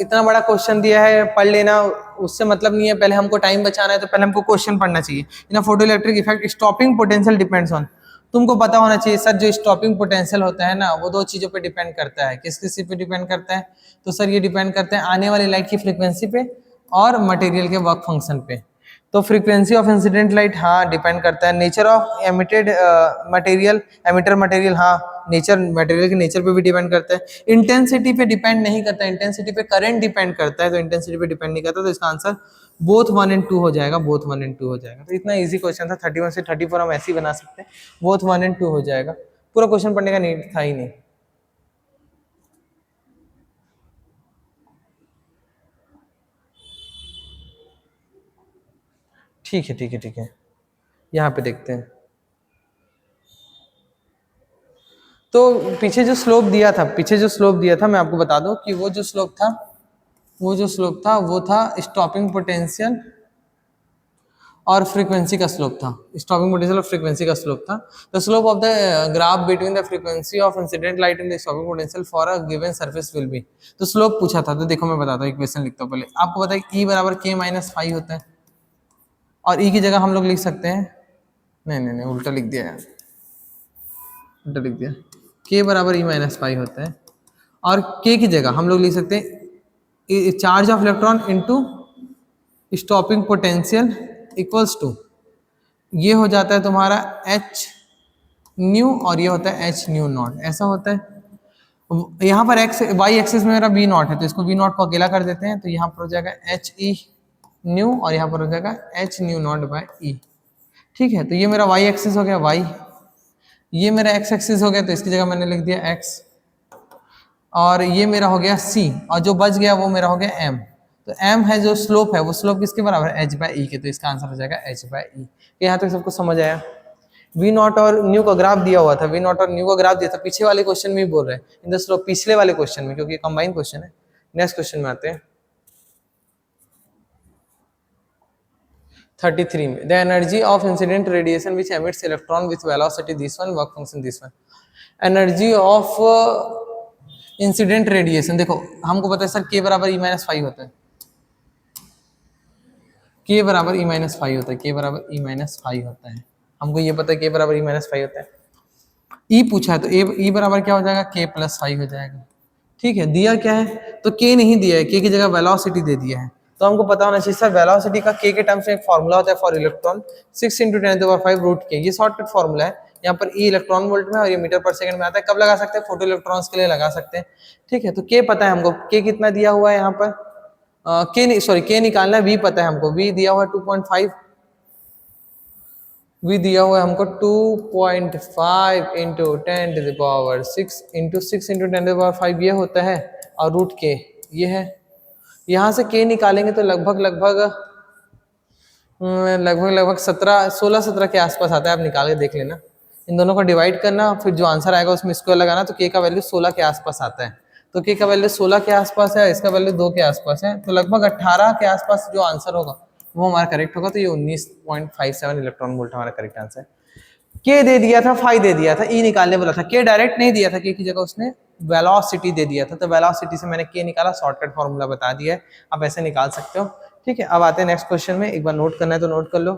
इतना बड़ा क्वेश्चन दिया है, पढ़ लेना, उससे मतलब नहीं है, पहले हमको टाइम बचाना है तो पहले हमको क्वेश्चन पढ़ना चाहिए। In photoelectric effect stopping potential depends on, तुमको पता होना चाहिए सर जो स्टॉपिंग पोटेंशियल होता है ना वो 2 चीजों पे डिपेंड करता है। किस किस पे डिपेंड करता है, तो सर ये डिपेंड करते हैं आने वाली लाइट की फ्रीक्वेंसी पे और मटेरियल के वर्क फंक्शन पे। तो फ्रीक्वेंसी ऑफ इंसिडेंट लाइट हाँ डिपेंड करता है, nature of emitted material, emitter material हाँ नेचर, मटेरियल के नेचर पे भी डिपेंड करता है। इंटेंसिटी पे डिपेंड नहीं करता, इंटेंसिटी पे करंट डिपेंड करता है, तो इंटेंसिटी पे डिपेंड नहीं करता, तो इसका आंसर बोथ 1 and 2 हो जाएगा, बोथ 1 and 2 हो जाएगा। तो इतना इजी क्वेश्चन था, 31 से 34 हम ऐसे ही बना सकते हैं, बोथ 1 and 2 हो जाएगा, पूरा क्वेश्चन पढ़ने का नीड था ही नहीं। ठीक है ठीक है ठीक है, यहाँ पे देखते हैं। तो पीछे जो स्लोप दिया था, मैं आपको बता दूं कि वो जो स्लोप था वो था स्टॉपिंग पोटेंशियल और फ्रीक्वेंसी का स्लोप था, स्टॉपिंग पोटेंशियल और फ्रीक्वेंसी का स्लोप था। The slope of the graph between the frequency of incident light and the stopping potential for a given surface will be. तो स्लोप पूछा था, तो देखो मैं बताता हूँ, इक्वेशन लिखता हूँ पहले। आपको पता है E बराबर K माइनस फाई होता है, और E की जगह हम लोग लिख सकते हैं, नहीं उल्टा लिख दिया यार, उल्टा लिख दिया, k बराबर e माइनस पाई होता है, और k की जगह हम लोग लिख सकते हैं charge of electron into stopping potential equals to, ये हो जाता है तुम्हारा h न्यू और ये होता है h न्यू नॉट, ऐसा होता है। यहाँ पर x y एक्सिस में मेरा v नॉट है तो इसको v नॉट को अकेला कर देते हैं, तो यहाँ पर हो जाएगा h e न्यू और यहाँ पर हो जाएगा h nu naught by e। ठीक है, तो ये मेरा y एक्सिस हो गया y, ये मेरा x एक्सिस हो गया तो इसकी जगह मैंने लिख दिया x, और ये मेरा हो गया c, और जो बच गया वो मेरा हो गया m। तो m है जो स्लोप है वो स्लोप किसके बराबर है, h बाय e के, तो इसका आंसर हो जाएगा h बाय e। यहाँ तक सबको समझ आया। v नॉट और न्यू का ग्राफ दिया हुआ था, v नॉट और न्यू का ग्राफ दिया था, पीछे वाले क्वेश्चन में भी बोल रहे हैं इन द स्लोप, पिछले वाले क्वेश्चन में, क्योंकि कंबाइन क्वेश्चन है। नेक्स्ट क्वेश्चन में आते हैं 33 में, the energy of incident radiation which emits electron with velocity this one, work function this one. Energy of incident radiation, देखो हमको पता है सर k बराबर e माइनस फाइव होता है, k बराबर e माइनस फाइव होता है, k बराबर e माइनस फाइव होता है, हमको ये पता है k बराबर e माइनस फाइव होता है। e पूछा है तो e बराबर क्या हो जाएगा, k प्लस फाइव हो जाएगा। ठीक है, दिया क्या है, तो k नहीं दिया है, k की जगह वेलोसिटी दे दिया है, तो हमको पता होना चाहिए सर वेलोसिटी का k के टर्म्स में एक फार्मूला होता है फॉर इलेक्ट्रॉन 6 × 10⁵ रूट k, ये शॉर्टकट फार्मूला है। यहाँ पर e इलेक्ट्रॉन वोल्ट में और ये मीटर पर सेकंड में आता है, कब लगा सकते हैं, फोटो इलेक्ट्रॉन्स के लिए लगा सकते हैं। ठीक है, तो k पता है हमको, k कितना दिया हुआ है यहाँ पर, k निकालना है, v पता है हमको, v दिया हुआ है 2.5, v दिया हुआ है हमको 2.5 इंटू 10⁶ इंटू 6 इंटू 10⁵, ये होता है, और रूट k ये है। यहाँ से k निकालेंगे तो लगभग 16-17 के आसपास आता है, आप निकाल के देख लेना। इन दोनों को डिवाइड करना, फिर जो आंसर आएगा उसमें स्क्वायर लगाना, तो k का वैल्यू 16 के आसपास आता है। तो k का वैल्यू 16 के आसपास है, इसका वैल्यू 2 के आसपास है, तो लगभग 18 के आसपास जो आंसर होगा वो हमारा करेक्ट होगा। तो ये 19.57 इलेक्ट्रॉन वोल्ट हमारा करेक्ट आंसर है। k दे दिया था, फाइव दे दिया था, e निकालने बोला था, k डायरेक्ट नहीं दिया था, k की जगह उसने वेलोसिटी दे दिया था, तो वेलोसिटी से मैंने k निकाला, शॉर्टकट फॉर्मूला बता दिया है, आप ऐसे निकाल सकते हो। ठीक है, अब आते हैं नेक्स्ट क्वेश्चन में, एक बार नोट करना है तो नोट कर लो।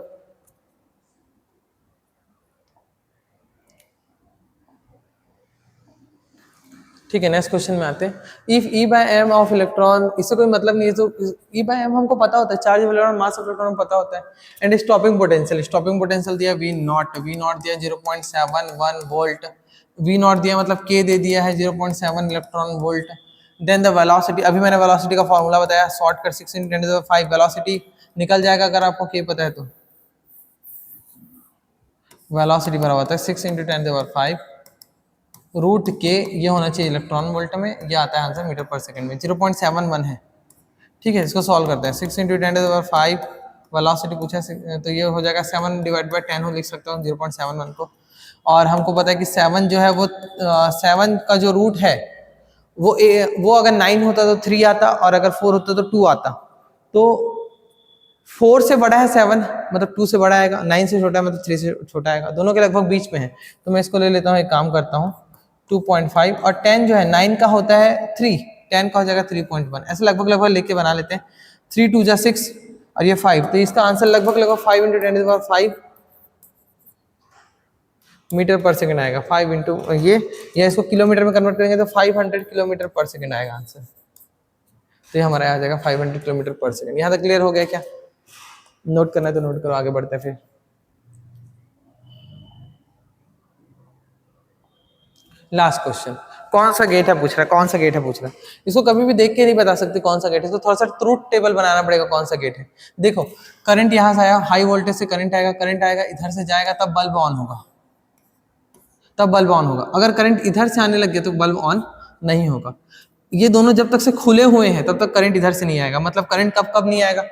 ठीक है, नेक्स्ट क्वेश्चन में आते हैं। If E by M of electron, इससे कोई मतलब नहीं है, तो ई बाय एम हमको पता होता है, charge of electron mass of electron पता होता है। एंड स्टॉपिंग पोटेंशियल दिया वी नॉट दिया 0.71 वोल्ट, वी नॉट दिया मतलब के दे दिया है 0.7 electron volt. Then the velocity, अभी मैंने वेलोसिटी का फॉर्मूला बताया, शॉर्टकट 6 × 10⁵ वेलोसिटी निकल जाएगा अगर आपको के पता है तो। वेलोसिटी बराबर होता है 6 × 10⁵ रूट के, ये होना चाहिए इलेक्ट्रॉन वोल्ट में, ये आता है आंसर मीटर पर सेकंड में, 0.71 है। ठीक है, इसको सॉल्व करते हैं, 6 × 10⁵ वेलोसिटी पूछा है, तो ये हो जाएगा 7/10 हो लिख सकता हूँ 0.71 को। और हमको पता है कि 7 जो है वो 7 का जो रूट है वो अगर 9 होता तो 3 आता, और अगर 4 होता तो 2 आता। तो 4 से बड़ा है 7 मतलब 2 से बड़ा आएगा, 9 से छोटा है मतलब 3 से छोटा आएगा, दोनों के लगभग बीच में है। तो मैं इसको ले लेता हूँ, एक काम करता हूँ 2.5, और 10 जो है 9 का होता है 3, 10 का हो जाएगा 3.1, ऐसे लगभग लेके बना लेते हैं। 3 × 2 = 6 और ये 5, तो इसका आंसर लगभग 5 × 10⁵ मीटर पर सेकंड आएगा। 5 इंटू ये, या इसको किलोमीटर में कन्वर्ट करेंगे तो 500 किलोमीटर पर सेकंड आएगा आंसर। तो ये हमारा आ जाएगा 500 किलोमीटर पर सेकंड। यहाँ तक क्लियर हो गया क्या? नोट करना है तो नोट करो, आगे बढ़ते हैं। फिर लास्ट क्वेश्चन, कौन सा गेट है पूछ रहा है, कौन सा गेट है पूछ रहा है। इसको कभी भी देख के नहीं बता सकते कौन सा गेट है, इसको थोड़ा सा ट्रूथ टेबल बनाना पड़ेगा कौन सा गेट है। देखो करंट यहाँ से आया, हाई वोल्टेज से करंट आएगा इधर से जाएगा, तब बल्ब ऑन होगा, अगर करंट इधर से आने लग गया तो बल्ब ऑन नहीं होगा। ये दोनों जब तक से खुले हुए हैं तब तक करंट इधर से नहीं आएगा। मतलब करंट कब नहीं आएगा,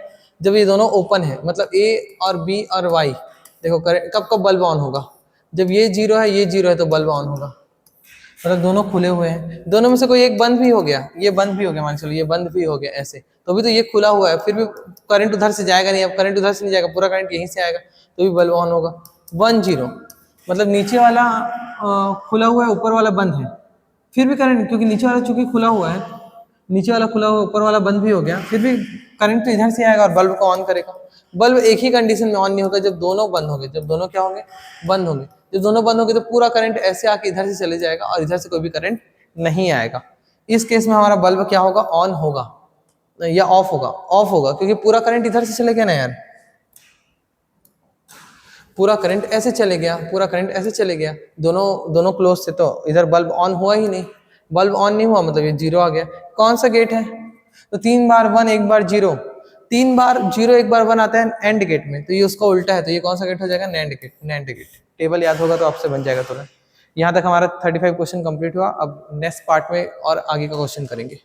जब ये दोनों ओपन है, मतलब ए और बी और वाई। देखो करंट कब बल्ब ऑन होगा, जब ये 0 है ये 0 है तो बल्ब ऑन होगा, मतलब दोनों खुले हुए हैं। दोनों में से कोई एक बंद भी हो गया, ये बंद भी हो गया, मान चलो ये बंद भी हो गया ऐसे, तो भी तो ये खुला हुआ है, फिर भी करंट उधर से जाएगा नहीं। अब करंट उधर से नहीं जाएगा, पूरा करंट यहीं से आएगा, तो भी बल्ब ऑन होगा। 1 0 मतलब नीचे वाला खुला हुआ है, ऊपर वाला बंद है, फिर भी करंट, क्योंकि नीचे वाला चूंकि खुला हुआ है, नीचे वाला खुला हुआ, ऊपर वाला बंद भी हो गया, फिर भी करंट तो इधर से आएगा और बल्ब को ऑन करेगा। बल्ब एक ही कंडीशन में ऑन नहीं होगा, जब दोनों बंद होंगे, जब दोनों क्या होंगे, बंद होंगे। जब दोनों बंद होंगे तो पूरा करंट ऐसे आके इधर से चले जाएगा और इधर से कोई भी करंट नहीं आएगा। इस केस में हमारा बल्ब क्या होगा, ऑन होगा या ऑफ होगा, ऑफ होगा, क्योंकि पूरा करंट इधर से चले गया ना यार, पूरा करंट ऐसे चले गया, पूरा करंट ऐसे चले गया, दोनों क्लोज थे, तो इधर बल्ब ऑन हुआ ही नहीं, बल्ब ऑन नहीं हुआ मतलब ये जीरो आ गया। कौन सा गेट है, तो 3 बार 1 1 बार 0, 3 बार 0 1 बार 1 आता है एंड गेट में, तो ये उसका उल्टा है, तो ये कौन सा गेट हो जाएगा, NAND gate. NAND gate table याद होगा तो आपसे बन जाएगा तुरंत। यहाँ तक हमारा 35 क्वेश्चन कंप्लीट हुआ। अब नेक्स्ट पार्ट में और आगे का क्वेश्चन करेंगे।